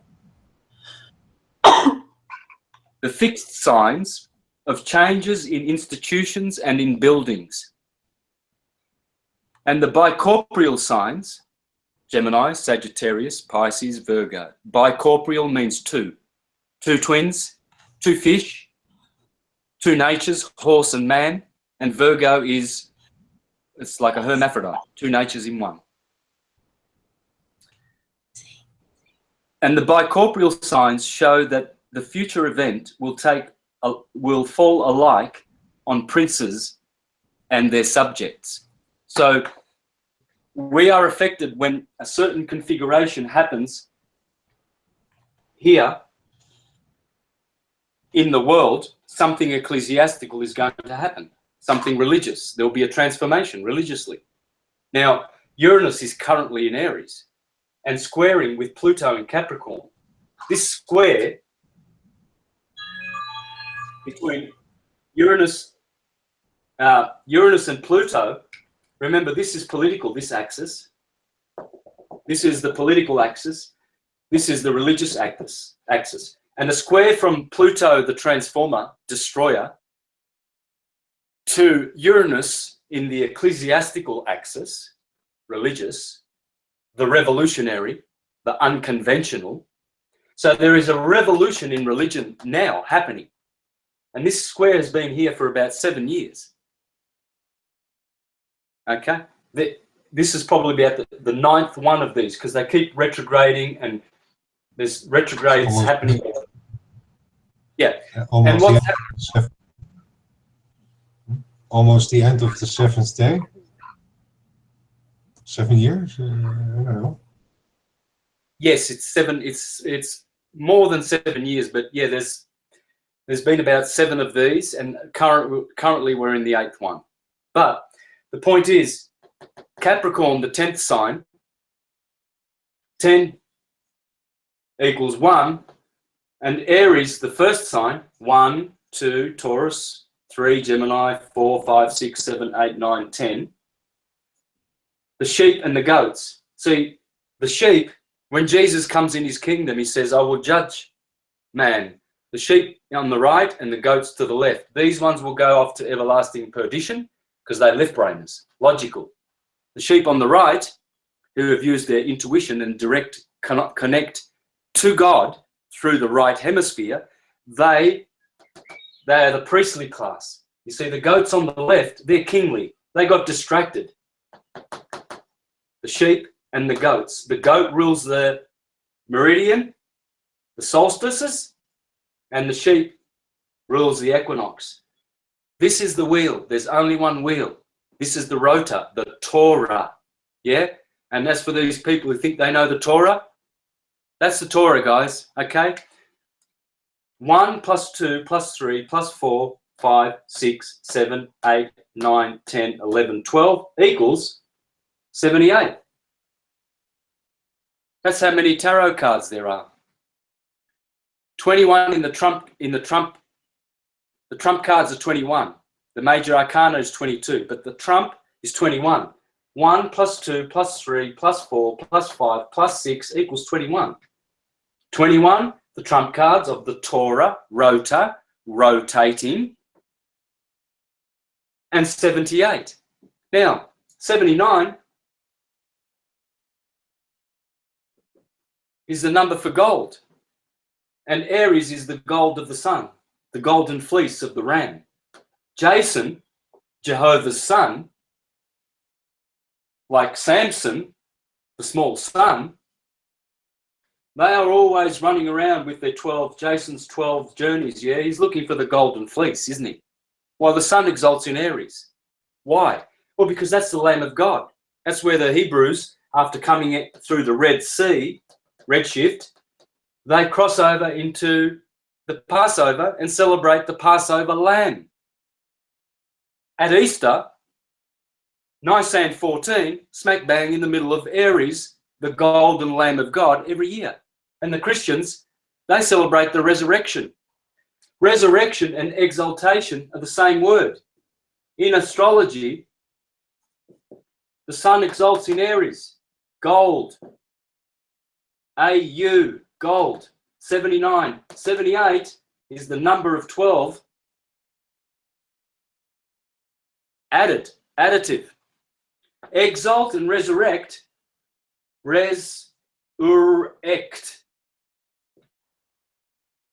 The fixed signs of changes in institutions and in buildings. And the bicorporeal signs, Gemini, Sagittarius, Pisces, Virgo. Bicorporeal means two. Two twins, two fish, two natures, horse and man, and Virgo is, it's like a hermaphrodite, two natures in one. And the bicorporeal signs show that the future event will fall alike on princes and their subjects. So we are affected when a certain configuration happens here in the world, something ecclesiastical is going to happen, something religious. There'll be a transformation religiously. Now, Uranus is currently in Aries and squaring with Pluto in Capricorn. This square between Uranus and Pluto, remember this is political, this axis. This is the political axis. This is the religious axis. And the square from Pluto, the transformer, destroyer, to Uranus in the ecclesiastical axis, religious, the revolutionary, the unconventional. So there is a revolution in religion now happening. And this square has been here for about 7 years. Okay? This is probably about the 9th one of these, because they keep retrograding and there's retrogrades happening. Yeah. Almost, almost the end of the 7th day. 7 years? I don't know. Yes, it's 7. It's more than 7 years, but yeah, there's been about 7 of these, and currently we're in the 8th one. But the point is, Capricorn, the 10th sign, 10 equals 1, and Aries, the first sign, 1, 2, Taurus, 3, Gemini, 4, 5, 6, 7, 8, 9, 10. The sheep and the goats. See, the sheep, when Jesus comes in his kingdom, he says, I will judge man. The sheep on the right and the goats to the left. These ones will go off to everlasting perdition because they're left-brainers, logical. The sheep on the right, who have used their intuition and direct connect to God through the right hemisphere, they are the priestly class. You see, the goats on the left, they're kingly. They got distracted. The sheep and the goats. The goat rules the meridian, the solstices, and the sheep rules the equinox. This is the wheel. There's only one wheel. This is the rotor, the Torah. Yeah? And that's for these people who think they know the Torah. That's the Torah, guys. Okay? 1 plus 2 plus 3 plus 4, 5, 6, 7, 8, 9, 10, 11, 12 equals 78. That's how many tarot cards there are. 21 in the trump cards are 21. The major arcana is 22, but the trump is 21. 1 plus 2 plus 3 plus 4 plus 5 plus 6 equals 21. 21, the trump cards of the Torah, rota, rotating, and 78. Now, 79 is the number for gold. And Aries is the gold of the sun, the golden fleece of the ram. Jason, Jehovah's son, like Samson, the small son, they are always running around with their Jason's 12 journeys, yeah? He's looking for the golden fleece, isn't he? While the sun exalts in Aries. Why? Well, because that's the Lamb of God. That's where the Hebrews, after coming through the Red Sea, redshift, they cross over into the Passover and celebrate the Passover lamb. At Easter, Nisan 14, smack bang in the middle of Aries, the golden Lamb of God, every year. And the Christians, they celebrate the resurrection. Resurrection and exaltation are the same word. In astrology, the sun exalts in Aries, gold. AU, gold, 79. 78 is the number of 12 added, additive. Exalt and resurrect, resurrect.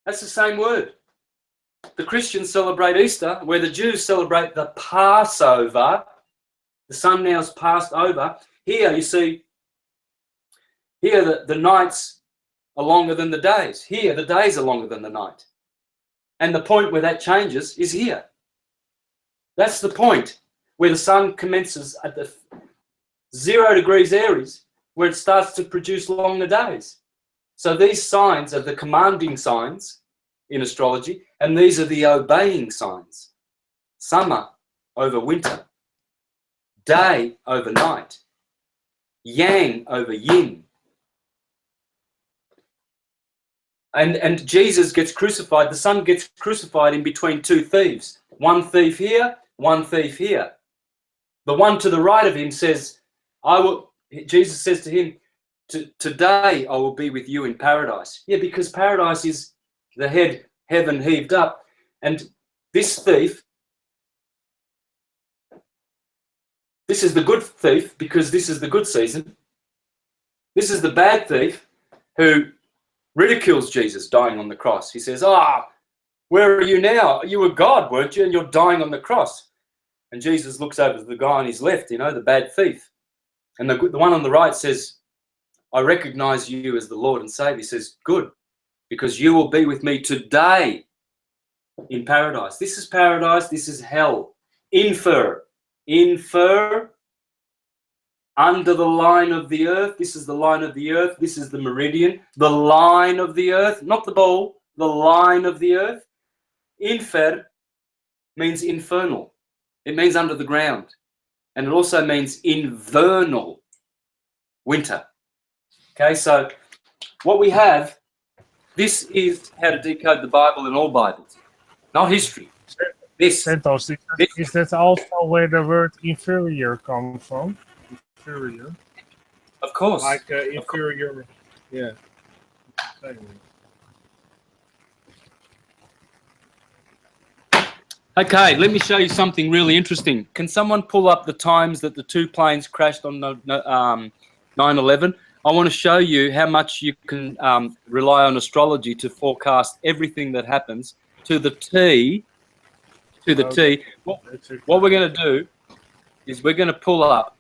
That's the same word. The Christians celebrate Easter, where the Jews celebrate the Passover. The sun now is passed over. Here, you see, here the nights are longer than the days. Here, the days are longer than the night. And the point where that changes is here. That's the point where the sun commences at the 0 degrees Aries, where it starts to produce longer days. So these signs are the commanding signs in astrology, and these are the obeying signs. Summer over winter, day over night, yang over yin. And Jesus gets crucified, the Son gets crucified in between two thieves. One thief here, one thief here. The one to the right of him says, Jesus says to him, today I will be with you in paradise. Yeah, because paradise is the heaven heaved up. And this thief, this is the good thief because this is the good season. This is the bad thief who ridicules Jesus dying on the cross. He says, where are you now? You were God, weren't you? And you're dying on the cross. And Jesus looks over to the guy on his left, the bad thief. And the one on the right says, I recognize you as the Lord and Savior. He says, good, because you will be with me today in paradise. This is paradise. This is hell. Infer under the line of the earth. This is the line of the earth. This is the meridian. The line of the earth, not the ball, the line of the earth. Infer means infernal. It means under the ground. And it also means invernal, winter. Okay, so what we have, this is how to decode the Bible in all Bibles, not history. Santos, is that also where the word inferior comes from? Inferior? Of course. Like inferior, yeah. Okay, let me show you something really interesting. Can someone pull up the times that the two planes crashed on 9/11? I want to show you how much you can rely on astrology to forecast everything that happens to the T. To the T. What we're going to do is we're going to pull up.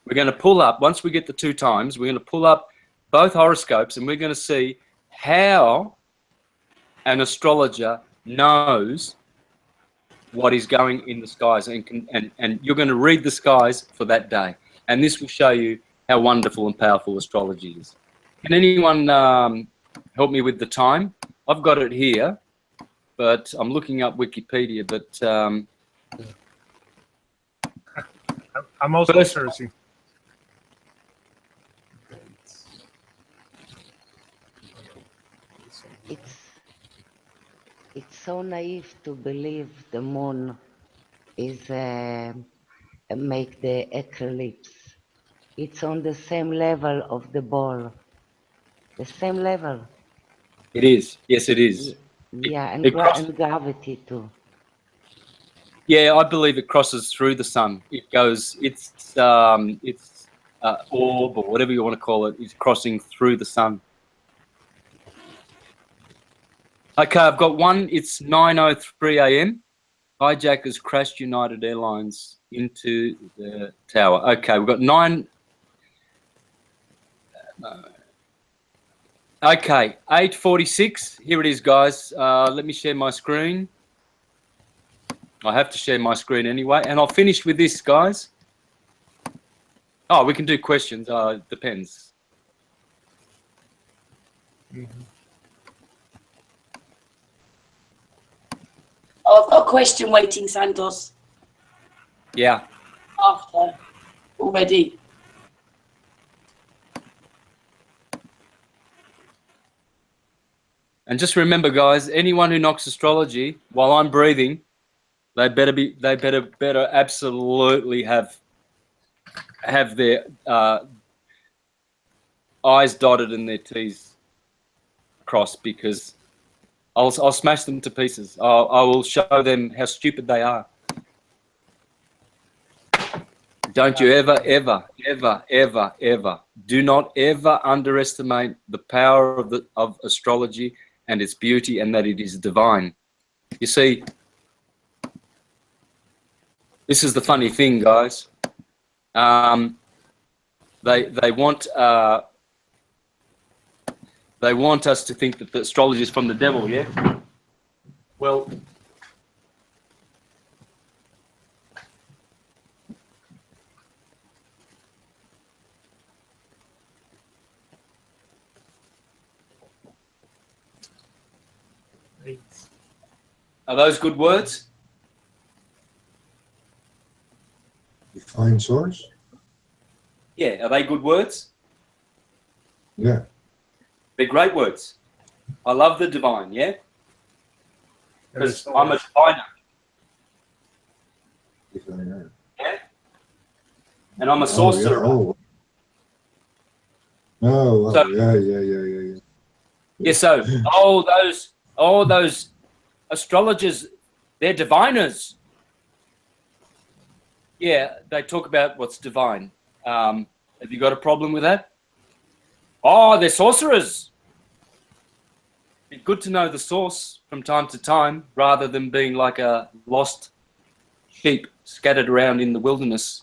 We're going to pull up, once we get the two times, we're going to pull up both horoscopes and we're going to see how an astrologer knows what is going in the skies, and you're going to read the skies for that day, and this will show you how wonderful and powerful astrology is. Can anyone help me with the time? I've got it here, but I'm looking up Wikipedia. But I'm also searching. It's so naive to believe the moon is make the eclipse. It's on the same level of the ball. The same level. it is. Yes, it is. Yeah, and gravity too. Yeah, I believe it crosses through the sun. It goes. It's orb or whatever you want to call it is crossing through the sun. Okay, I've got one. It's 9:03 a.m. Hijackers crashed United Airlines into the tower. Okay, we've got 9. Okay, 8:46. Here it is, guys. Let me share my screen. I have to share my screen anyway, and I'll finish with this, guys. Oh, we can do questions. It depends. Mm-hmm. Oh, I've got a question waiting, Santos. Yeah. After already. And just remember, guys, anyone who knocks astrology while I'm breathing, they better absolutely have their I's dotted and their T's crossed, because I'll smash them to pieces. I will show them how stupid they are. Don't you ever, do not ever underestimate the power of astrology and its beauty, and that it is divine. You see, this is the funny thing, guys. They want us to think that the astrology is from the devil, yeah? Well, 8. Are those good words? Divine source? Yeah, are they good words? Yeah. They're great words. I love the divine, yeah? Because I'm a diviner. Yeah? And I'm a sorcerer. Oh, So- yeah. Yeah, so all those astrologers, they're diviners. Yeah, they talk about what's divine. Have you got a problem with that? Oh, they're sorcerers. It's good to know the source from time to time, rather than being like a lost sheep scattered around in the wilderness,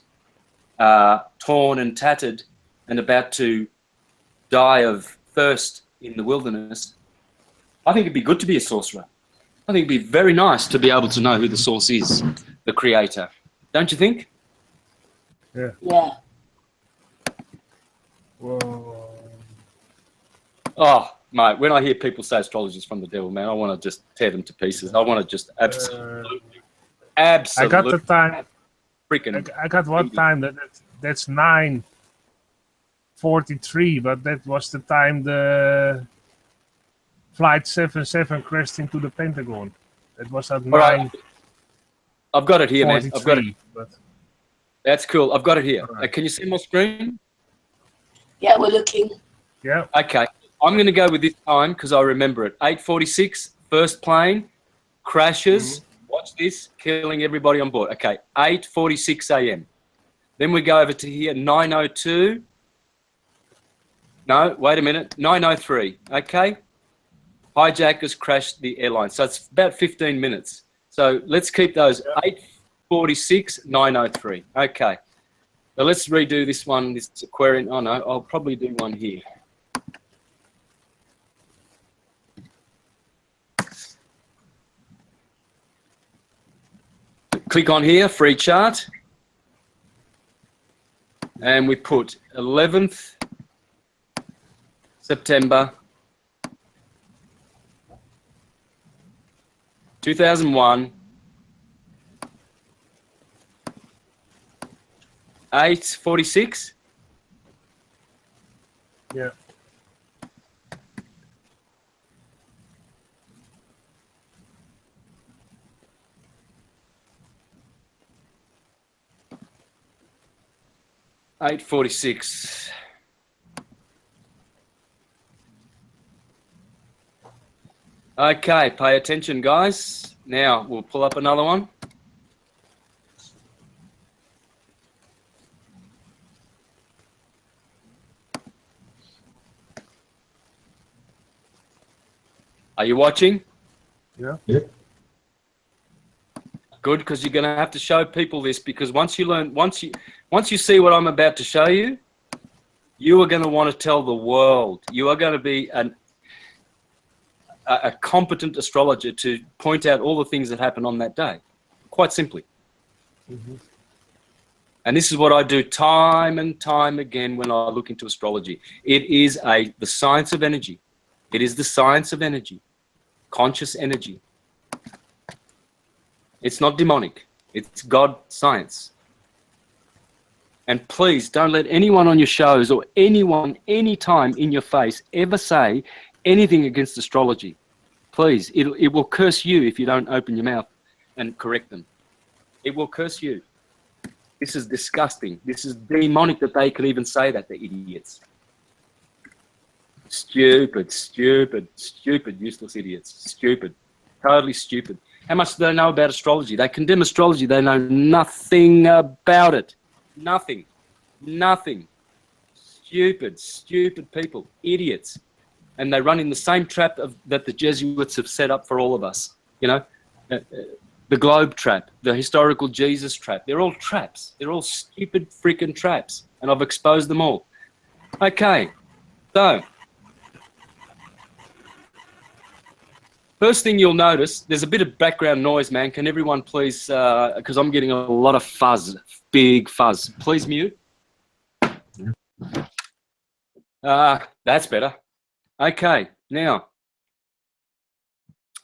torn and tattered and about to die of thirst in the wilderness. I think it'd be good to be a sorcerer. I think it'd be very nice to be able to know who the source is, the creator. Don't you think? Yeah. Yeah. Whoa. Oh, mate, when I hear people say astrology's from the devil, man, I want to just tear them to pieces. I want to just absolutely I got the time. freaking. I got one time that's 9:43, but that was the time the Flight 77 crashed into the Pentagon. It was at 9:43. Right. I've got it here, man. I've got it. But That's cool. I've got it here. Right. Can you see my screen? Yeah, we're looking. yeah, Okay. I'm going to go with this time because I remember it. 8:46, first plane, crashes. Watch this, killing everybody on board. Okay, 8:46 a.m. Then we go over to here, 9:02. No, wait a minute, 9:03. Okay. Hijackers crashed the airline. So it's about 15 minutes. So let's keep those 8:46, 9:03. Okay. So let's redo this one, this Aquarian. Oh, no, I'll probably do one here. Click on here, free chart. And we put 11th September 2001, 8:46. yeah. $8:46. Okay, pay attention, guys. Now we'll pull up another one. Are you watching? Yeah. Yep. Good, because you're going to have to show people this, because once you see what I'm about to show you, you are going to want to tell the world. You are going to be a competent astrologer to point out all the things that happen on that day, quite simply. Mm-hmm. And this is what I do time and time again when I look into astrology. It is the science of energy. It is the science of energy, conscious energy. It's not demonic. It's God science. And please don't let anyone on your shows or anyone, anytime in your face ever say anything against astrology. Please, it will curse you if you don't open your mouth and correct them. It will curse you. This is disgusting. This is demonic that they could even say that, they're idiots. Stupid, stupid, stupid, useless idiots. Stupid. Totally stupid. How much do they know about astrology? They condemn astrology. They know nothing about it. Nothing. Nothing. Stupid, stupid people. Idiots. And they run in the same trap that the Jesuits have set up for all of us. You know, the globe trap, the historical Jesus trap. They're all traps. They're all stupid freaking traps. And I've exposed them all. Okay. So, first thing you'll notice, there's a bit of background noise, man. Can everyone please, because I'm getting a lot of fuzz, big fuzz. Please mute. That's better. Okay, now,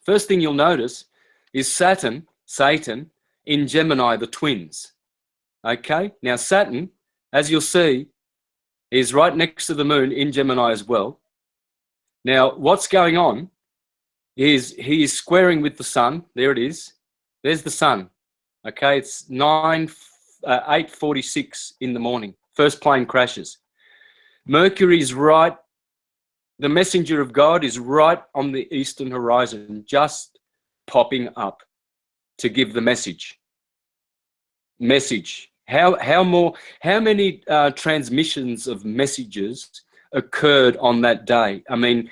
first thing you'll notice is Satan in Gemini, the twins. Okay, now Saturn, as you'll see, is right next to the moon in Gemini as well. Now, what's going on is he is squaring with the sun. There it is. There's the sun. Okay, it's 8:46 in the morning. First plane crashes. Mercury is right. The messenger of God is right on the eastern horizon, just popping up to give the message. How many transmissions of messages occurred on that day? I mean,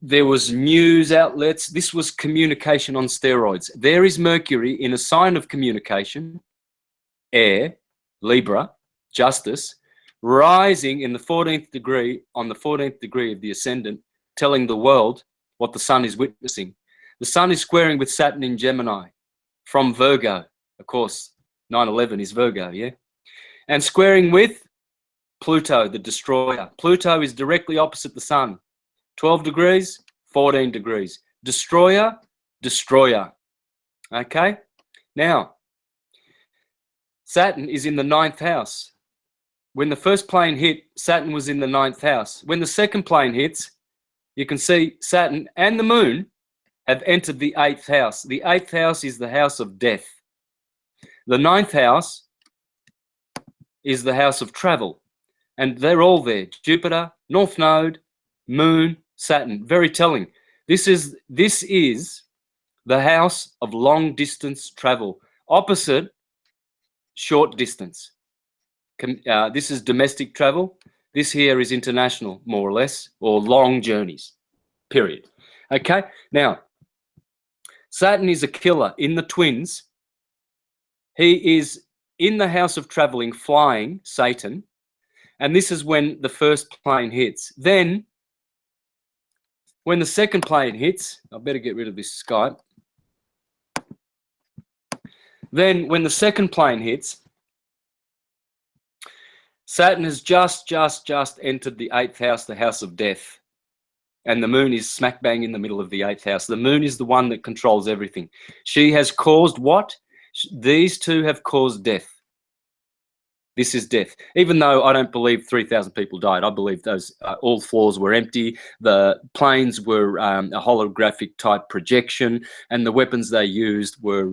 there was news outlets. This was communication on steroids. There is Mercury in a sign of communication, air, Libra, justice, rising in the 14th degree, on the 14th degree of the ascendant, telling the world what the sun is witnessing. The sun is squaring with Saturn in Gemini from Virgo. Of course, 9/11 is Virgo, yeah? And squaring with Pluto, the destroyer. Pluto is directly opposite the sun. 12 degrees, 14 degrees. Destroyer, destroyer. Okay? Now, Saturn is in the 9th house. When the first plane hit, Saturn was in the 9th house. When the second plane hits, you can see Saturn and the moon have entered the 8th house. The 8th house is the house of death. The 9th house is the house of travel. And they're all there. Jupiter, North Node, Moon, Saturn. Very telling. This is the house of long distance travel. Opposite, short distance. This is domestic travel. This here is international, more or less, or long journeys, period. Okay, now, Saturn is a killer in the twins. He is in the house of traveling, flying, Satan, and this is when the first plane hits. Then, when the second plane hits, I better get rid of this Skype. Then, when the second plane hits, Saturn has just entered the 8th house, the house of death. And the moon is smack bang in the middle of the 8th house. The moon is the one that controls everything. She has caused what? These two have caused death. This is death. Even though I don't believe 3,000 people died, I believe those all floors were empty. The planes were a holographic type projection, and the weapons they used were,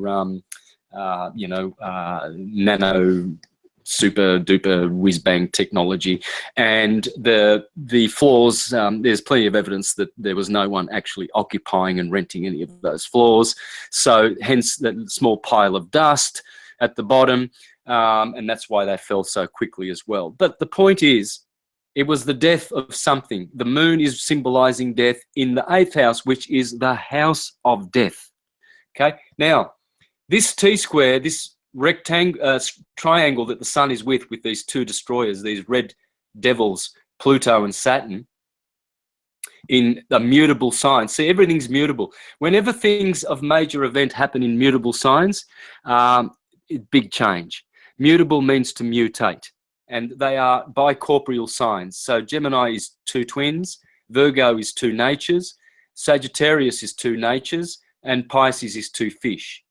nano super duper whiz bang technology. And the floors, there's plenty of evidence that there was no one actually occupying and renting any of those floors. So hence that small pile of dust at the bottom. And that's why they fell so quickly as well. But the point is, it was the death of something. The moon is symbolizing death in the 8th house, which is the house of death. Okay, now this T-square, this rectangle, triangle that the sun is with these two destroyers, these red devils, Pluto and Saturn, in a mutable sign. See, everything's mutable. Whenever things of major event happen in mutable signs, big change. Mutable means to mutate, and they are bicorporeal signs. So Gemini is two twins, Virgo is two natures, Sagittarius is two natures, and Pisces is two fish.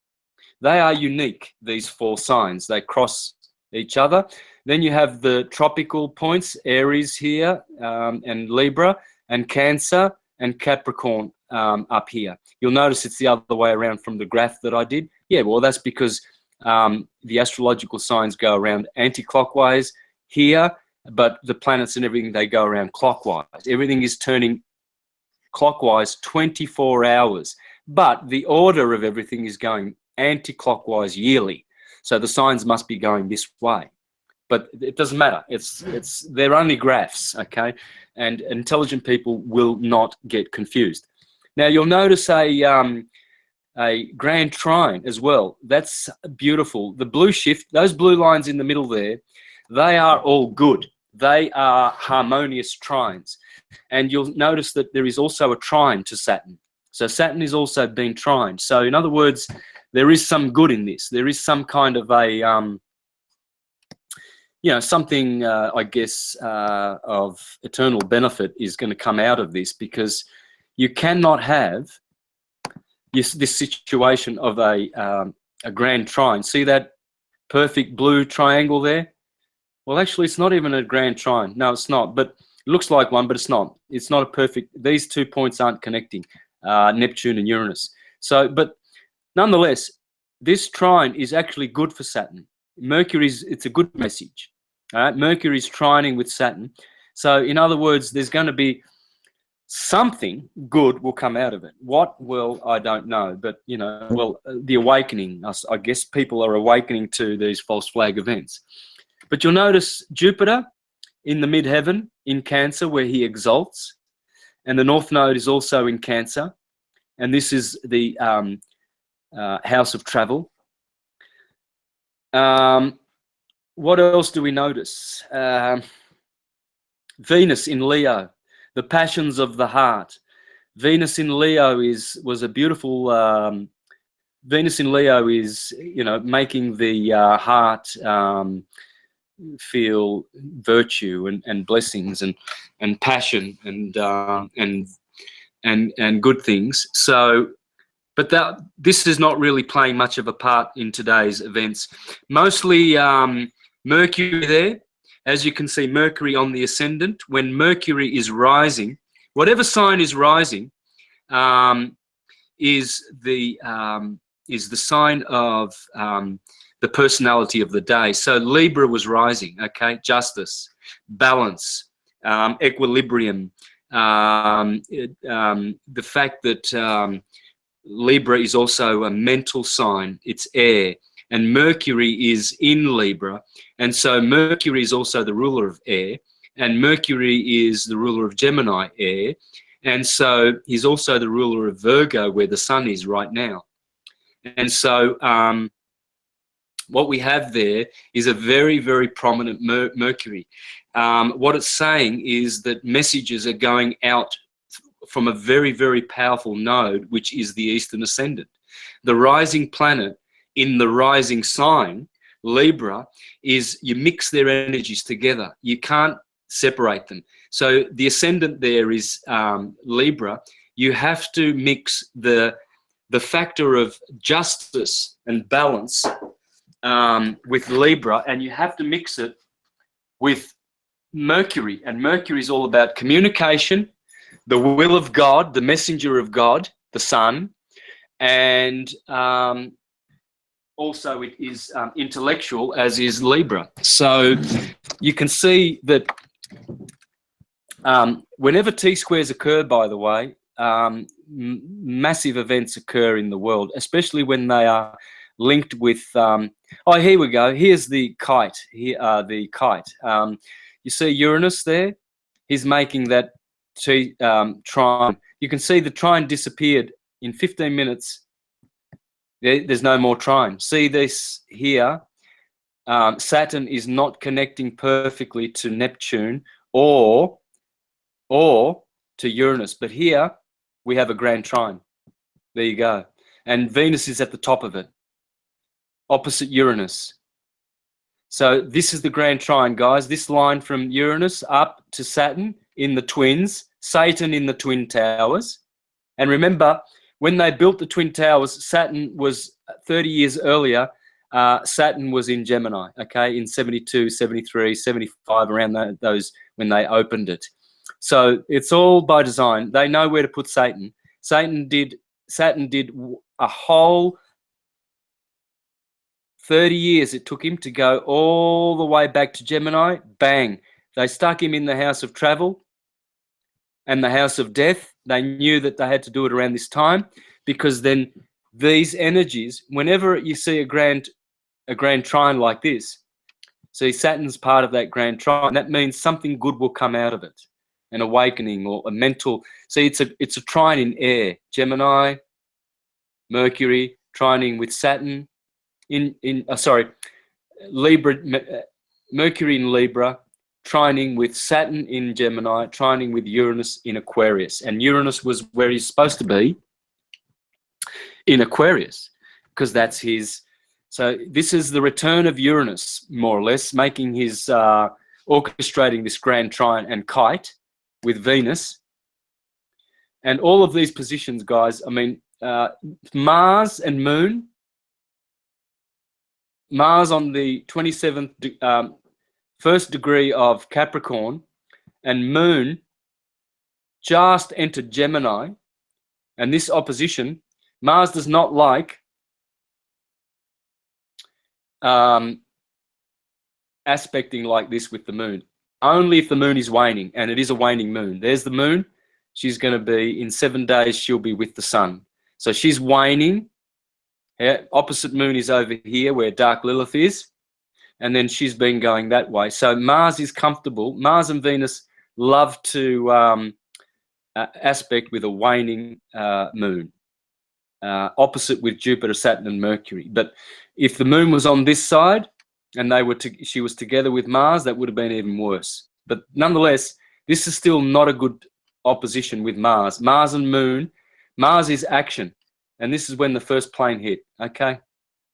They are unique, these four signs. They cross each other. Then you have the tropical points, Aries here, and Libra, and Cancer, and Capricorn up here. You'll notice it's the other way around from the graph that I did. Yeah, well, that's because the astrological signs go around anti-clockwise here, but the planets and everything, they go around clockwise. Everything is turning clockwise 24 hours, but the order of everything is going anti-clockwise yearly. So the signs must be going this way. But it doesn't matter. They're only graphs, okay? And intelligent people will not get confused. Now you'll notice a grand trine as well. That's beautiful. The blue shift, those blue lines in the middle there, they are all good. They are harmonious trines. And you'll notice that there is also a trine to Saturn. So Saturn is also being trined. So in other words, there is some good in this. There is some kind of a, something, I guess, of eternal benefit is going to come out of this, because you cannot have this situation of a grand trine. See that perfect blue triangle there? Well, actually, it's not even a grand trine. No, it's not. But it looks like one, but it's not. It's not a perfect. These 2 points aren't connecting, Neptune and Uranus. So, but nonetheless, this trine is actually good for Saturn. It's a good message. All right, Mercury is trining with Saturn. So, in other words, there's going to be something good will come out of it. What will, I don't know. But, you know, well, the awakening, I guess people are awakening to these false flag events. But you'll notice Jupiter in the midheaven in Cancer, where he exalts. And the North Node is also in Cancer. And this is the house of travel. What else do we notice? Venus in Leo, the passions of the heart. Venus in Leo was a beautiful. Venus in Leo is, you know, making the heart feel virtue and blessings and passion and good things. So, but this is not really playing much of a part in today's events. Mostly Mercury there. As you can see, Mercury on the ascendant. When Mercury is rising, whatever sign is rising is the sign of the personality of the day. So Libra was rising, okay? Justice, balance, equilibrium. The fact that Libra is also a mental sign. It's air. And Mercury is in Libra. And so Mercury is also the ruler of air. And Mercury is the ruler of Gemini, air. And so he's also the ruler of Virgo, where the sun is right now. And so what we have there is a very, very prominent Mercury. What it's saying is that messages are going out from a very, very powerful node, which is the Eastern Ascendant. The rising planet in the rising sign, Libra, is you mix their energies together. You can't separate them. So the ascendant there is Libra. You have to mix the factor of justice and balance with Libra, and you have to mix it with Mercury. And Mercury is all about communication, the will of God, the messenger of God, the sun, and also it is intellectual, as is Libra. So you can see that whenever T-squares occur, by the way, massive events occur in the world, especially when they are linked with oh, here we go, here's the kite. Here the kite, you see Uranus there, he's making that trine. You can see the trine disappeared in 15 minutes. There's no more trine. See this here, Saturn is not connecting perfectly to Neptune or to Uranus, but here we have a grand trine. There you go. And Venus is at the top of it, opposite Uranus. So this is the grand trine, guys. This line from Uranus up to Saturn in the twins, Satan in the twin towers. And remember, when they built the twin towers, Saturn was 30 years earlier. Saturn was in Gemini, okay, in 72, 73, 75, around those when they opened it. So it's all by design. They know where to put Satan. Saturn did a whole 30 years it took him to go all the way back to Gemini. Bang. They stuck him in the house of travel and the house of death. They knew that they had to do it around this time, because then these energies, whenever you see a grand trine like this, see Saturn's part of that grand trine, that means something good will come out of it, an awakening or a mental. See, it's a trine in air. Gemini, Mercury trining with Saturn Libra, Mercury in Libra, trining with Saturn in Gemini, trining with Uranus in Aquarius. And Uranus was where he's supposed to be, in Aquarius, because that's his. So this is the return of Uranus, more or less, making his orchestrating this grand trine and kite with Venus. And all of these positions, guys, I mean, Mars and Moon. Mars on the 27th first degree of Capricorn, and Moon just entered Gemini. And this opposition, Mars does not like aspecting like this with the Moon. Only if the Moon is waning, and it is a waning Moon. There's the Moon. She's going to be, in 7 days, she'll be with the Sun. So she's waning. Yeah, opposite Moon is over here where dark Lilith is. And then she's been going that way. So Mars is comfortable. Mars and Venus love to aspect with a waning Moon. Opposite with Jupiter, Saturn, and Mercury. But if the Moon was on this side and she was together with Mars, that would have been even worse. But nonetheless, this is still not a good opposition with Mars. Mars and Moon. Mars is action. And this is when the first plane hit, okay?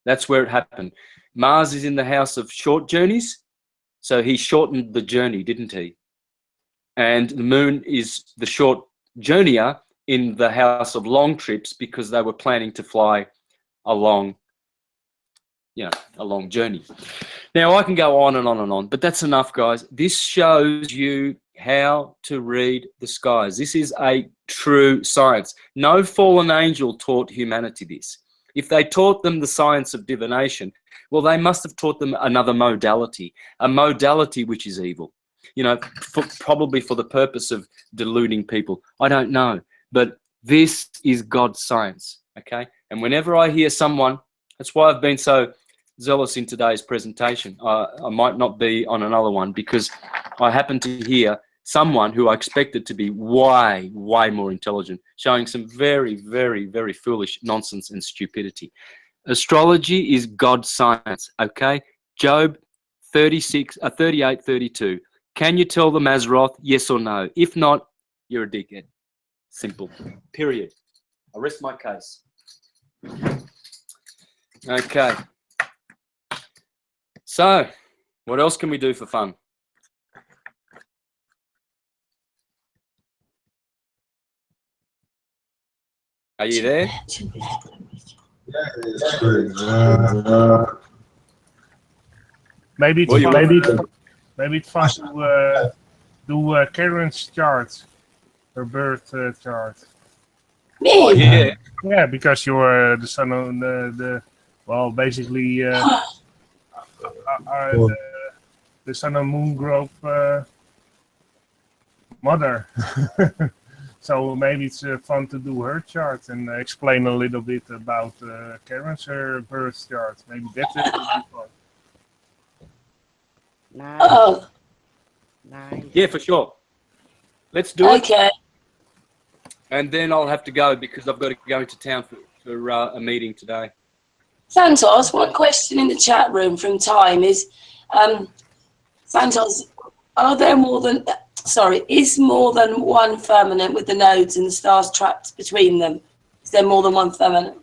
That's where it happened. Mars is in the house of short journeys, so he shortened the journey, didn't he? And the Moon is the short journeyer in the house of long trips because they were planning to fly a long journey. Now, I can go on and on and on, but that's enough, guys. This shows you how to read the skies. This is a true science. No fallen angel taught humanity this. If they taught them the science of divination, well, they must have taught them another modality, a modality which is evil, probably for the purpose of deluding people. I don't know, but this is God's science, okay? And whenever I hear someone, that's why I've been so zealous in today's presentation. I might not be on another one because I happen to hear someone who I expected to be way more intelligent, showing some very, very, very foolish nonsense and stupidity. Astrology is God's science, okay? Job 38:32. Can you tell the Mazzaroth, yes or no? If not, you're a dickhead. Simple. Period. I rest my case. Okay. So, what else can we do for fun? Are you there? Maybe it's fun to do Karen's chart, her birth chart. Me? Oh, yeah. Yeah, because you're the son of basically the Sun and Moon Grove mother. So maybe it's fun to do her chart and explain a little bit about Karen's birth chart. Maybe that's it. Fun. Nice. Oh, Nice. Yeah, for sure. Let's do it. okay. And then I'll have to go because I've got to go into town for a meeting today. Santos, one question in the chat room from Time is, Santos, is more than one firmament with the nodes and the stars trapped between them? Is there more than one firmament?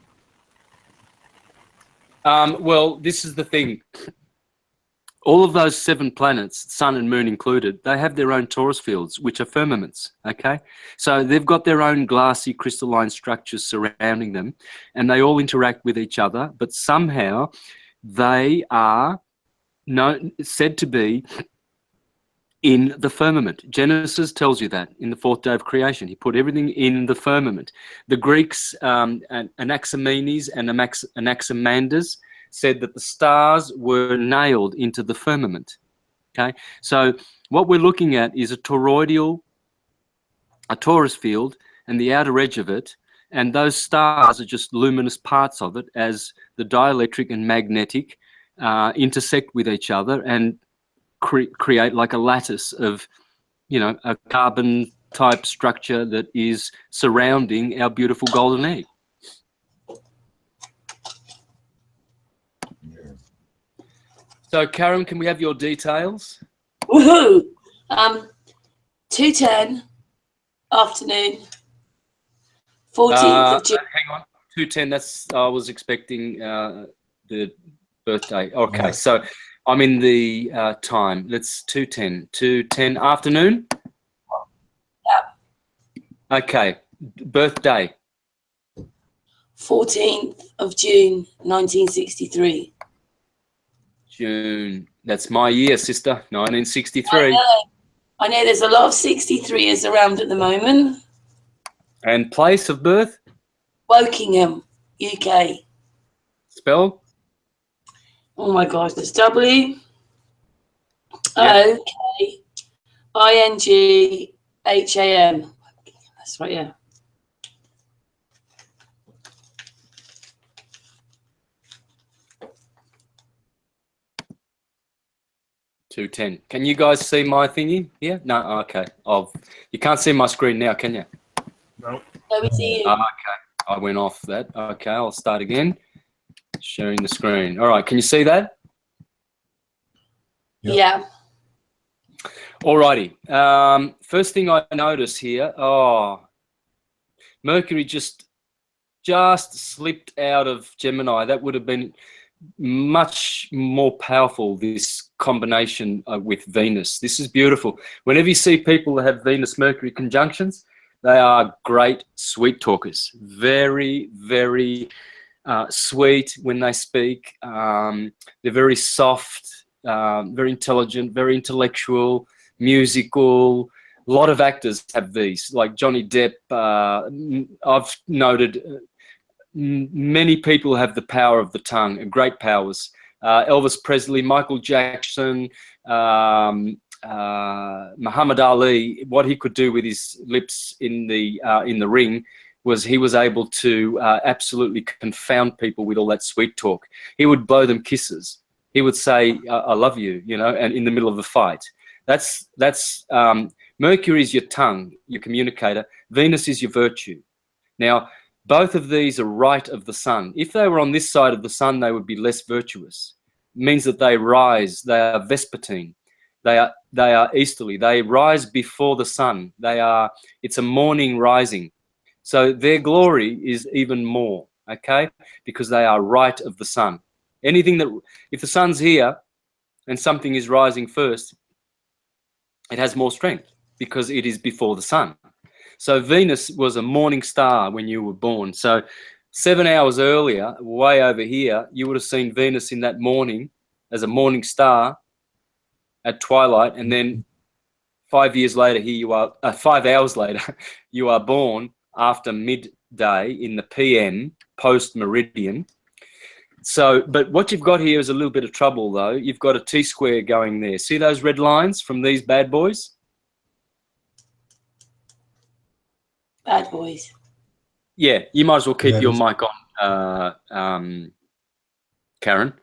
Well, this is the thing. All of those 7 planets, Sun and Moon included, they have their own torus fields, which are firmaments, okay? So they've got their own glassy crystalline structures surrounding them, and they all interact with each other, but somehow they are said to be in the firmament. Genesis tells you that in the 4th day of creation. He put everything in the firmament. The Greeks, Anaximenes and Anaximanders, said that the stars were nailed into the firmament. Okay, so what we're looking at is a torus field, and the outer edge of it, and those stars are just luminous parts of it as the dielectric and magnetic intersect with each other and create like a lattice of, a carbon type structure that is surrounding our beautiful golden egg. So, Karen, can we have your details? Woohoo! 2:10 afternoon, 14th of June. Hang on, 2:10. That's I was expecting the birthday. Okay, so I'm in the time. Let's 2:10 afternoon. Yep. Okay, birthday. 14th of June, 1963. June. That's my year, sister. 1963. I know there's a lot of 63ers around at the moment. And place of birth? Wokingham, UK. Spell? Oh my gosh, there's W. Yeah. O-K-I-N-G-H-A-M. That's right, yeah. $2.10. Can you guys see my thingy here? No, okay. You can't see my screen now, can you? No. Let me see you. Okay, I went off that. Okay, I'll start again. Sharing the screen. All right, can you see that? Yeah. Alrighty. First thing I notice here. Mercury just slipped out of Gemini. That would have been much more powerful, this combination with Venus. This is beautiful. Whenever you see people that have Venus-Mercury conjunctions, they are great sweet talkers. Very, very sweet when they speak. They're very soft, very intelligent, very intellectual, musical. A lot of actors have these, like Johnny Depp. I've noted many people have the power of the tongue, great powers. Elvis Presley, Michael Jackson, Muhammad Ali, what he could do with his lips in the ring was he was able to absolutely confound people with all that sweet talk. He would blow them kisses. He would say, I love you, you know, and in the middle of a fight. That's Mercury is your tongue, your communicator. Venus is your virtue. Now, both of these are right of the sun. If they were on this side of the sun, they would be less virtuous. It means that they rise. They are vespertine. They are easterly. They rise before the sun. It's a morning rising. So their glory is even more, okay? Because they are right of the sun. If the sun's here and something is rising first, it has more strength because it is before the sun. So Venus was a morning star when you were born. So 7 hours earlier, way over here, you would have seen Venus in that morning as a morning star at twilight, and then 5 years later, here you are. 5 hours later, you are born after midday in the PM, post meridian. So, but what you've got here is a little bit of trouble, though. You've got a T-square going there. See those red lines from these bad boys? Bad boys. Yeah, you might as well keep your mic on, Karen,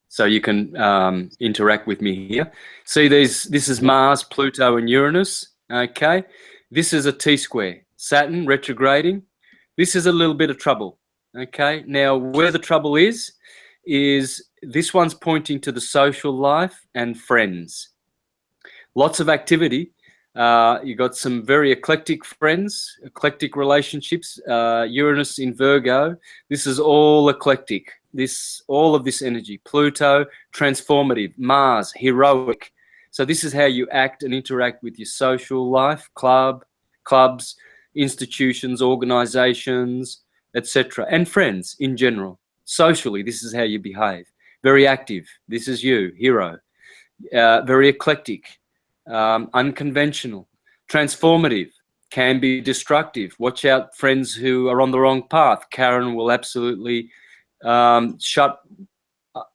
so you can interact with me here. See these? This is Mars, Pluto, and Uranus. Okay, this is a T-square. Saturn retrograding. This is a little bit of trouble. Okay, now where the trouble is this one's pointing to the social life and friends. Lots of activity. You got some very eclectic friends, eclectic relationships. Uranus in Virgo. This is all eclectic. All of this energy. Pluto, transformative. Mars, heroic. So this is how you act and interact with your social life, clubs, institutions, organizations, etc., and friends in general. Socially, this is how you behave. Very active. This is you, hero. Very eclectic. Unconventional, transformative, can be destructive. Watch out, friends who are on the wrong path. Karen will absolutely shut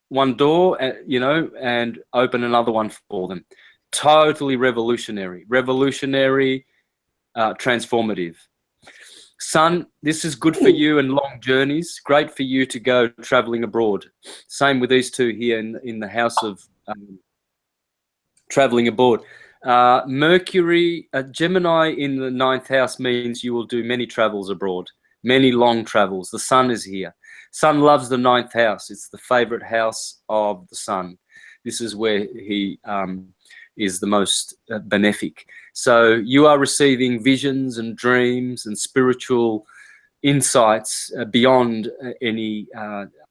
one door, and open another one for them. Totally revolutionary, transformative. Sun, this is good for you and long journeys. Great for you to go traveling abroad. Same with these two here in the house of traveling abroad. Mercury, Gemini in the 9th house means you will do many travels abroad, many long travels. The sun is here. Sun loves the 9th house. It's the favorite house of the sun. This is where he is the most benefic. So you are receiving visions and dreams and spiritual insights beyond any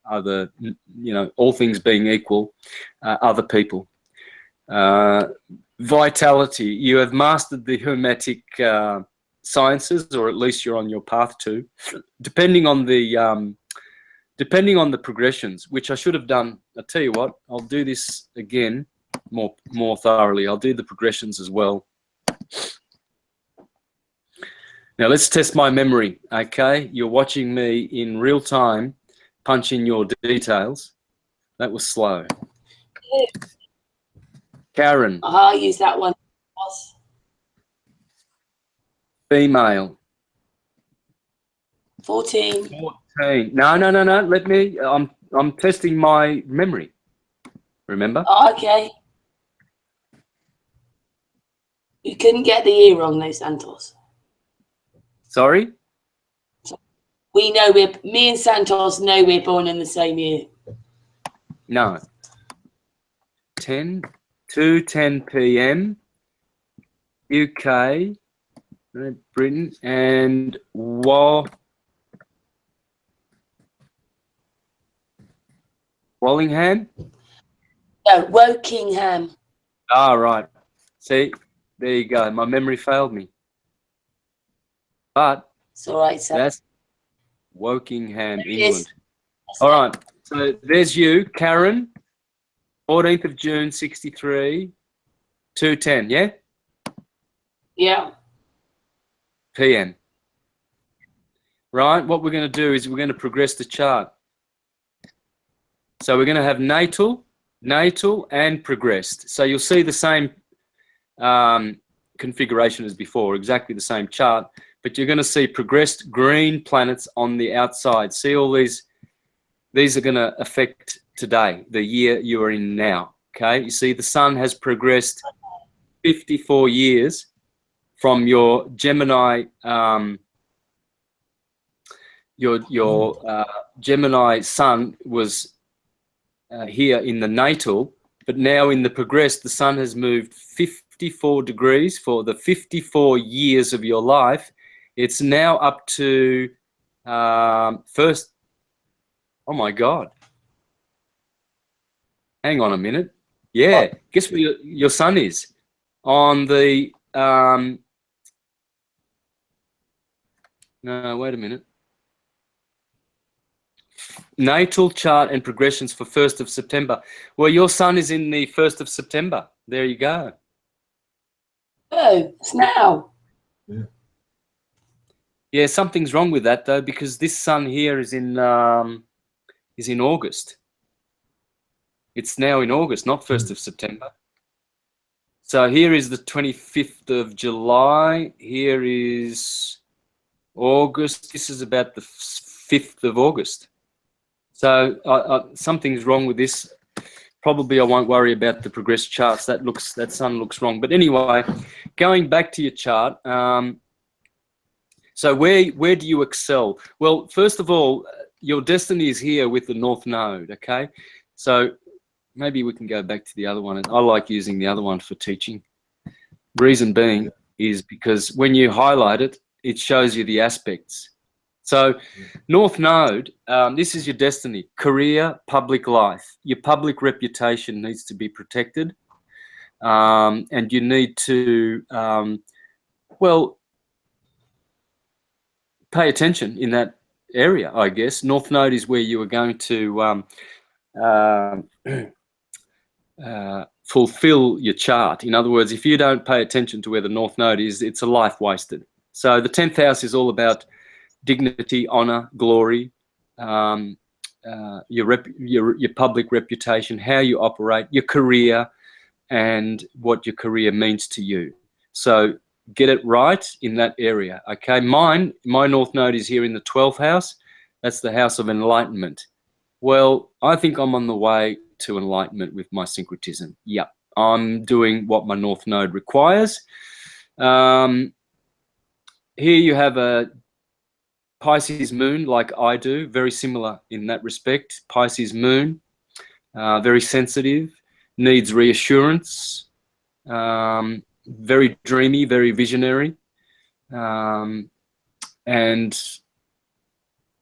other, all things being equal, other people. Vitality. You have mastered the hermetic sciences, or at least you're on your path to, depending on the progressions, which I should have done. I'll tell you what, I'll do this again more thoroughly. I'll do the progressions as well. Now let's test my memory, okay? You're watching me in real time punch in your details. That was slow. Karen. I'll use that one. Female. 14. 14. No. Let me. I'm testing my memory. Remember? Oh, okay. You couldn't get the year wrong, though, Santos. Sorry? We know me and Santos know we're born in the same year. No. 2:10 p.m. UK, Britain, and Wallingham? No, Wokingham. Ah, right. See, there you go. My memory failed me. But it's all right, sir. That's Wokingham, England. All right. So there's you, Karen. 14th of June, 63, 2:10, yeah? Yeah. PM. Right, what we're going to do is we're going to progress the chart. So we're going to have natal, and progressed. So you'll see the same configuration as before, exactly the same chart, but you're going to see progressed green planets on the outside. See all these are going to affect today, the year you are in now, okay? You see the sun has progressed 54 years from your Gemini, Gemini sun was here in the natal, but now in the progressed, the sun has moved 54 degrees for the 54 years of your life. It's now up to first. Oh my God. Hang on a minute. Yeah, guess where your sun is? On the no, wait a minute. Natal chart and progressions for 1st of September. Well, your sun is in the 1st of September. There you go. Oh, it's now. Yeah, something's wrong with that though, because this sun here is in August. It's now in August, not 1st of September. So here is the 25th of July. Here is August. This is about the 5th of August. So something's wrong with this. Probably I won't worry about the progressed charts. That sun looks wrong. But anyway, going back to your chart. So where do you excel? Well, first of all, your destiny is here with the North Node, okay? So maybe we can go back to the other one. I like using the other one for teaching. Reason being is because when you highlight it, it shows you the aspects. So North Node, this is your destiny, career, public life. Your public reputation needs to be protected. And you need to, well, pay attention in that area, I guess. North Node is where you are going to fulfill your chart. In other words, if you don't pay attention to where the North Node is, it's a life wasted. So the 10th house is all about dignity, honor, glory, your public reputation, how you operate, your career, and what your career means to you. So get it right in that area, okay? My North Node is here in the 12th house. That's the house of enlightenment. Well, I think I'm on the way to enlightenment with my syncretism. Yep, I'm doing what my North Node requires. Here you have a Pisces moon, like I do, very similar in that respect. Pisces moon, very sensitive, needs reassurance, very dreamy, very visionary, and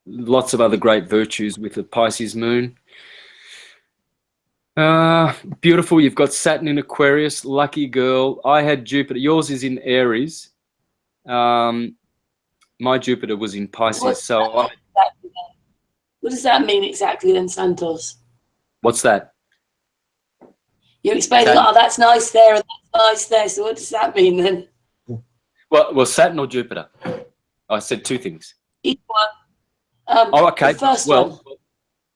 lots of other great virtues with the Pisces moon. Beautiful. You've got Saturn in Aquarius, lucky girl. I had Jupiter. Yours is in Aries. My Jupiter was in Pisces. What does that mean exactly then, Santos? What's that? You're explaining, oh, that's nice there and that's nice there. So what does that mean then? Well, Saturn or Jupiter? I said two things. Each one. Okay. The first one.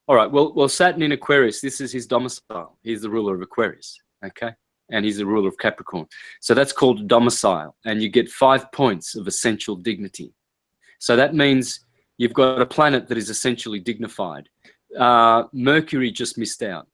All right. Well, Saturn in Aquarius, this is his domicile. He's the ruler of Aquarius, okay? And he's the ruler of Capricorn. So that's called domicile, and you get 5 points of essential dignity. So that means you've got a planet that is essentially dignified. Mercury just missed out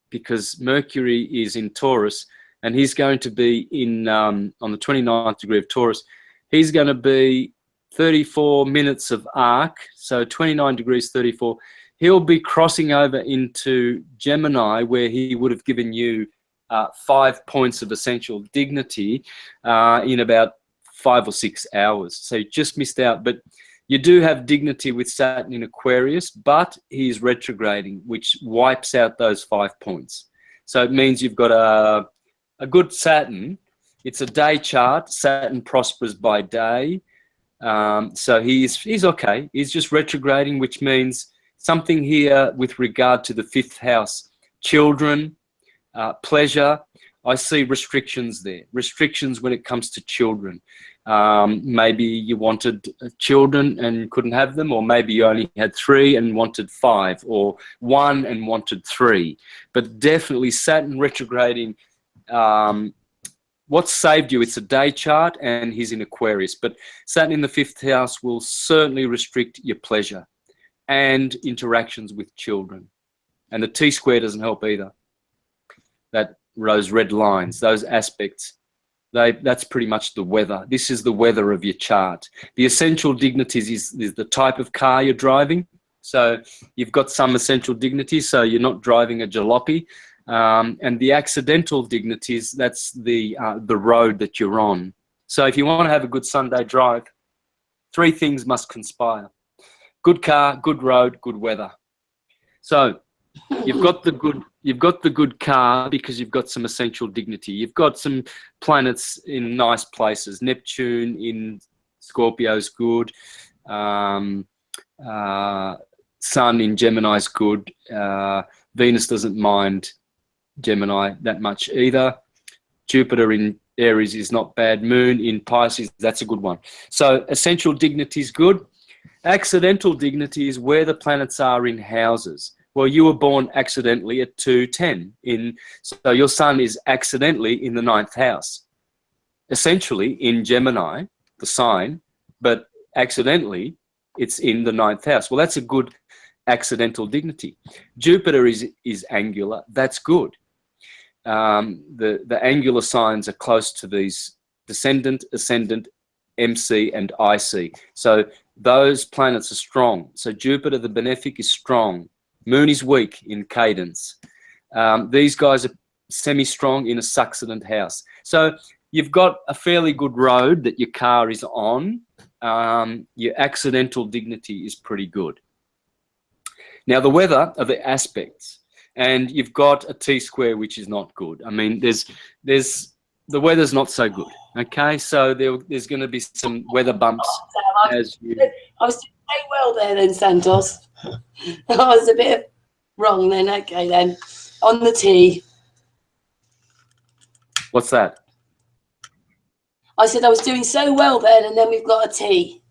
because Mercury is in Taurus, and he's going to be in on the 29th degree of Taurus. He's going to be 34 minutes of arc, so 29 degrees 34. He'll be crossing over into Gemini, where he would have given you 5 points of essential dignity in about 5 or 6 hours. So you just missed out. But you do have dignity with Saturn in Aquarius, but he's retrograding, which wipes out those 5 points. So it means you've got a good Saturn. It's a day chart. Saturn prospers by day. So he's okay. He's just retrograding, which means something here with regard to the 5th house, children, pleasure. I see restrictions there. Restrictions when it comes to children. Maybe you wanted children and couldn't have them, or maybe you only had 3 and wanted 5, or 1 and wanted 3. But definitely Saturn retrograding. What saved you? It's a day chart, and he's in Aquarius. But Saturn in the 5th house will certainly restrict your pleasure and interactions with children. And the T-square doesn't help either. Those red lines, those aspects, that's pretty much the weather. This is the weather of your chart. The essential dignities is the type of car you're driving. So you've got some essential dignities, so you're not driving a jalopy. And the accidental dignities, that's the road that you're on. So if you want to have a good Sunday drive, 3 things must conspire: good car, good road, good weather. So you've got the good car because you've got some essential dignity. You've got some planets in nice places. Neptune in Scorpio is good. Sun in Gemini is good. Venus doesn't mind Gemini that much either. Jupiter in Aries is not bad. Moon in Pisces, that's a good one. So essential dignity is good. Accidental dignity is where the planets are in houses. Well, you were born accidentally at 210. So your sun is accidentally in the 9th house. Essentially in Gemini, the sign, but accidentally it's in the 9th house. Well, that's a good accidental dignity. Jupiter is angular. That's good. The angular signs are close to these descendant, ascendant, MC, and IC. So those planets are strong. So Jupiter, the benefic, is strong. Moon is weak in cadence. These guys are semi-strong in a succedent house. So you've got a fairly good road that your car is on. Your accidental dignity is pretty good. Now the weather are the aspects, and you've got a T-square which is not good. I mean, the weather's not so good. Okay, so there's going to be some weather bumps as you. I was doing very well there then, Santos. I was a bit wrong then. Okay, then on the T. What's that? I said I was doing so well then, and then we've got a T.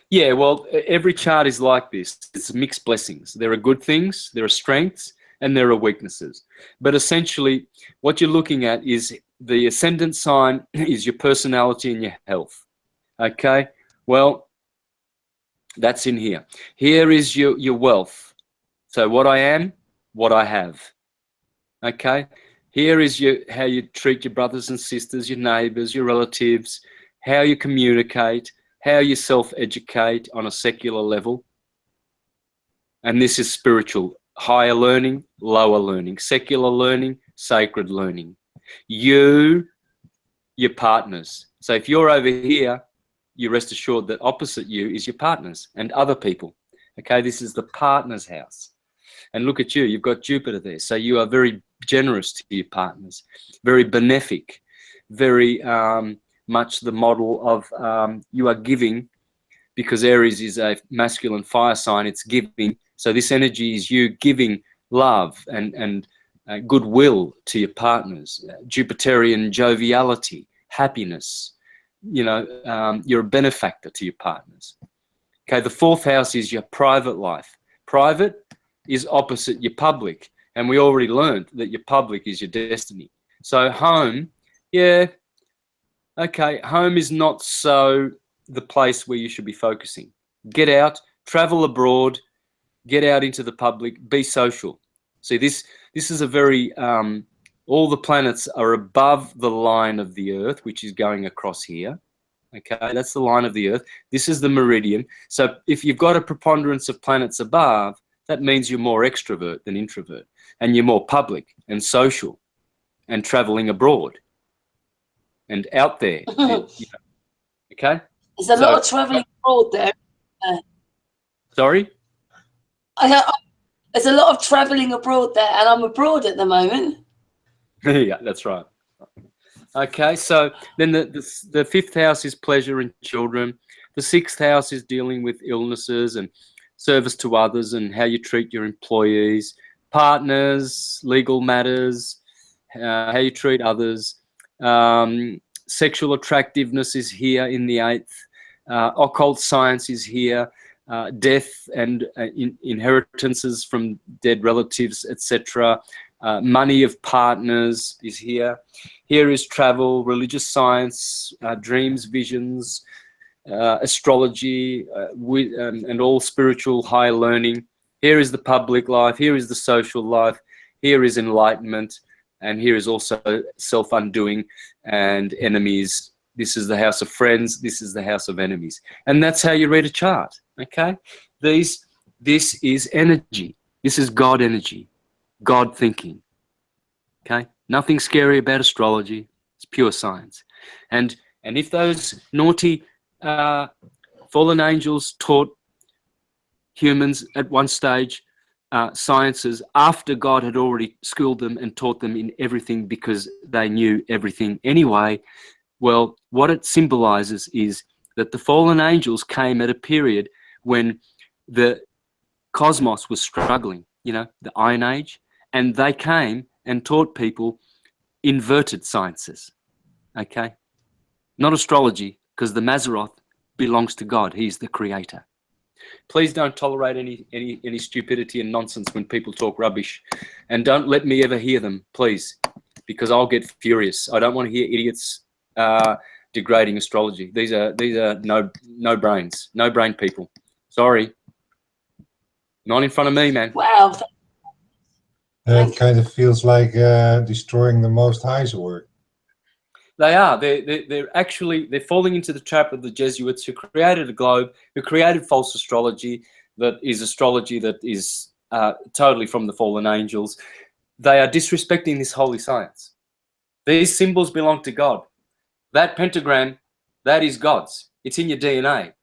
Yeah, well, every chart is like this. It's mixed blessings. There are good things, there are strengths, and there are weaknesses. But essentially, what you're looking at is the ascendant sign is your personality and your health. Okay? Well, that's in here. Here is your wealth. So what I am, what I have. Okay? Here is how you treat your brothers and sisters, your neighbors, your relatives, how you communicate, how you self-educate on a secular level. And this is spiritual. Higher learning, lower learning, secular learning, sacred learning. Your partners. So if you're over here, you rest assured that opposite you is your partners and other people. Okay, this is the partner's house. And look at you, you've got Jupiter there. So you are very generous to your partners, very benefic, very much the model of you are giving, because Aries is a masculine fire sign, it's giving. So this energy is you giving love and goodwill to your partners, Jupiterian joviality, happiness. You know, you're a benefactor to your partners. Okay, the fourth house is your private life. Private is opposite your public. And we already learned that your public is your destiny. So home, yeah, okay, home is not so the place where you should be focusing. Get out, travel abroad, get out into the public, be social. See, this is a very, all the planets are above the line of the Earth, which is going across here. Okay, that's the line of the Earth. This is the meridian. So if you've got a preponderance of planets above, that means you're more extrovert than introvert, and you're more public and social and traveling abroad and out there. You know, okay? There's a lot of traveling abroad there. Sorry? There's a lot of traveling abroad there, and I'm abroad at the moment. Yeah, that's right. Okay, so then the fifth house is pleasure and children. The sixth house is dealing with illnesses and service to others and how you treat your employees, partners, legal matters, how you treat others. Sexual attractiveness is here in the eighth. Occult science is here. Death and inheritances from dead relatives, etc. Money of partners is here. Here is travel, religious science, dreams, visions, astrology, and all spiritual high learning. Here is the public life. Here is the social life. Here is enlightenment. And here is also self-undoing and enemies. This is the house of friends. This is the house of enemies. And that's how you read a chart, okay? This is energy. This is God energy, God thinking, okay? Nothing scary about astrology. It's pure science. And if those naughty fallen angels taught humans at one stage sciences after God had already schooled them and taught them in everything because they knew everything anyway, well, what it symbolizes is that the fallen angels came at a period when the cosmos was struggling, you know, the Iron Age, and they came and taught people inverted sciences, okay? Not astrology, because the Mazzaroth belongs to God. He's the creator. Please don't tolerate any stupidity and nonsense when people talk rubbish, and don't let me ever hear them, please, because I'll get furious. I don't want to hear idiots degrading astrology. These are no brain people. Sorry, not in front of me, man. Wow. It kind of feels like destroying the Most High's work. They are. They're falling into the trap of the Jesuits, who created a globe, who created false astrology that is totally from the fallen angels. They are disrespecting this holy science. These symbols belong to God. That pentagram, that is God's. It's in your DNA.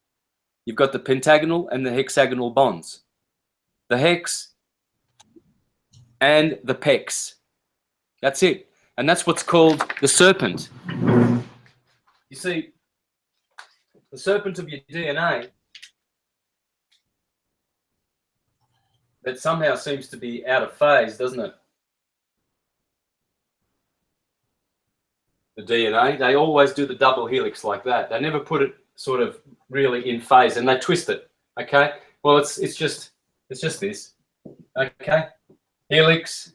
You've got the pentagonal and the hexagonal bonds. The hex and the pex. That's it. And that's what's called the serpent. You see, the serpent of your DNA that somehow seems to be out of phase, doesn't it? The DNA, they always do the double helix like that. They never put it sort of really in phase, and they twist it. Okay? Well, it's just this. Okay? Helix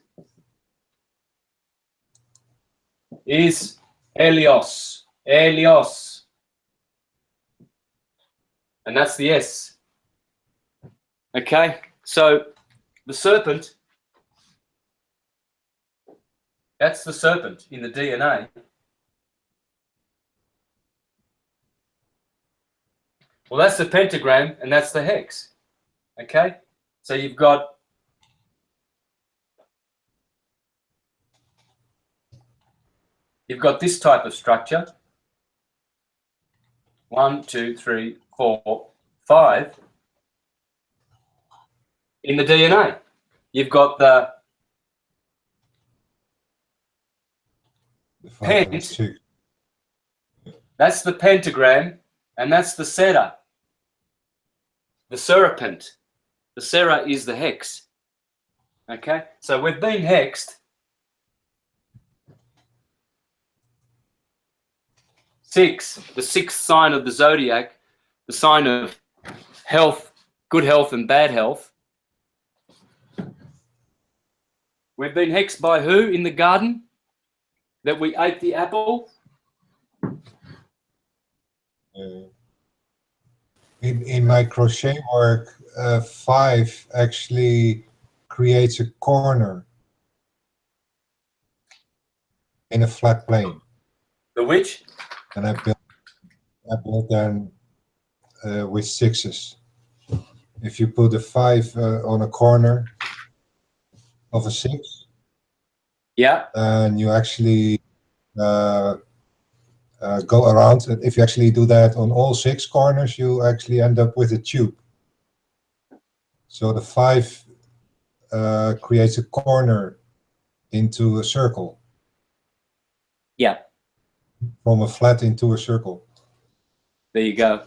is Helios. Helios. And that's the S. Okay? So the serpent, that's the serpent in the DNA. Well, that's the pentagram and that's the hex. Okay? So you've got this type of structure. 1, 2, 3, 4, 5 in the DNA. You've got the pent That's the pentagram, and that's the Sera. The serpent. The Sera is the hex. Okay, so we've been hexed. 6, the 6th sign of the zodiac, the sign of health, good health and bad health. We've been hexed by who in the garden? That we ate the apple? In my crochet work, 5 actually creates a corner in a flat plane. The which? And I built them with 6s. If you put a 5 on a corner of a 6, yeah, and you actually go around, and if you actually do that on all 6 corners, you actually end up with a tube. So the 5 creates a corner into a circle. Yeah. From a flat into a circle. There you go.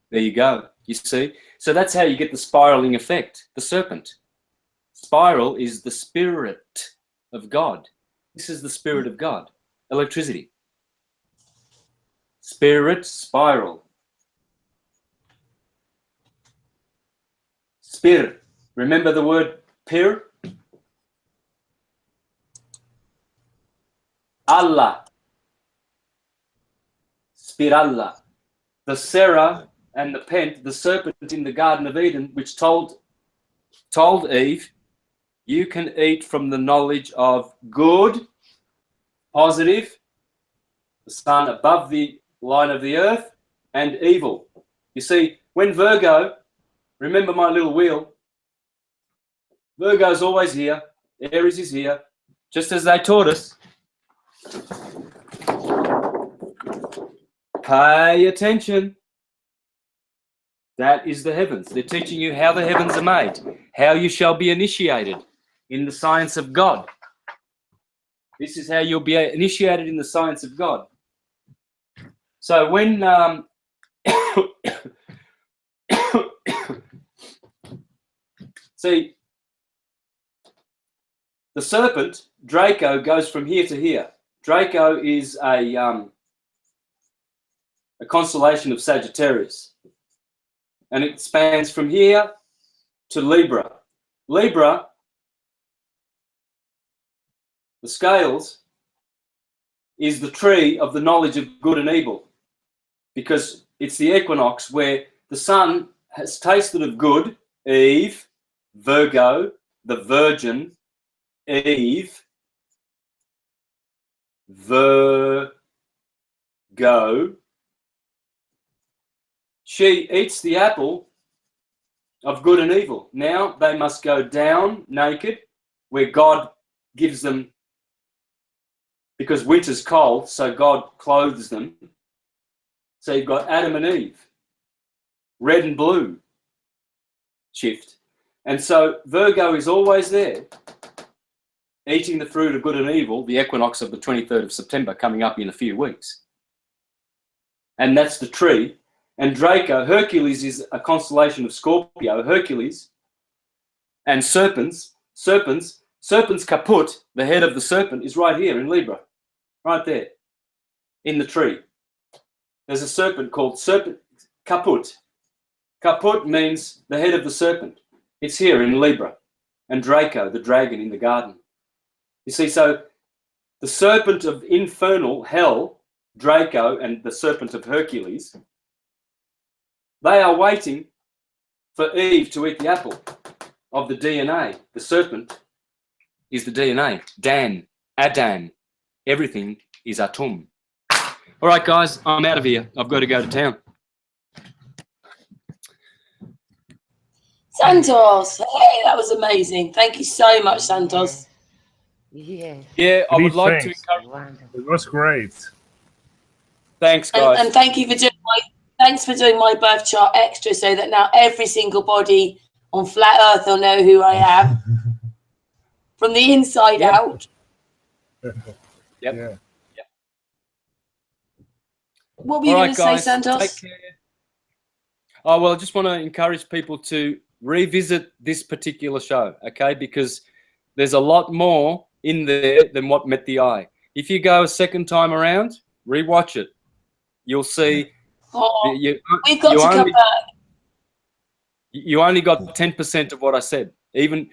There you go. You see? So that's how you get the spiraling effect, the serpent. Spiral is the spirit of God. This is the spirit of God. Electricity. Spirit, spiral. Spirit. Remember the word pir? Allah. Spiralla. The Sera and the Pent, the serpent in the Garden of Eden, which told Eve, you can eat from the knowledge of good, positive, the sun above the line of the earth, and evil. You see, when Virgo, remember my little wheel, Virgo's always here, Aries is here, just as they taught us. Pay attention. That is the heavens. They're teaching you how the heavens are made, how you shall be initiated in the science of God. This is how you'll be initiated in the science of God. So when see, the serpent, Draco, goes from here to here. Draco is a constellation of Sagittarius. And it spans from here to Libra. Libra, the scales, is the tree of the knowledge of good and evil, because it's the equinox where the sun has tasted of good, Eve, Virgo, the Virgin, Eve, Virgo. She eats the apple of good and evil. Now they must go down naked, where God gives them, because winter's cold, so God clothes them. So you've got Adam and Eve, red and blue shift. And so Virgo is always there, eating the fruit of good and evil, the equinox of the 23rd of September coming up in a few weeks. And that's the tree. And Draco, Hercules is a constellation of Scorpio, Hercules, and serpents caput, the head of the serpent, is right here in Libra, right there, in the tree. There's a serpent called serpent caput. Caput means the head of the serpent. It's here in Libra. And Draco, the dragon in the garden. You see, so the serpent of infernal hell, Draco, and the serpent of Hercules, they are waiting for Eve to eat the apple of the DNA. The serpent is the DNA. Dan, Adan, everything is Atum. All right, guys, I'm out of here. I've got to go to town. Santos, hey, that was amazing. Thank you so much, Santos. Yes. Yeah, I would like to Thanks. encourage. Wonderful. It was great. Thanks, guys. And thank you for doing my birth chart extra, so that now every single body on flat Earth will know who I am from the inside out. Yep. Yeah. What were you going to say, Santos? Take care. Oh, well, I just want to encourage people to revisit this particular show, okay? Because there's a lot more in there than what met the eye. If you go a second time around, rewatch it. You'll see. We've got to come back. You only got 10% of what I said. Even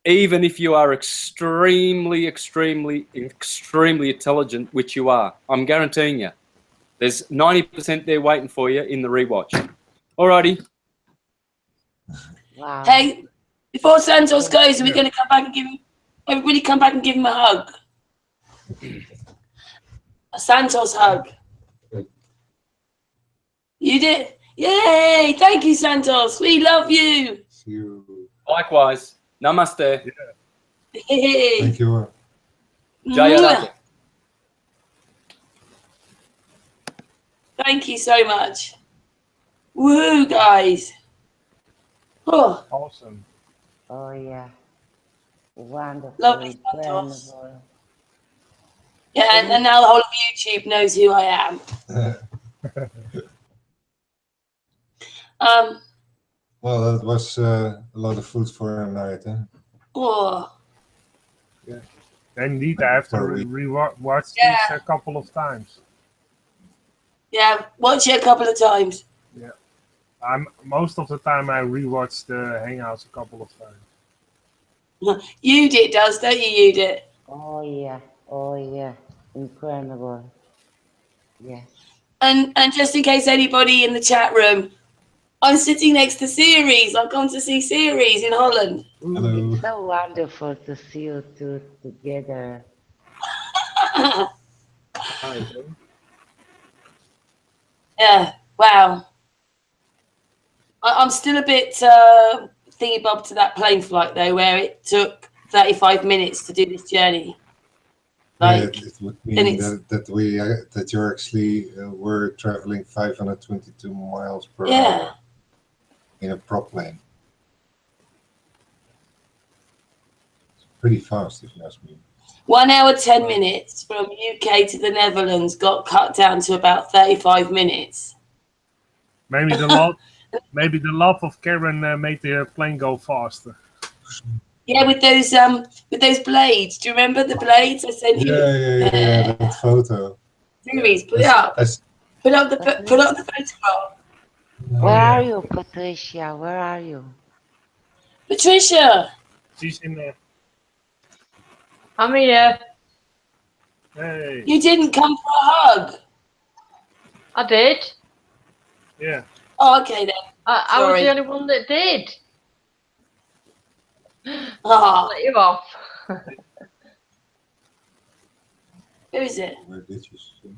if you are extremely, extremely, extremely intelligent, which you are, I'm guaranteeing you, there's 90% there waiting for you in the rewatch. Alrighty. Wow. Hey, before Santos goes, we're going to come back and give him. Everybody, come back and give him a hug. A Santos hug. You did. Yay! Thank you, Santos. We love you. See you. Likewise. Namaste. Yeah. Thank you. Jaya Raja. Thank you so much. Woo, guys. Oh. Awesome. Oh, yeah. Wonderful. Lovely, Santos. Incredible. Yeah, and now the whole of YouTube knows who I am. Well, that was a lot of food for a night, huh? Oh. Yeah. Indeed, I have to watch this a couple of times. Yeah, watch it a couple of times. Yeah. Most of the time I rewatch the Hangouts a couple of times. You did, don't you? You did. Oh, yeah. Oh, yeah. Incredible. Yes. And just in case anybody in the chat room, I'm sitting next to Ceres. I've gone to see Ceres in Holland. Hello. It's so wonderful to see you two together. Yeah, wow. I'm still a bit thingy bob to that plane flight though, where it took 35 minutes to do this journey. Like, yeah, it would mean that you actually were traveling 522 miles per hour in a prop plane. It's pretty fast, if you ask me. 1 hour 10 minutes from UK to the Netherlands got cut down to about 35 minutes. Maybe the love of Karen made the plane go faster. Yeah, with those blades. Do you remember the blades I sent you? Yeah, that photo. Series, put it up. Put up the photograph. Where are you, Patricia? Where are you? Patricia. She's in there. I'm here. Hey. You didn't come for a hug. I did. Yeah. Oh, okay then. I was the only one that did. Oh. Let you off. Who is it? Where did you see?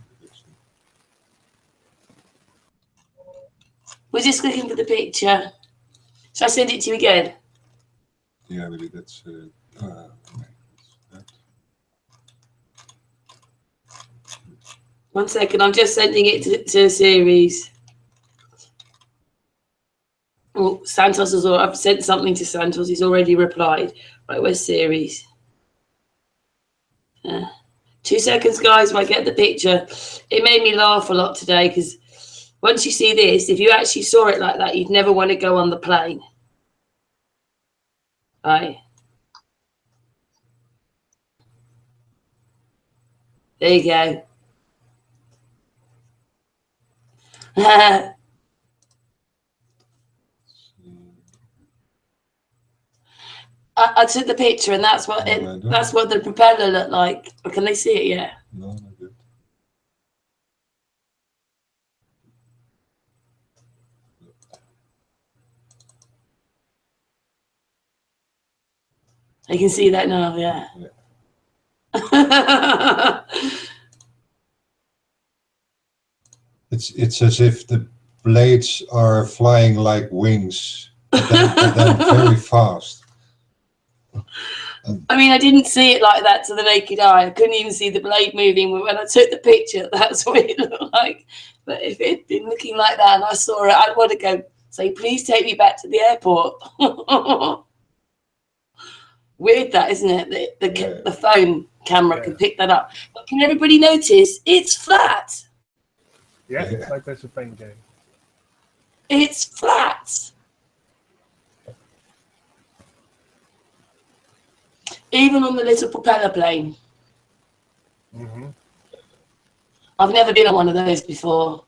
We're just looking for the picture. Shall I send it to you again? Yeah, maybe that's. One second, I'm just sending it to Ceres. Oh, Santos has already, I've sent something to Santos. He's already replied. Right, where's Ceres? 2 seconds, guys, if I get the picture. It made me laugh a lot today because once you see this, if you actually saw it like that, you'd never want to go on the plane. Right. There you go. I took the picture, and that's what that's what the propeller looked like. Or can they see it yet? No, not good. They can see that now. Yeah. It's as if the blades are flying like wings, but then very fast. I mean, I didn't see it like that to the naked eye. I couldn't even see the blade moving. But when I took the picture, that's what it looked like. But if it had been looking like that and I saw it, I'd want to go say, please take me back to the airport. Weird that, isn't it? The phone camera can pick that up. But can everybody notice it's flat? Yeah, it's like there's a pain game. It's flat. Even on the little propeller plane. Mm-hmm. I've never been on one of those before.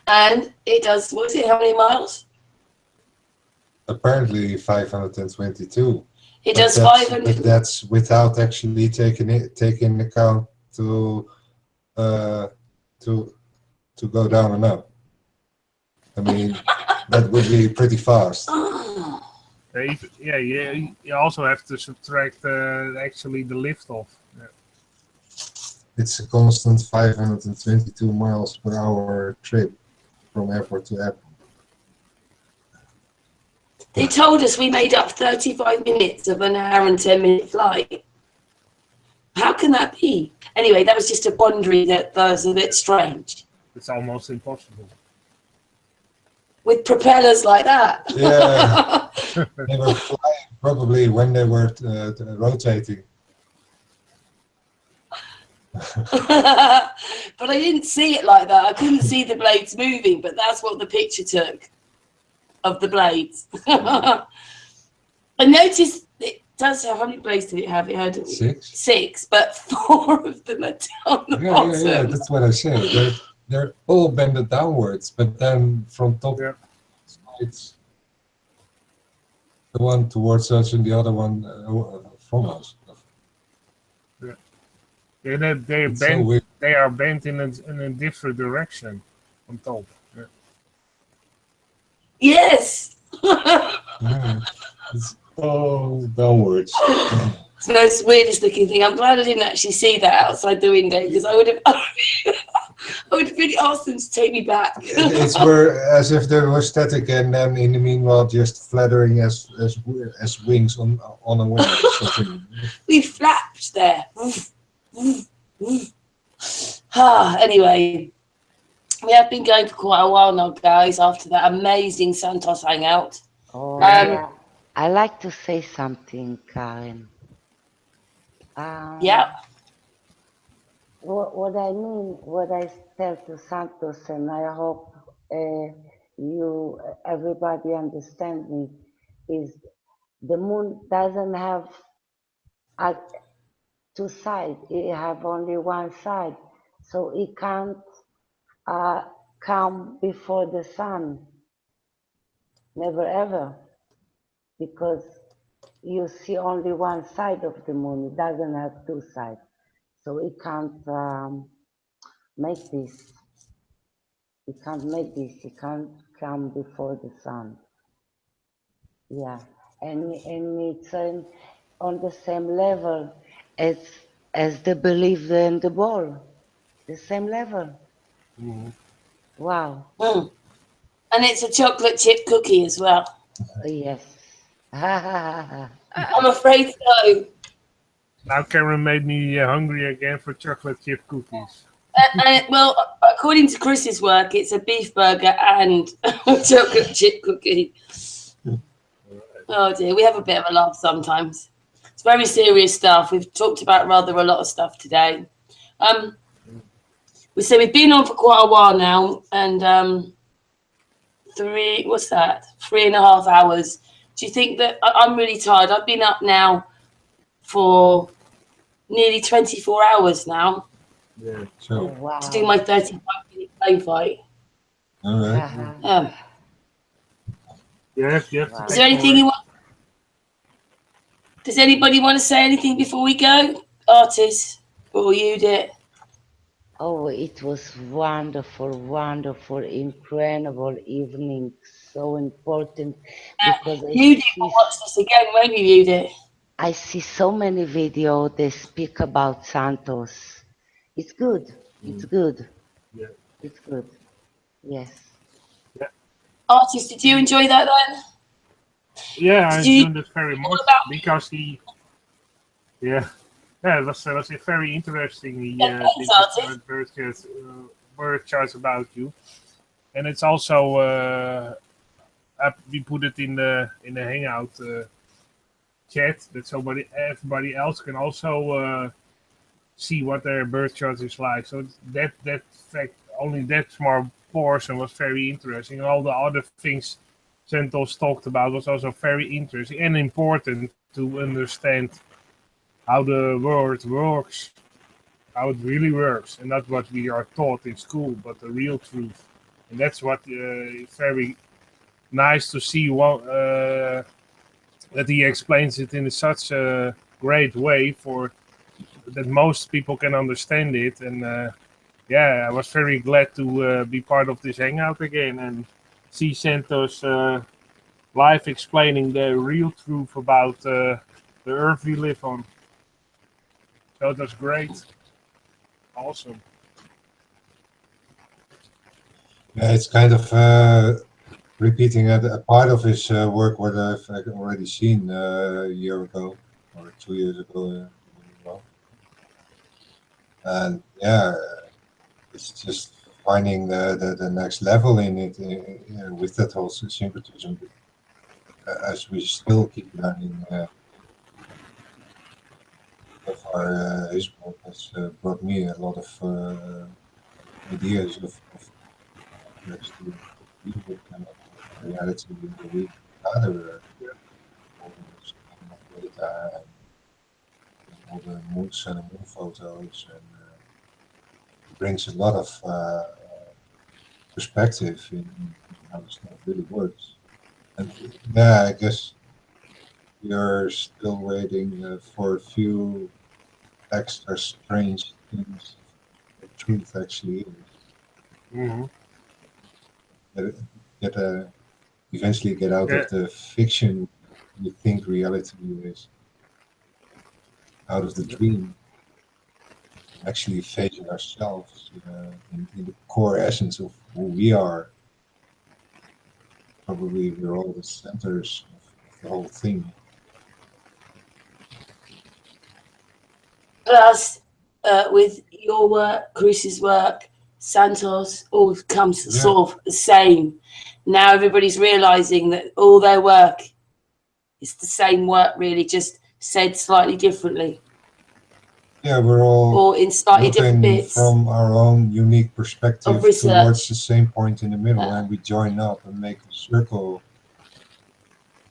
And it does, what is it, how many miles? Apparently 522. It But does that's- 500. But that's without accally taking account to go down and up. I mean, that would be pretty fast. Yeah, you also have to subtract actually the lift off. Yeah. It's a constant 522 miles per hour trip from airport to airport. They told us we made up 35 minutes of an hour and 10-minute flight. How can that be? Anyway, that was just a boundary that was a bit strange. It's almost impossible. With propellers like that. Yeah, they were flying probably when they were rotating. But I didn't see it like that. I couldn't see the blades moving, but that's what the picture took of the blades. I noticed it does have, how many blades did it have? It had 6. 6, but 4 of them are down the bottom. Yeah, that's what I said. They're all bended downwards, but then from top sides, the one towards us and the other one from us. Yeah, they It's bent. so weird. They are bent in a different direction on top. Yeah. Yes. It's all downwards. It's the most weirdest looking thing. I'm glad I didn't actually see that outside the window, because I would have really asked them to take me back. It's were as if they were static, and then in the meanwhile just flattering as wings on a wing or something. We flapped there. Anyway, we have been going for quite a while now, guys, after that amazing Santos hangout. Oh, yeah. I like to say something, Karen. Yeah. What I mean, what I tell to Santos, and I hope everybody understand me, is the moon doesn't have two sides. It have only one side, so it can't come before the sun. Never ever, because you see only one side of the moon. It doesn't have two sides, so it can't make this. It can't make this. It can't come before the sun. Yeah, and it's on the same level as the belief in the ball. The same level. Mm-hmm. Wow. Mm. And it's a chocolate chip cookie as well. Yes. I'm afraid so. Now Karen made me hungry again for chocolate chip cookies. Well, according to Chris's work, it's a beef burger and a chocolate chip cookie. Oh dear, we have a bit of a laugh sometimes. It's very serious stuff. We've talked about rather a lot of stuff today. We've been on for quite a while now, and 3.5 hours. Do you think that I'm really tired? I've been up now for nearly 24 hours now. Yeah, sure. Wow. To do my 35-minute plane fight. All right. You have to Is there anything you want? Does anybody want to say anything before we go? Artists, or you did? Oh, it was wonderful, wonderful, incredible evening. So important because You did watch this again, won't you? You did. I see so many videos. They speak about Santos. It's good. It's good. Yeah. It's good. Yes. Yeah. Artist, did you enjoy that then? Yeah, I you- enjoyed it very much about- because he. Yeah, it was very interesting. He Yeah, did thanks, this bird charts about you, and it's also we put it in the Hangout chat that everybody else can also see what their birth chart is like. So that fact only that small portion was very interesting. All the other things Santos talked about was also very interesting and important to understand how the world works, how it really works, and not what we are taught in school, but the real truth. And that's what is very nice to see that he explains it in such a great way for that most people can understand it. And I was very glad to be part of this hangout again and see Santos live explaining the real truth about the earth we live on. So that's great. Awesome. Yeah, it's kind of repeating a part of his work what I've already seen a year ago or 2 years ago. And yeah, it's just finding the next level in it with that whole syncretism. As we still keep learning, so far his work has brought me a lot of ideas of actually kind of reality in the week other data and all the moon sun and moon photos, and brings a lot of perspective in how this stuff really works. And yeah, I guess you're still waiting for a few extra strange things the truth actually is. Mm-hmm. Eventually get out of the fiction we think reality is, out of the dream, actually facing ourselves in the core essence of who we are. Probably we're all the centers of the whole thing. Plus, with your work, Chris's work, Santos, all comes sort of the same. Now everybody's realizing that all their work is the same work, really, just said slightly differently. Yeah, we're all or in slightly different bits from our own unique perspective of research towards the same point in the middle, and we join up and make a circle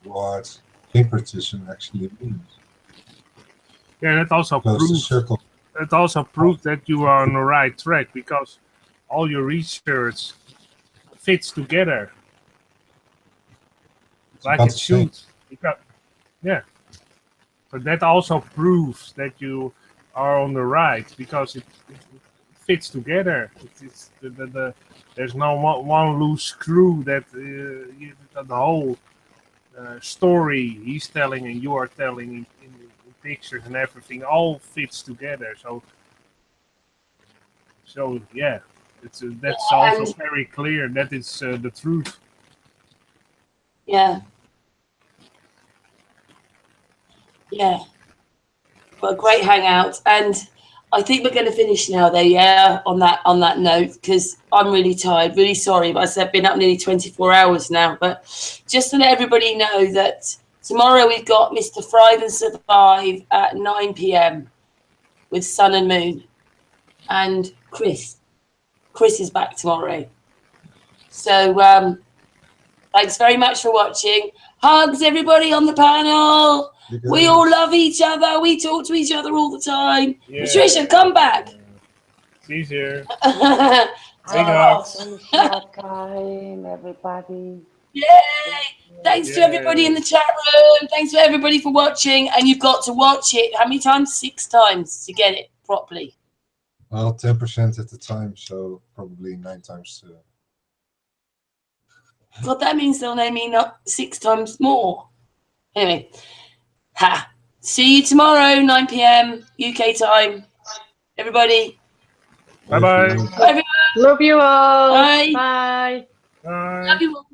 what syncretism actually means. Yeah, that also proves that you are on the right track, because all your research fits together like it should. Yeah. But that also proves that you are on the right, because it fits together. There's no one loose screw that the whole story he's telling and you are telling in pictures and everything all fits together. So yeah, that's also very clear that it's the truth. Yeah. What a great hangout, and I think we're going to finish now though, on that note, because I'm really tired, really sorry, but I've been up nearly 24 hours now. But just to let everybody know that tomorrow we've got Mr. Thrive and Survive at 9 p.m. with Sun and Moon, and Chris is back tomorrow. So thanks very much for watching. Hugs everybody on the panel. We all love each other. We talk to each other all the time. Yeah. Patricia, come back. She's here. Big hugs. Everybody. Yay! Thanks to everybody in the chat room. Thanks for everybody for watching. And you've got to watch it. How many times? 6 times to get it properly. Well, 10% at the time, so probably 9 times. God, that means they'll name me not 6 times more. Anyway. See you tomorrow, 9 p.m. UK time. Everybody. Bye-bye. Bye, everyone. Love you all. Bye. Bye. Love you all.